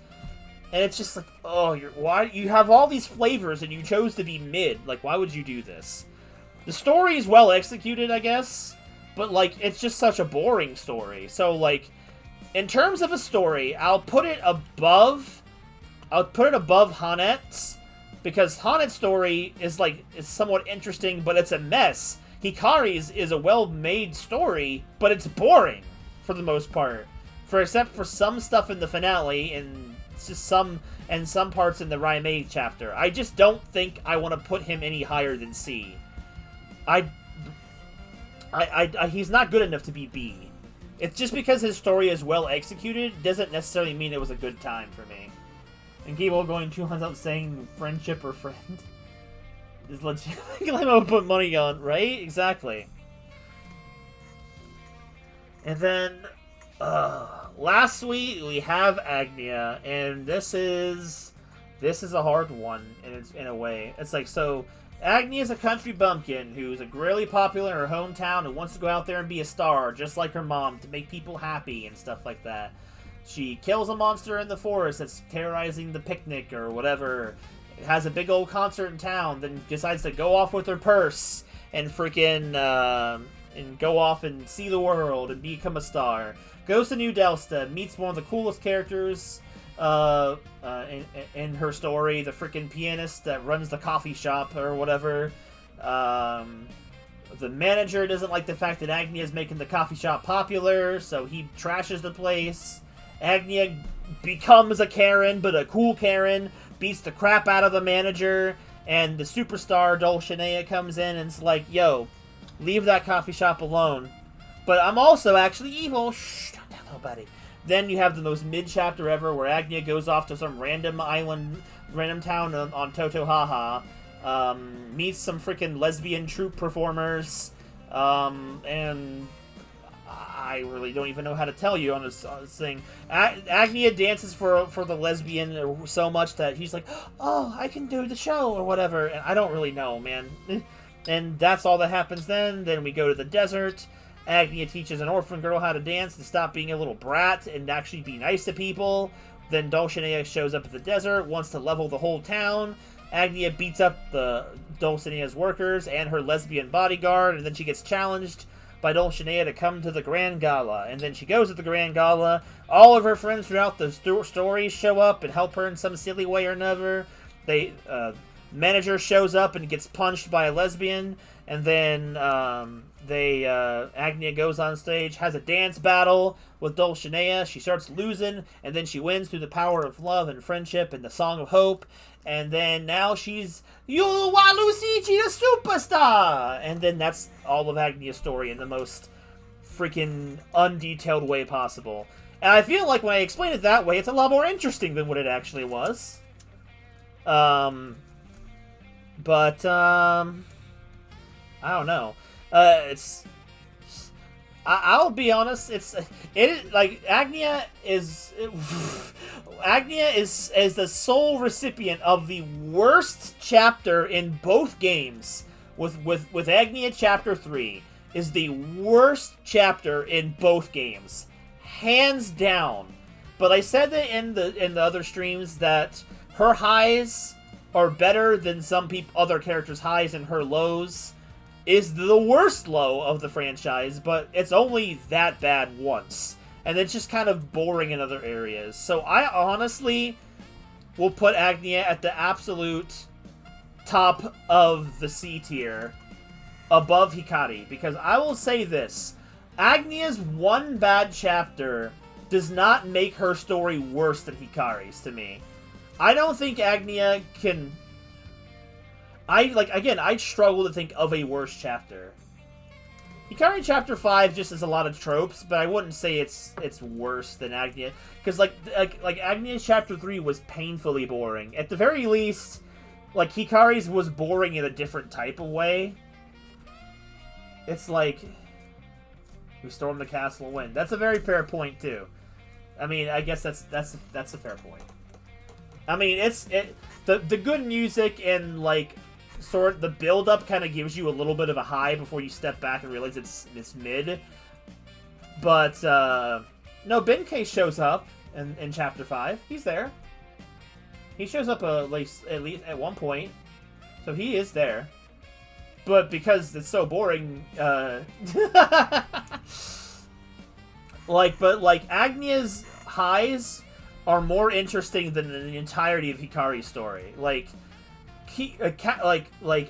and it's just like, oh, why you have all these flavors and you chose to be mid? Like, why would you do this? The story is well executed, I guess, but like, it's just such a boring story. So, like, in terms of a story, I'll put it above Hanet's, because Hanet's story is somewhat interesting, but it's a mess. Hikari's is a well-made story, but it's boring for the most part, except for some stuff in the finale and just some parts in the Raimei chapter. I just don't think I want to put him any higher than C. He's not good enough to be B. It's just because his story is well executed doesn't necessarily mean it was a good time for me. And Gable going 200 up saying friendship or friend is legit. I would put money on, right? Exactly. And then, last week we have Agnia, and this is a hard one in a way. It's like, so Agnia is a country bumpkin who's really popular in her hometown and wants to go out there and be a star, just like her mom, to make people happy and stuff like that. She kills a monster in the forest that's terrorizing the picnic or whatever, has a big old concert in town, then decides to go off with her purse and freaking, and go off and see the world and become a star. Goes to New Delsta, meets one of the coolest characters in her story, the freaking pianist that runs the coffee shop or whatever. The manager doesn't like the fact that Agnia is making the coffee shop popular, so he trashes the place. Agnia becomes a Karen, but a cool Karen, beats the crap out of the manager, and the superstar Dulcinea comes in and is like, yo, leave that coffee shop alone. But I'm also actually evil. Shh, don't tell nobody. Then you have the most mid-chapter ever where Agnia goes off to some random island, random town on Totohaha, meets some freaking lesbian troupe performers, and I really don't even know how to tell you on this thing. Agnia dances for the lesbian so much that he's like, oh, I can do the show or whatever. And I don't really know, man. And that's all that happens then. Then we go to the desert. Agnia teaches an orphan girl how to dance and stop being a little brat and actually be nice to people. Then Dulcinea shows up at the desert, wants to level the whole town. Agnia beats up the Dulcinea's workers and her lesbian bodyguard, and then she gets challenged by Dulcinea to come to the Grand Gala. And then she goes to the Grand Gala. All of her friends throughout the story show up and help her in some silly way or another. Manager shows up and gets punched by a lesbian. And then Agnia goes on stage, has a dance battle with Dulcinea. She starts losing, and then she wins through the power of love and friendship and the Song of Hope. And then now she's Waluigi the superstar! And then that's all of Agnia's story in the most freaking undetailed way possible. And I feel like when I explain it that way, it's a lot more interesting than what it actually was. I don't know. I'll be honest. Agnia is the sole recipient of the worst chapter in both games. With Agnia Chapter 3 is the worst chapter in both games, hands down. But I said that in the other streams that her highs are better than some other characters' highs, and her lows is the worst low of the franchise, but it's only that bad once. And it's just kind of boring in other areas. So I honestly will put Agnia at the absolute top of the C tier above Hikari. Because I will say this, Agnia's one bad chapter does not make her story worse than Hikari's to me. I don't think Agnia can... I struggle to think of a worse chapter. Hikari Chapter 5 just has a lot of tropes, but I wouldn't say it's worse than Agnia. Because, like Agnia's Chapter 3 was painfully boring. At the very least, like, Hikari's was boring in a different type of way. It's like... We storm the castle and win. That's a very fair point, too. I mean, I guess that's a fair point. I mean, the good music and, like... the build-up kind of gives you a little bit of a high before you step back and realize it's mid. But, no, Benkei shows up in Chapter 5. He's there. He shows up at least at one point. So he is there. But because it's so boring, Agnia's highs are more interesting than the entirety of Hikari's story. Like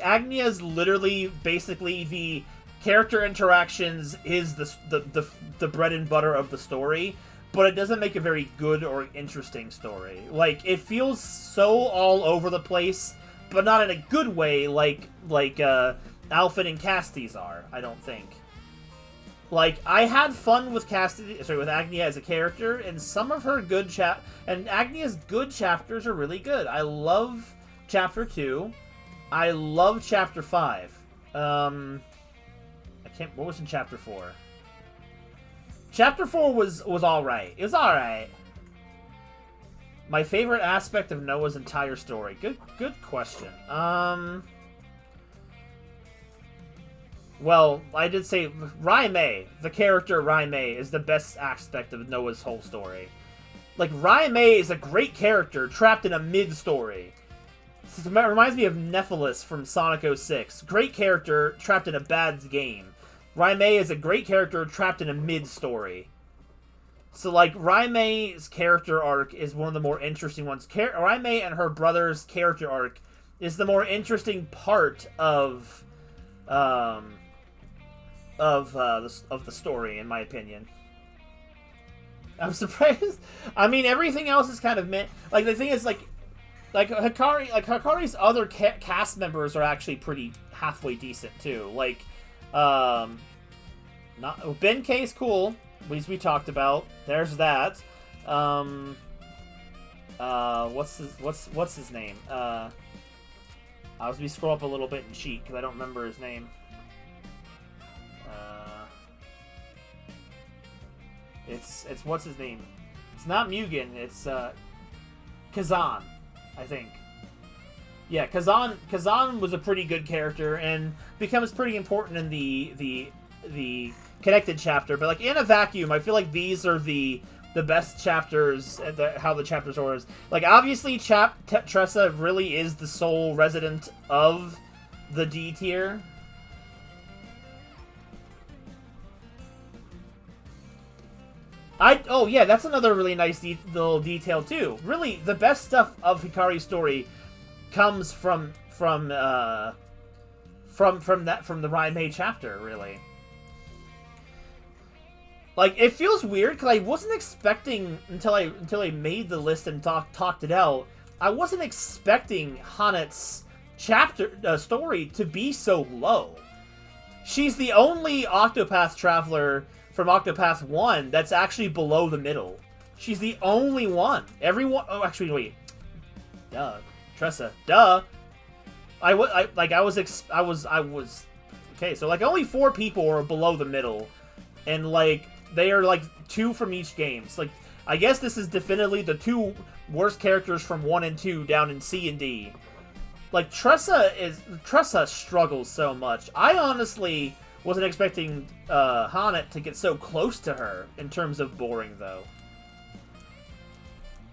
Agnia's literally basically the character interactions is the bread and butter of the story, but it doesn't make a very good or interesting story. Like, it feels so all over the place, but not in a good way like Alfred and Casti's are, I don't think. Like, I had fun with Agnia as a character, and some of her and Agnia's good chapters are really good. I love Chapter 2. I love Chapter 5. What was in Chapter 4? Chapter 4 was alright. It was alright. My favorite aspect of Noah's entire story. Good question. Well, I did say Raimei, the character Raimei, is the best aspect of Noah's whole story. Like, Raimei is a great character trapped in a mid-story. It reminds me of Nephilis from Sonic 06. Great character trapped in a bad game. Raimei is a great character trapped in a mid-story. So, like, Raimei's character arc is one of the more interesting ones. Raimei and her brother's character arc is the more interesting part of the story, in my opinion. I'm surprised. I mean, everything else is kind of like, the thing is, like Hikari's other cast members are actually pretty halfway decent too. Like, Benkei's cool, as we talked about. There's that. What's his name? As we scroll up a little bit and cheat because I don't remember his name. It's what's his name? It's not Mugen. It's Kazan, I think. Yeah, Kazan was a pretty good character and becomes pretty important in the connected chapter. But like in a vacuum, I feel like these are the best chapters. How the chapters are. Like obviously, Tressa really is the sole resident of the D tier. Oh yeah, that's another really nice little detail too. Really, the best stuff of Hikari's story comes from the Raimei chapter, really. Like, it feels weird because I wasn't expecting until I made the list and talked it out. I wasn't expecting Hanet's story to be so low. She's the only Octopath traveler from Octopath 1 that's actually below the middle. She's the only one. Everyone... Oh, actually, wait. Duh. Tressa. Duh. I was... Okay, so, like, only 4 people are below the middle. And, like, they are, like, 2 from each game. So, like, I guess this is definitely the 2 worst characters from 1 and 2 down in C and D. Like, Tressa struggles so much. I honestly wasn't expecting Hanet to get so close to her in terms of boring, though.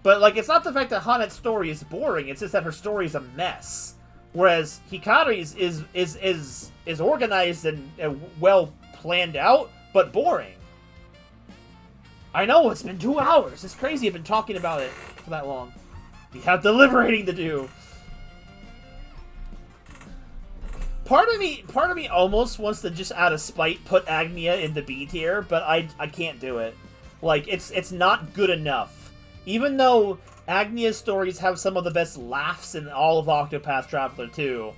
But, like, it's not the fact that Hanet's story is boring, it's just that her story is a mess. Whereas Hikari's is organized and well planned out, but boring. I know, it's been 2 hours. It's crazy I've been talking about it for that long. We have deliberating to do. Part of me almost wants to just out of spite put Agnia in the B tier, but I can't do it. Like, it's not good enough. Even though Agnia's stories have some of the best laughs in all of Octopath Traveler 2.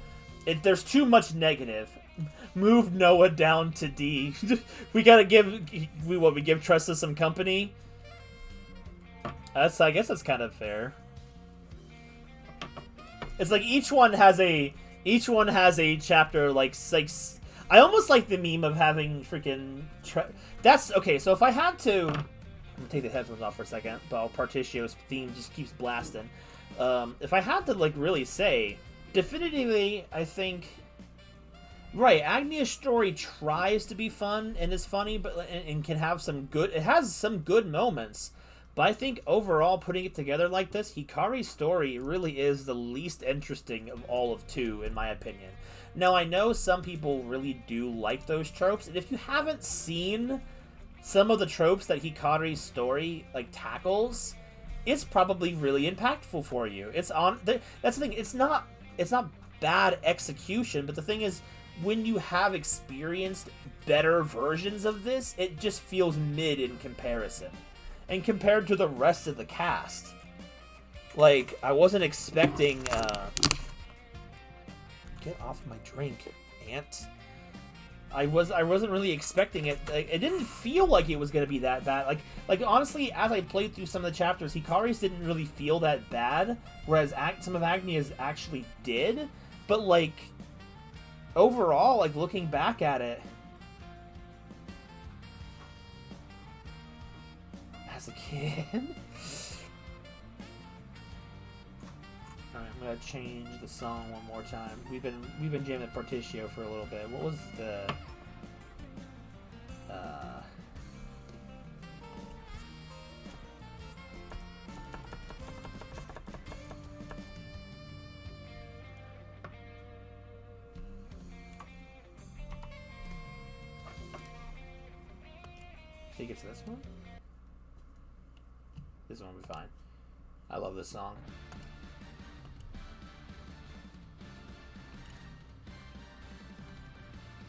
There's too much negative. Move Noah down to D. We gotta give... We give Tressa some company? I guess that's kind of fair. It's like each one has a chapter like I almost like the meme of having freaking that's okay. So if I had to, I'm gonna take the headphones off for a second, but Partitio's theme just keeps blasting. If I had to like really say, definitively, I think right, Agnia's story tries to be fun and is funny, but and can have some good. It has some good moments. But I think overall, putting it together like this, Hikari's story really is the least interesting of all of 2, in my opinion. Now, I know some people really do like those tropes, and if you haven't seen some of the tropes that Hikari's story, like, tackles, it's probably really impactful for you. That's the thing, it's not bad execution, but the thing is, when you have experienced better versions of this, it just feels mid in comparison. And compared to the rest of the cast, like, I wasn't expecting, get off my drink, ant. I wasn't really expecting it. It didn't feel like it was going to be that bad. Like, honestly, as I played through some of the chapters, Hikari's didn't really feel that bad, whereas some of Agnia's actually did. But, like, overall, like, looking back at it, as a kid. Alright, I'm gonna change the song one more time. We've been jamming Partitio for a little bit. What was the I think it's this one? This one will be fine. I love this song.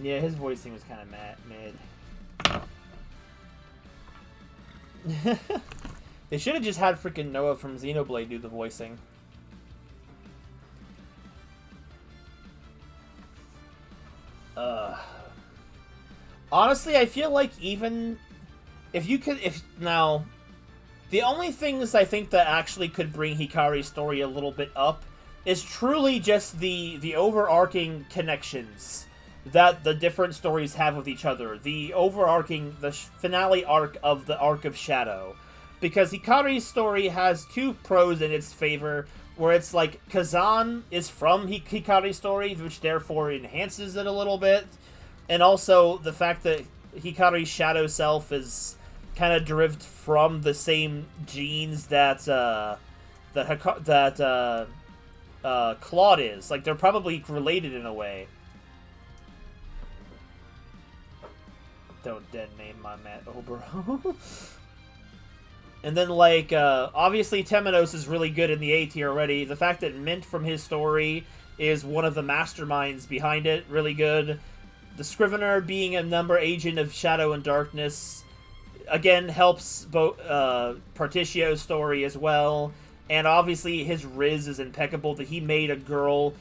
Yeah, his voicing was kind of mid. They should have just had freaking Noah from Xenoblade do the voicing. Honestly, I feel like even now, the only things I think that actually could bring Hikari's story a little bit up is truly just the overarching connections that the different stories have with each other. The finale arc of the Arc of Shadow. Because Hikari's story has 2 pros in its favor, where it's like Kazan is from Hikari's story, which therefore enhances it a little bit. And also the fact that Hikari's shadow self is kind of derived from the same genes that Claude is. Like, they're probably related in a way. Don't dead name my Matt Obero. And then, like, obviously Temenos is really good in the A tier already. The fact that Mint from his story is one of the masterminds behind it, really good. The Scrivener being a number agent of Shadow and Darkness, again, helps both Partitio's story as well. And obviously his Riz is impeccable, that he made a girl...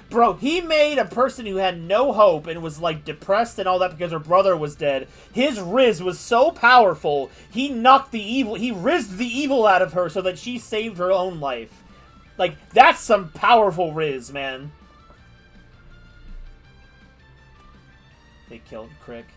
Bro, he made a person who had no hope and was, like, depressed and all that because her brother was dead. His Riz was so powerful, he knocked the evil... He rizzed the evil out of her so that she saved her own life. Like, that's some powerful Riz, man. They killed Crick.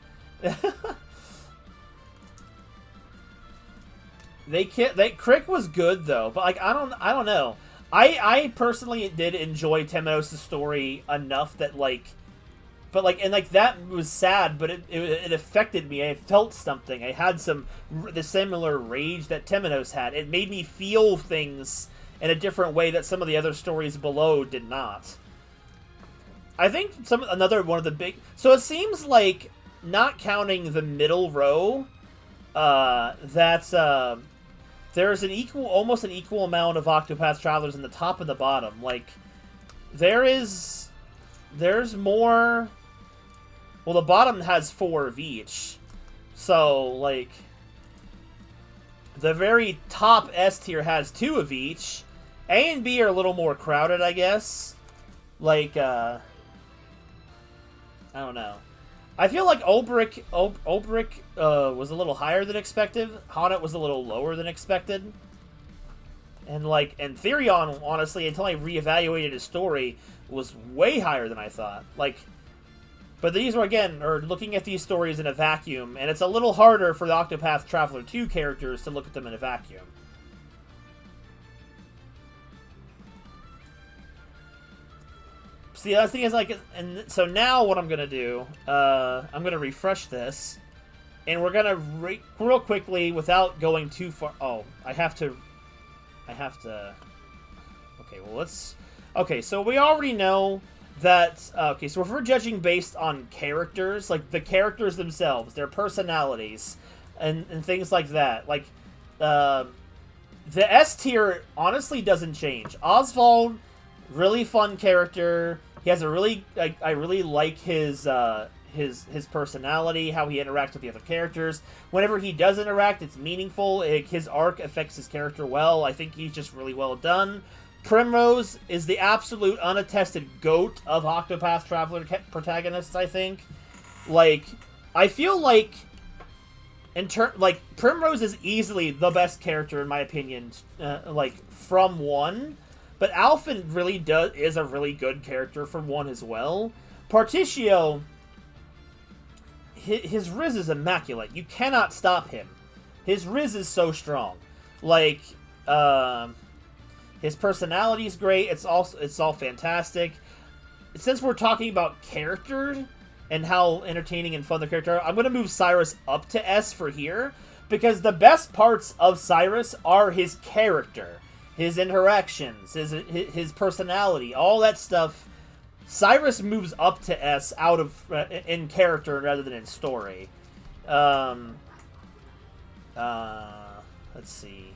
Crick was good though, but like I don't know. I personally did enjoy Temenos' story enough that that was sad, but it affected me. I felt something. I had the similar rage that Temenos had. It made me feel things in a different way that some of the other stories below did not. I think another one of the big... So it seems like, not counting the middle row, there's almost an equal amount of Octopath Travelers in the top and the bottom. Like, there's more... Well, the bottom has 4 of each. So, like... the very top S tier has 2 of each. A and B are a little more crowded, I guess. Like, I don't know. I feel like Ulbrich was a little higher than expected. Haunted was a little lower than expected. And, like, and Therion, honestly, until I reevaluated his story, was way higher than I thought. Like, but these were, again, looking at these stories in a vacuum, and it's a little harder for the Octopath Traveler 2 characters to look at them in a vacuum. See, the thing is, like, and so now what I'm gonna do, I'm gonna refresh this, and we're gonna real quickly, without going too far. Oh, I have to. Okay, well, let's. Okay, so we already know that. Okay, so if we're judging based on characters, like the characters themselves, their personalities, and things like that, like, the S tier honestly doesn't change. Oswald, really fun character. He has a really, I really like his personality, how he interacts with the other characters. Whenever he does interact, it's meaningful. His arc affects his character well. I think he's just really well done. Primrose is the absolute unattested GOAT of Octopath Traveler protagonists, I think. Like, I feel like, like, Primrose is easily the best character, in my opinion, like, from 1. But Alphen really is a really good character from 1 as well. Particio, his Riz is immaculate. You cannot stop him. His Riz is so strong. Like, his personality is great. It's all fantastic. Since we're talking about character and how entertaining and fun the character are, I'm going to move Cyrus up to S for here, because the best parts of Cyrus are his character. His interactions, his personality, all that stuff. Cyrus moves up to S out of in character rather than in story. Let's see.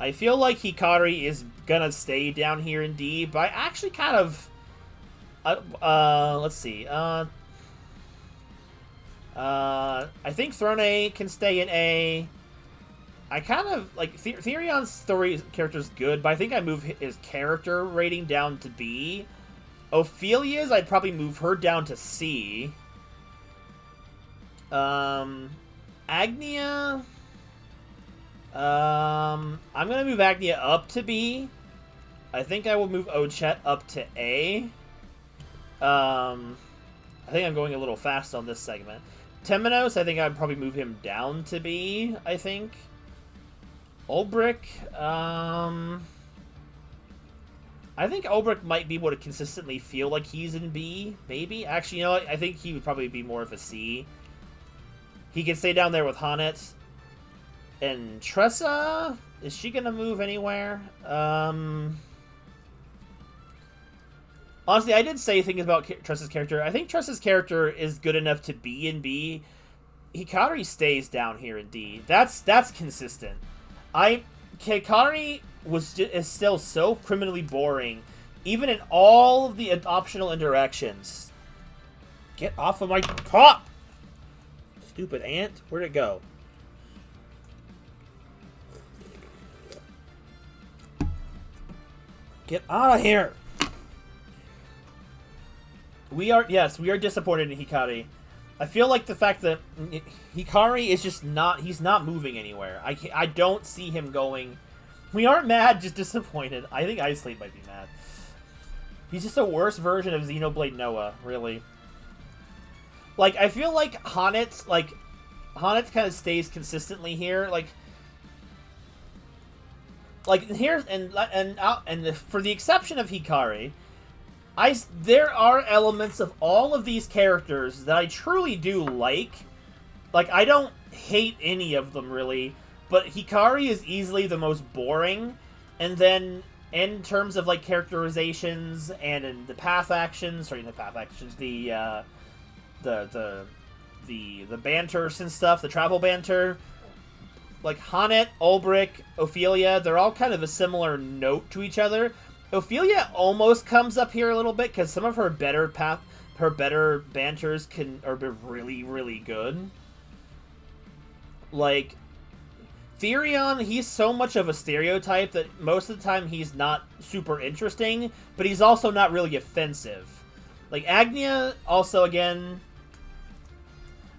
I feel like Hikari is gonna stay down here in D, but I actually kind of. Let's see. I think Throne can stay in A. I kind of, like, Therion's story character is good, but I think I move his character rating down to B. Ophelia's, I'd probably move her down to C. Agnia... I'm gonna move Agnia up to B. I think I will move Ochet up to A. I think I'm going a little fast on this segment. Temenos, I think I'd probably move him down to B, I think. Ulbrich, I think Ulbrich might be able to consistently feel like he's in B, maybe. Actually, you know what? I think he would probably be more of a C. He can stay down there with Hanet. And Tressa, is she gonna move anywhere? Honestly, I did say things about Tressa's character. I think Tressa's character is good enough to be in B. Hikari stays down here in D. That's consistent. Hikari is still so criminally boring, even in all of the optional interactions. Get off of my top! Stupid ant. Where'd it go? Get out of here! We are disappointed in Hikari. I feel like the fact that Hikari is just not, he's not moving anywhere. I don't see him going. We aren't mad, just disappointed. I think Ice Slate might be mad. He's just a worse version of Xenoblade Noah, really. Like, I feel like Hanet kind of stays consistently here. Like here, and for the exception of Hikari, there are elements of all of these characters that I truly do like. Like, I don't hate any of them, really. But Hikari is easily the most boring. And then, in terms of, like, characterizations and in the path actions... Sorry, the path actions. The banters and stuff. The travel banter. Like, Hanet, Ulbrich, Ophelia, they're all kind of a similar note to each other. Ophelia almost comes up here a little bit because some of her better banters are really, really good. Like, Therion, he's so much of a stereotype that most of the time he's not super interesting, but he's also not really offensive. Like Agnia, also again,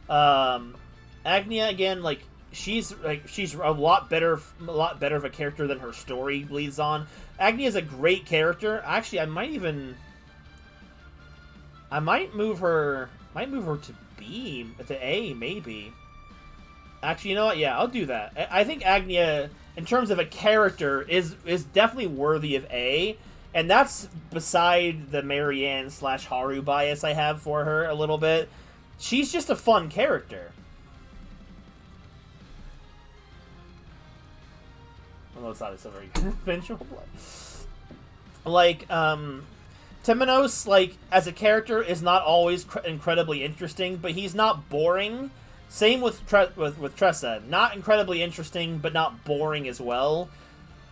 Agnia again, like she's a lot better of a character than her story leads on. Agnia is a great character. Actually, I might move her to B, to A maybe. Actually, you know what? Yeah, I'll do that. I think Agnia, in terms of a character, is definitely worthy of A, and that's beside the Marianne / Haru bias I have for her a little bit. She's just a fun character. Although it's not so very conventional. Like, Temenos, like, as a character, is not always incredibly interesting, but he's not boring. Same with Tressa. Not incredibly interesting, but not boring as well.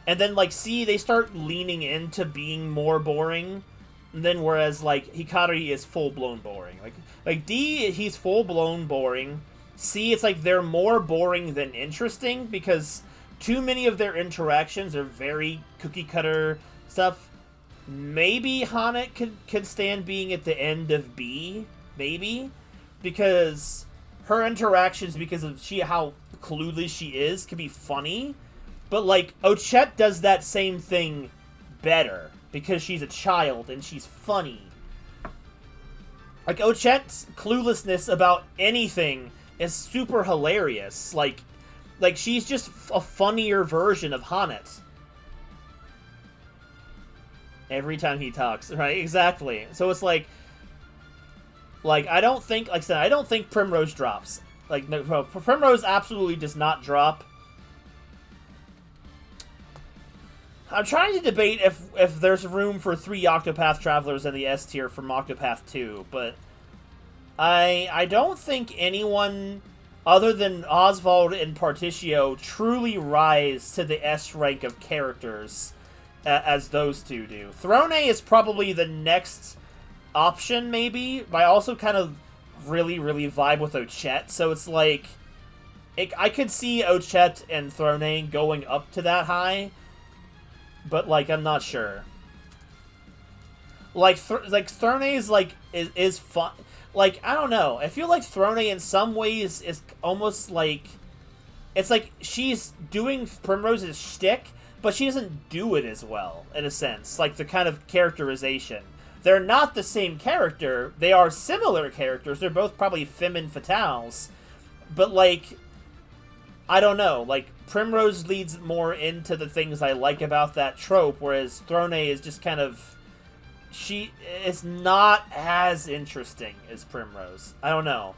And then, like, C, they start leaning into being more boring. And then, whereas, like, Hikari is full-blown boring. Like D, he's full-blown boring. C, it's like they're more boring than interesting because too many of their interactions are very cookie-cutter stuff. Maybe Hanet could stand being at the end of B. Maybe. Because her interactions, because of how clueless she is, can be funny. But, like, Ochette does that same thing better. Because she's a child and she's funny. Like, Ochette's cluelessness about anything is super hilarious. Like she's just a funnier version of Hanet. Every time he talks, right? Exactly. So it's like I don't think, like I said, I don't think Primrose drops. Like, no, Primrose absolutely does not drop. I'm trying to debate if there's room for 3 Octopath Travelers in the S tier from Octopath 2, but I don't think anyone other than Oswald and Partitio truly rise to the S rank of characters as those two do. Throne is probably the next option, maybe, but I also kind of really, really vibe with Ochette, so it's like, I could see Ochette and Throne going up to that high, but, like, I'm not sure. Like, Throne is fun. Like, I don't know. I feel like Throne in some ways is almost like, it's like she's doing Primrose's shtick, but she doesn't do it as well, in a sense. Like, the kind of characterization. They're not the same character. They are similar characters. They're both probably femme fatales. But, like, I don't know. Like, Primrose leads more into the things I like about that trope, whereas Throne is just kind of... She is not as interesting as Primrose. I don't know.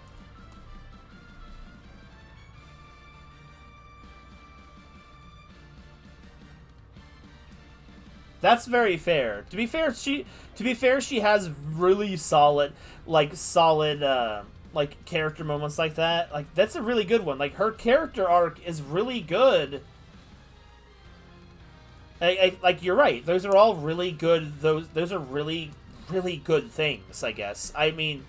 That's very fair. To be fair, she has really solid character moments like that. Like, that's a really good one. Like, her character arc is really good. Like, you're right. Those are all really good. Those are really, really good things, I guess. I mean,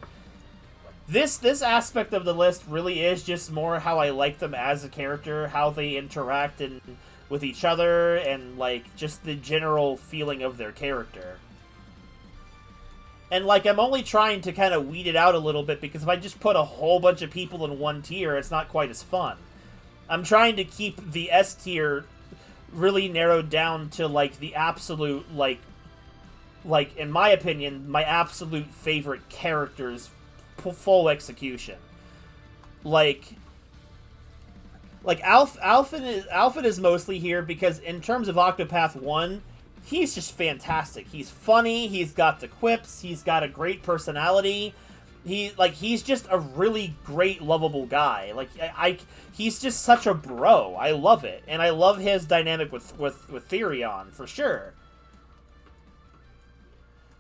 this aspect of the list really is just more how I like them as a character, how they interact with each other, and, like, just the general feeling of their character. And, like, I'm only trying to kind of weed it out a little bit, because if I just put a whole bunch of people in one tier, it's not quite as fun. I'm trying to keep the S tier really narrowed down to, like, the absolute, like, in my opinion, my absolute favorite characters, full execution. Like Alphen is mostly here because in terms of Octopath 1, he's just fantastic. He's funny, he's got the quips, he's got a great personality. He's just a really great, lovable guy. Like, he's just such a bro. I love it. And I love his dynamic with Therion, for sure.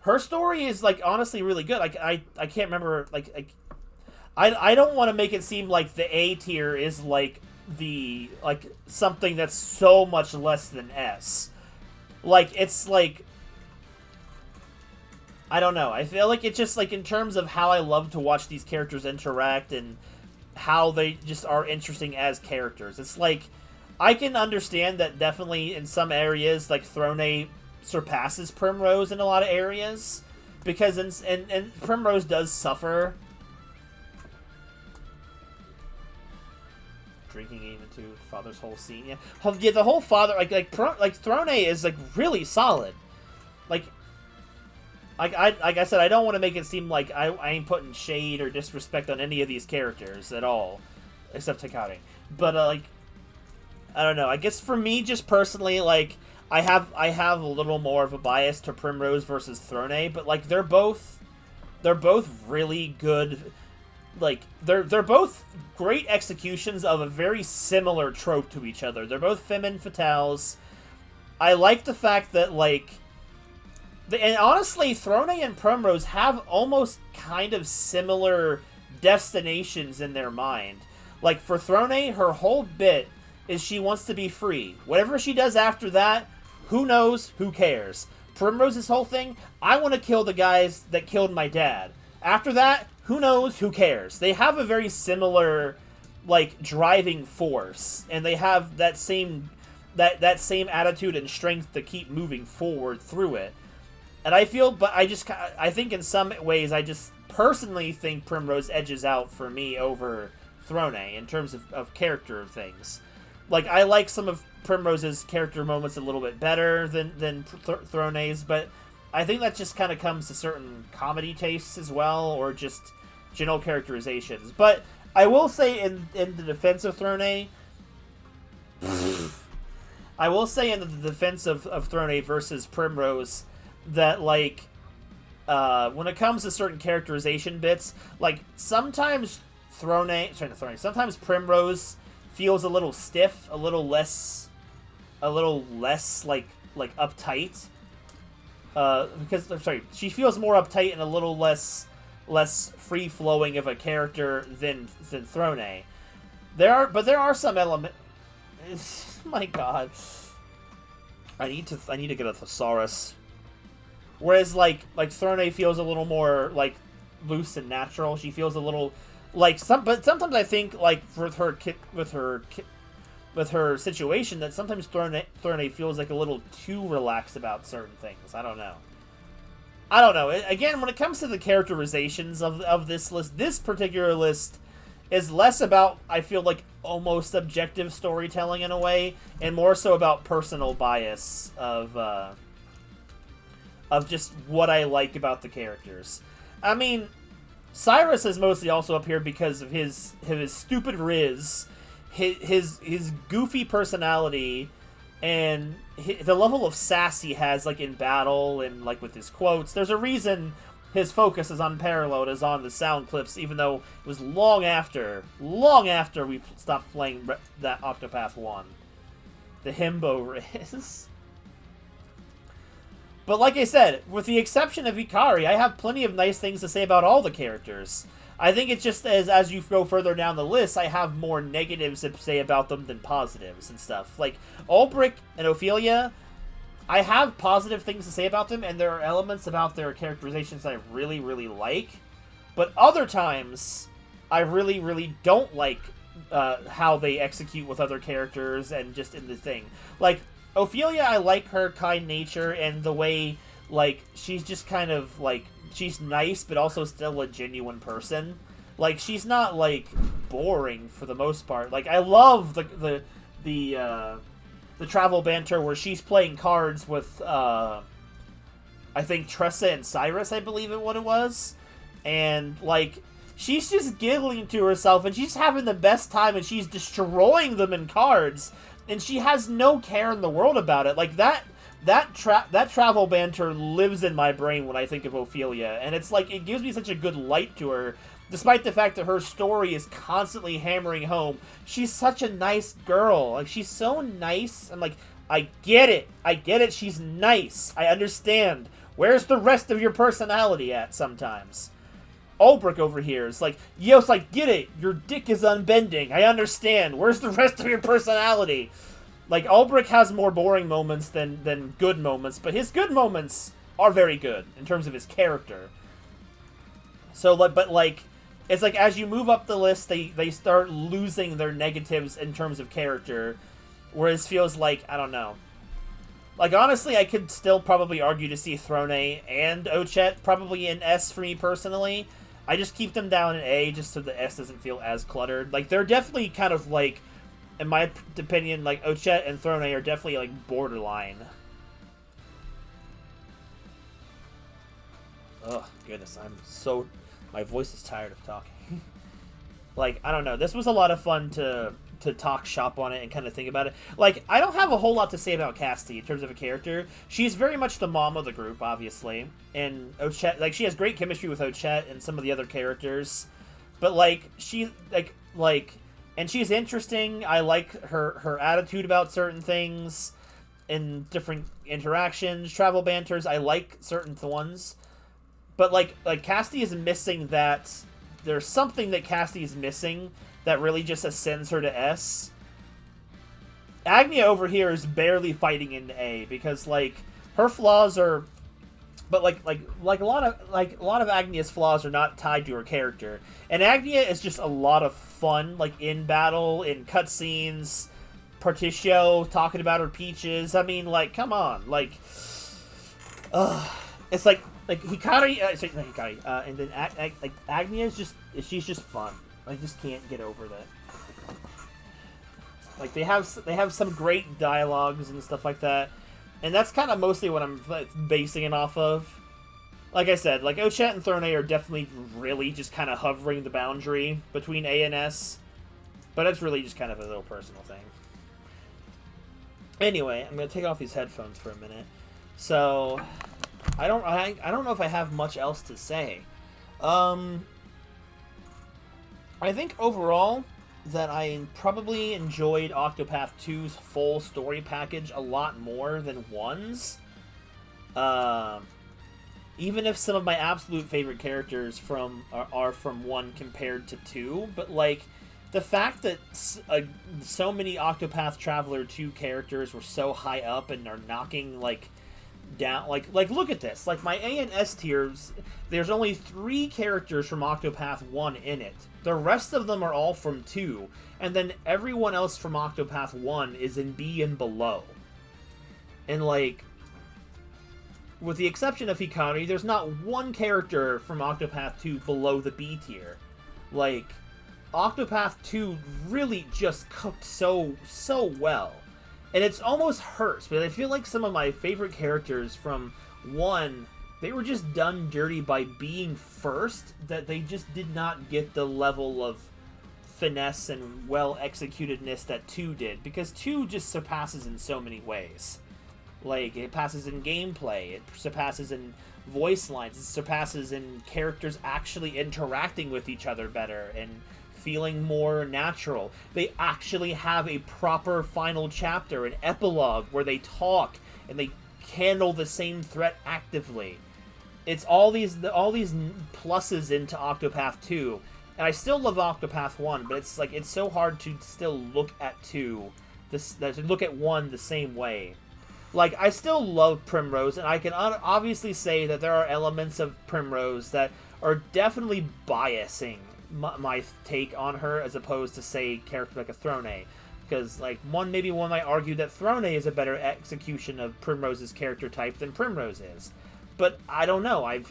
Her story is, like, honestly really good. Like, I can't remember, I don't want to make it seem like the A tier is, like, something that's so much less than S. Like, it's, like, I don't know. I feel like it's just, like, in terms of how I love to watch these characters interact and how they just are interesting as characters. It's like, I can understand that definitely in some areas, like Throne surpasses Primrose in a lot of areas, because and Primrose does suffer. Drinking game into Father's whole scene, yeah, the whole father like Throne is like really solid, like I said, I don't want to make it seem like I ain't putting shade or disrespect on any of these characters at all, except Hikari, but like I don't know. I guess for me, just personally, like I have a little more of a bias to Primrose versus Throne, but like they're both really good. Like they're both great executions of a very similar trope to each other. They're both femme fatales. I like the fact that like, and honestly, Throne and Primrose have almost kind of similar destinations in their mind. Like for Throne, her whole bit is she wants to be free. Whatever she does after that, who knows? Who cares? Primrose's whole thing, I want to kill the guys that killed my dad. After that, who knows? Who cares? They have a very similar, like, driving force, and they have that same same attitude and strength to keep moving forward through it. And I feel, but I think in some ways, I just personally think Primrose edges out for me over Throne in terms of character things. Like, I like some of Primrose's character moments a little bit better than Throne's, but I think that just kind of comes to certain comedy tastes as well, or just general characterizations. But I will say in the defense of Throne, I will say in the defense of Throne versus Primrose that, like, when it comes to certain characterization bits, like, sometimes sometimes Primrose feels a little stiff, a little less like uptight. Because I'm sorry, she feels more uptight and a little less free flowing of a character than Throne. There are some elements. My God, I need to get a thesaurus. Whereas like Throne feels a little more like loose and natural. She feels a little like but sometimes I think like with her situation that sometimes Throne feels like a little too relaxed about certain things. I don't know. Again, when it comes to the characterizations of this list, this particular list is less about, I feel like, almost objective storytelling in a way, and more so about personal bias of just what I like about the characters. I mean, Cyrus is mostly also up here because of his stupid riz, his goofy personality, and the level of sass he has, like, in battle and, like, with his quotes. There's a reason his focus is unparalleled as on the sound clips, even though it was long after we stopped playing that Octopath 1. The himbo riz. But like I said, with the exception of Hikari, I have plenty of nice things to say about all the characters. I think it's just as you go further down the list, I have more negatives to say about them than positives and stuff. Like, Ulbrich and Ophelia, I have positive things to say about them, and there are elements about their characterizations that I really, really like. But other times, I really, really don't like how they execute with other characters and just in the thing. Like, Ophelia, I like her kind nature and the way, like, she's just kind of, like, she's nice, but also still a genuine person. Like, she's not, like, boring for the most part. Like, I love the travel banter where she's playing cards with, I think Tressa and Cyrus, I believe what it was. And, like, she's just giggling to herself, and she's having the best time, and she's destroying them in cards. And she has no care in the world about it. Like, that travel banter lives in my brain when I think of Ophelia. And it's like, it gives me such a good light to her, despite the fact that her story is constantly hammering home. She's such a nice girl. Like, she's so nice. I'm like, I get it. She's nice. I understand. Where's the rest of your personality at sometimes? Ulbrich over here is like, yo, it's like, get it. Your dick is unbending. I understand. Where's the rest of your personality? Like, Ulbrich has more boring moments than good moments, but his good moments are very good in terms of his character. So, but like, it's like as you move up the list, they start losing their negatives in terms of character. Whereas feels like, I don't know. Like, honestly, I could still probably argue to see Throne and Ochette probably in S for me personally. I just keep them down in A just so the S doesn't feel as cluttered. Like, they're definitely kind of like, in my opinion, like, Ochette and Throne are definitely, like, borderline. Oh, goodness, I'm so... My voice is tired of talking. Like, I don't know. This was a lot of fun to talk shop on it and kind of think about it. Like, I don't have a whole lot to say about Cassidy in terms of a character. She's very much the mom of the group, obviously. And Ochette, like, she has great chemistry with Ochette and some of the other characters. But, like, she, and she's interesting. I like her attitude about certain things in different interactions, travel banters. I like certain ones. But, like Cassidy is missing that... There's something that Cassidy is missing that really just ascends her to S. Agnia over here is barely fighting into A because, like, her flaws are... But, like a lot of Agnia's flaws are not tied to her character. And Agnia is just a lot of fun, like, in battle, in cutscenes, Particio, talking about her peaches. I mean, like, come on. Like, it's like Hikari, not Hikari, and then Agnia is just, she's just fun. I just can't get over that. Like, they have some great dialogues and stuff like that, and that's kind of mostly what I'm basing it off of. Like I said, like, Ochette and Throne are definitely really just kind of hovering the boundary between A and S, but it's really just kind of a little personal thing. Anyway, I'm gonna take off these headphones for a minute. So, I don't know if I have much else to say. I think overall that I probably enjoyed Octopath 2's full story package a lot more than 1's. Even if some of my absolute favorite characters are from 1 compared to 2, but like the fact that so many Octopath Traveler 2 characters were so high up and are knocking like down, like look at this, like my A and S tiers, there's only 3 characters from Octopath 1 in it. The rest of them are all from 2, and then everyone else from Octopath 1 is in B and below. And like, with the exception of Hikari, there's not one character from Octopath 2 below the B tier. Like, Octopath 2 really just cooked so well. And it's almost hurts, but I feel like some of my favorite characters from 1, they were just done dirty by being first, that they just did not get the level of finesse and well-executedness that 2 did, because 2 just surpasses in so many ways. Like, it passes in gameplay, it surpasses in voice lines, it surpasses in characters actually interacting with each other better, and feeling more natural. They actually have a proper final chapter, an epilogue, where they talk and they handle the same threat actively. It's all these pluses into Octopath 2, and I still love Octopath 1, but it's like it's so hard to still look at 2, to look at 1 the same way. Like, I still love Primrose, and I can obviously say that there are elements of Primrose that are definitely biasing my take on her, as opposed to, say, character like a Throne. Because, like, maybe one might argue that Throne is a better execution of Primrose's character type than Primrose is. But I don't know. I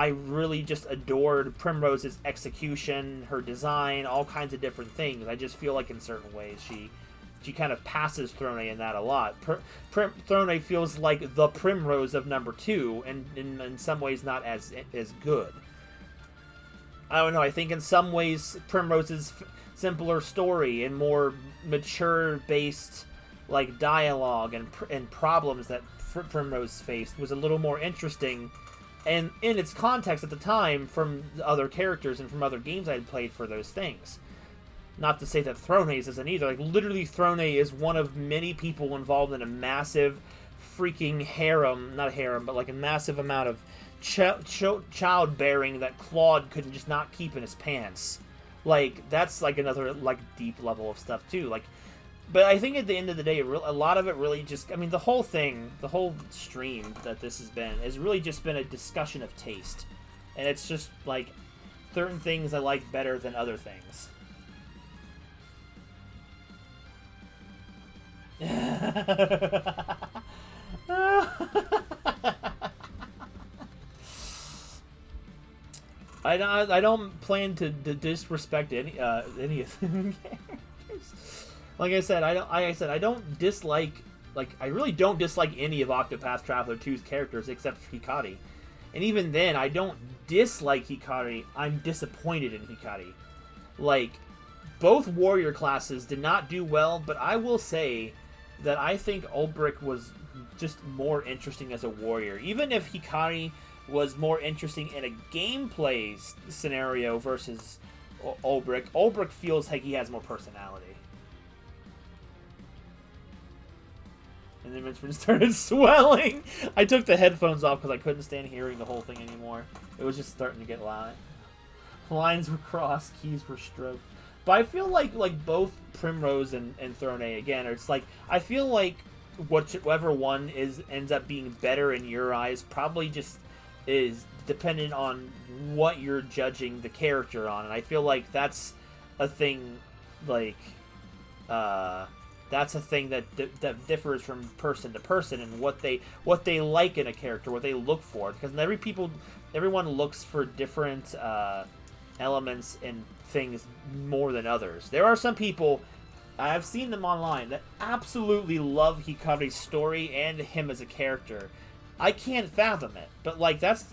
really just adored Primrose's execution, her design, all kinds of different things. I just feel like in certain ways she kind of passes Throne in that a lot. Throne feels like the Primrose of number 2, and in some ways not as good. I don't know, I think in some ways Primrose's simpler story and more mature-based like dialogue and problems that Primrose faced was a little more interesting, and in its context at the time, from the other characters and from other games I had played for those things. Not to say that Throne's isn't either. Like, literally, Throne is one of many people involved in a massive freaking harem, not a harem, but like a massive amount of childbearing that Claude couldn't just not keep in his pants. Like, that's like another like deep level of stuff too. Like, but I think at the end of the day, a lot of it really just, I mean, the whole thing, the whole stream that this has really just been a discussion of taste, and it's just like certain things I like better than other things. I don't plan to disrespect any of them. Like I said, I don't dislike, like, I really don't dislike any of Octopath Traveler 2's characters except Hikari. And even then, I don't dislike Hikari. I'm disappointed in Hikari. Like, both warrior classes did not do well, but I will say that I think Ulbrich was just more interesting as a warrior. Even if Hikari was more interesting in a gameplay scenario versus Ulbrich, Ulbrich feels like he has more personality. And then Richmond started swelling. I took the headphones off because I couldn't stand hearing the whole thing anymore. It was just starting to get loud. Lines were crossed, keys were stroked. But I feel like both Primrose and Throne again, it's like I feel like whichever one ends up being better in your eyes probably just is dependent on what you're judging the character on, and I feel like that's a thing like that's a thing that differs from person to person and what they like in a character, what they look for, because everyone looks for different elements and things more than others. There are some people, I've seen them online, that absolutely love Hikari's story and him as a character. I can't fathom it, but like that's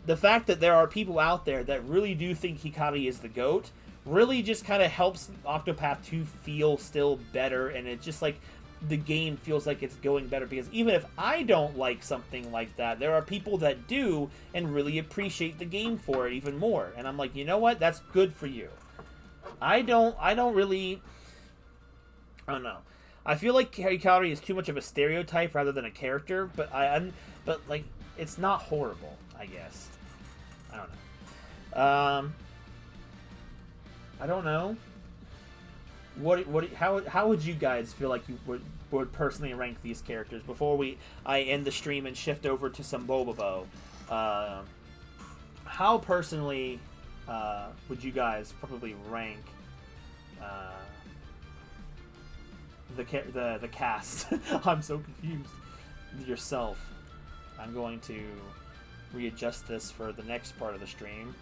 the fact that there are people out there that really do think Hikari is the GOAT. Really just kind of helps Octopath 2 feel still better, and it just like the game feels like it's going better, because even if I don't like something like that, there are people that do and really appreciate the game for it even more, and I'm like, you know what, that's good for you. I don't really, I don't know. I feel like Hikari is too much of a stereotype rather than a character, but but like it's not horrible, I guess. I don't know. I don't know. How would you guys feel like you would personally rank these characters before I end the stream and shift over to some Bobobo? How personally would you guys probably rank the cast? I'm so confused. Yourself. I'm going to readjust this for the next part of the stream.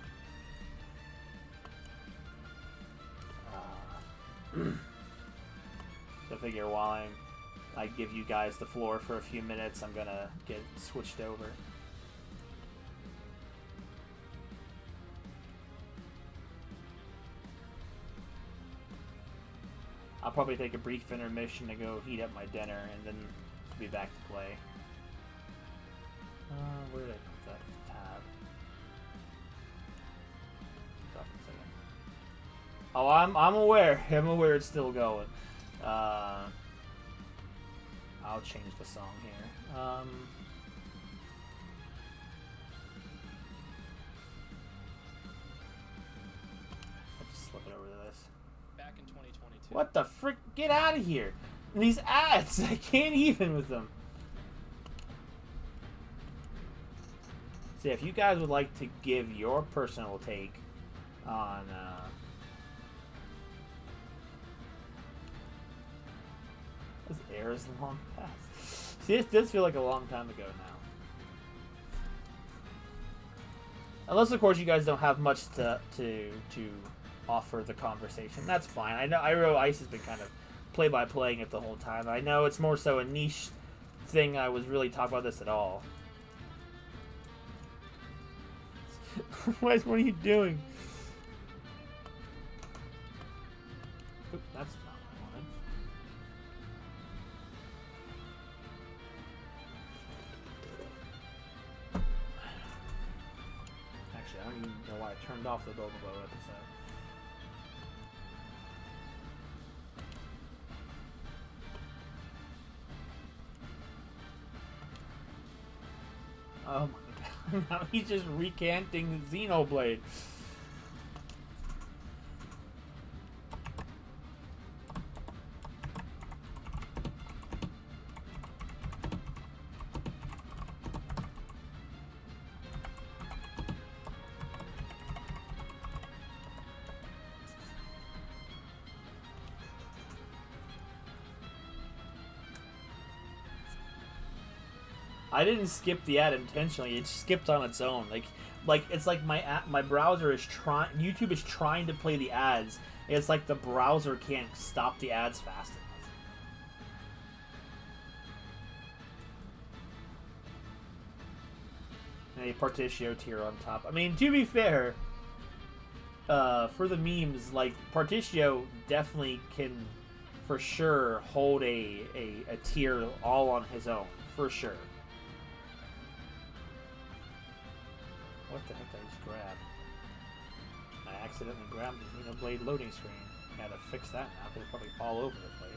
I figure while I give you guys the floor for a few minutes, I'm gonna get switched over. I'll probably take a brief intermission to go heat up my dinner and then be back to play. Where did I put that tab? Oh, I'm aware. I'm aware it's still going. I'll change the song here. I'll just slip it over to this. Back in 2022. What the frick? Get out of here! These ads! I can't even with them. So if you guys would like to give your personal take on this Era's long past. See, it does feel like a long time ago now. Unless, of course, you guys don't have much to offer the conversation. That's fine. I know Ice has been kind of play-by-playing it the whole time. I know it's more so a niche thing. I was really talking about this at all. What are you doing? Oop, that's not what I wanted. Actually, I don't even know why I turned off the Bobobo episode. Oh my god. Now he's just recanting Xenoblade. I didn't skip the ad intentionally. It skipped on its own. Like it's like my browser is trying. YouTube is trying to play the ads. It's like the browser can't stop the ads fast enough. A Partitio tier on top. I mean, to be fair, for the memes, like Partitio definitely can, for sure, hold a tier all on his own, for sure. What the heck did I just grab? I accidentally grabbed the Xenoblade loading screen. Gotta fix that now because it's probably all over the place.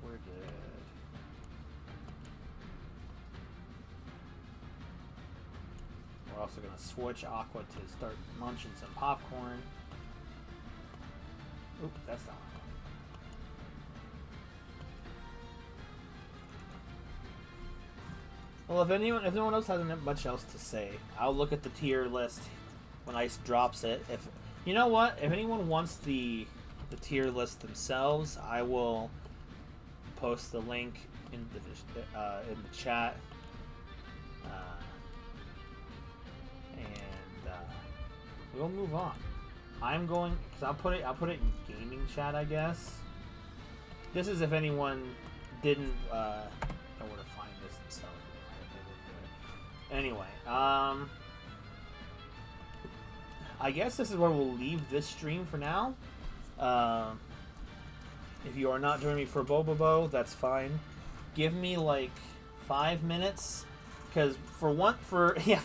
We're good. We're also gonna switch Aqua to start munching some popcorn. Oop, that's not. Well, if no one else hasn't much else to say, I'll look at the tier list when Ice drops it. If you know what, if anyone wants the tier list themselves, I will post the link in the chat, and we'll move on. I'm going because I'll put it in gaming chat, I guess. This is if anyone didn't know where to find this themselves. Anyway, I guess this is where we'll leave this stream for now. If you are not joining me for Bobobo, that's fine. Give me like 5 minutes, because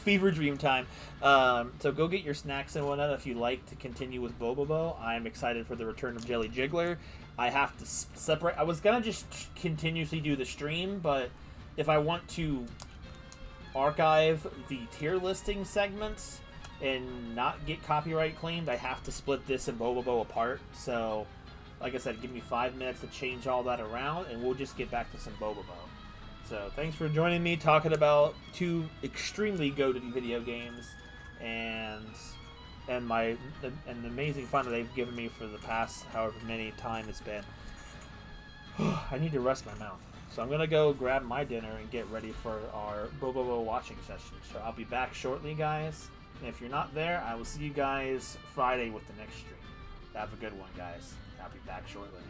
Fever Dream time. So go get your snacks and whatnot if you like to continue with Bobobo. I'm excited for the return of Jelly Jiggler. I have to separate. I was gonna just continuously do the stream, but if I want to archive the tier listing segments and not get copyright claimed, I have to split this and Bobobo apart. So, like I said, give me 5 minutes to change all that around, and we'll just get back to some Bobobo. So, thanks for joining me talking about 2 extremely goated video games and the amazing fun that they've given me for the past however many time it's been. I need to rest my mouth. So I'm going to go grab my dinner and get ready for our Bobobo watching session. So I'll be back shortly, guys. And if you're not there, I will see you guys Friday with the next stream. Have a good one, guys. I'll be back shortly.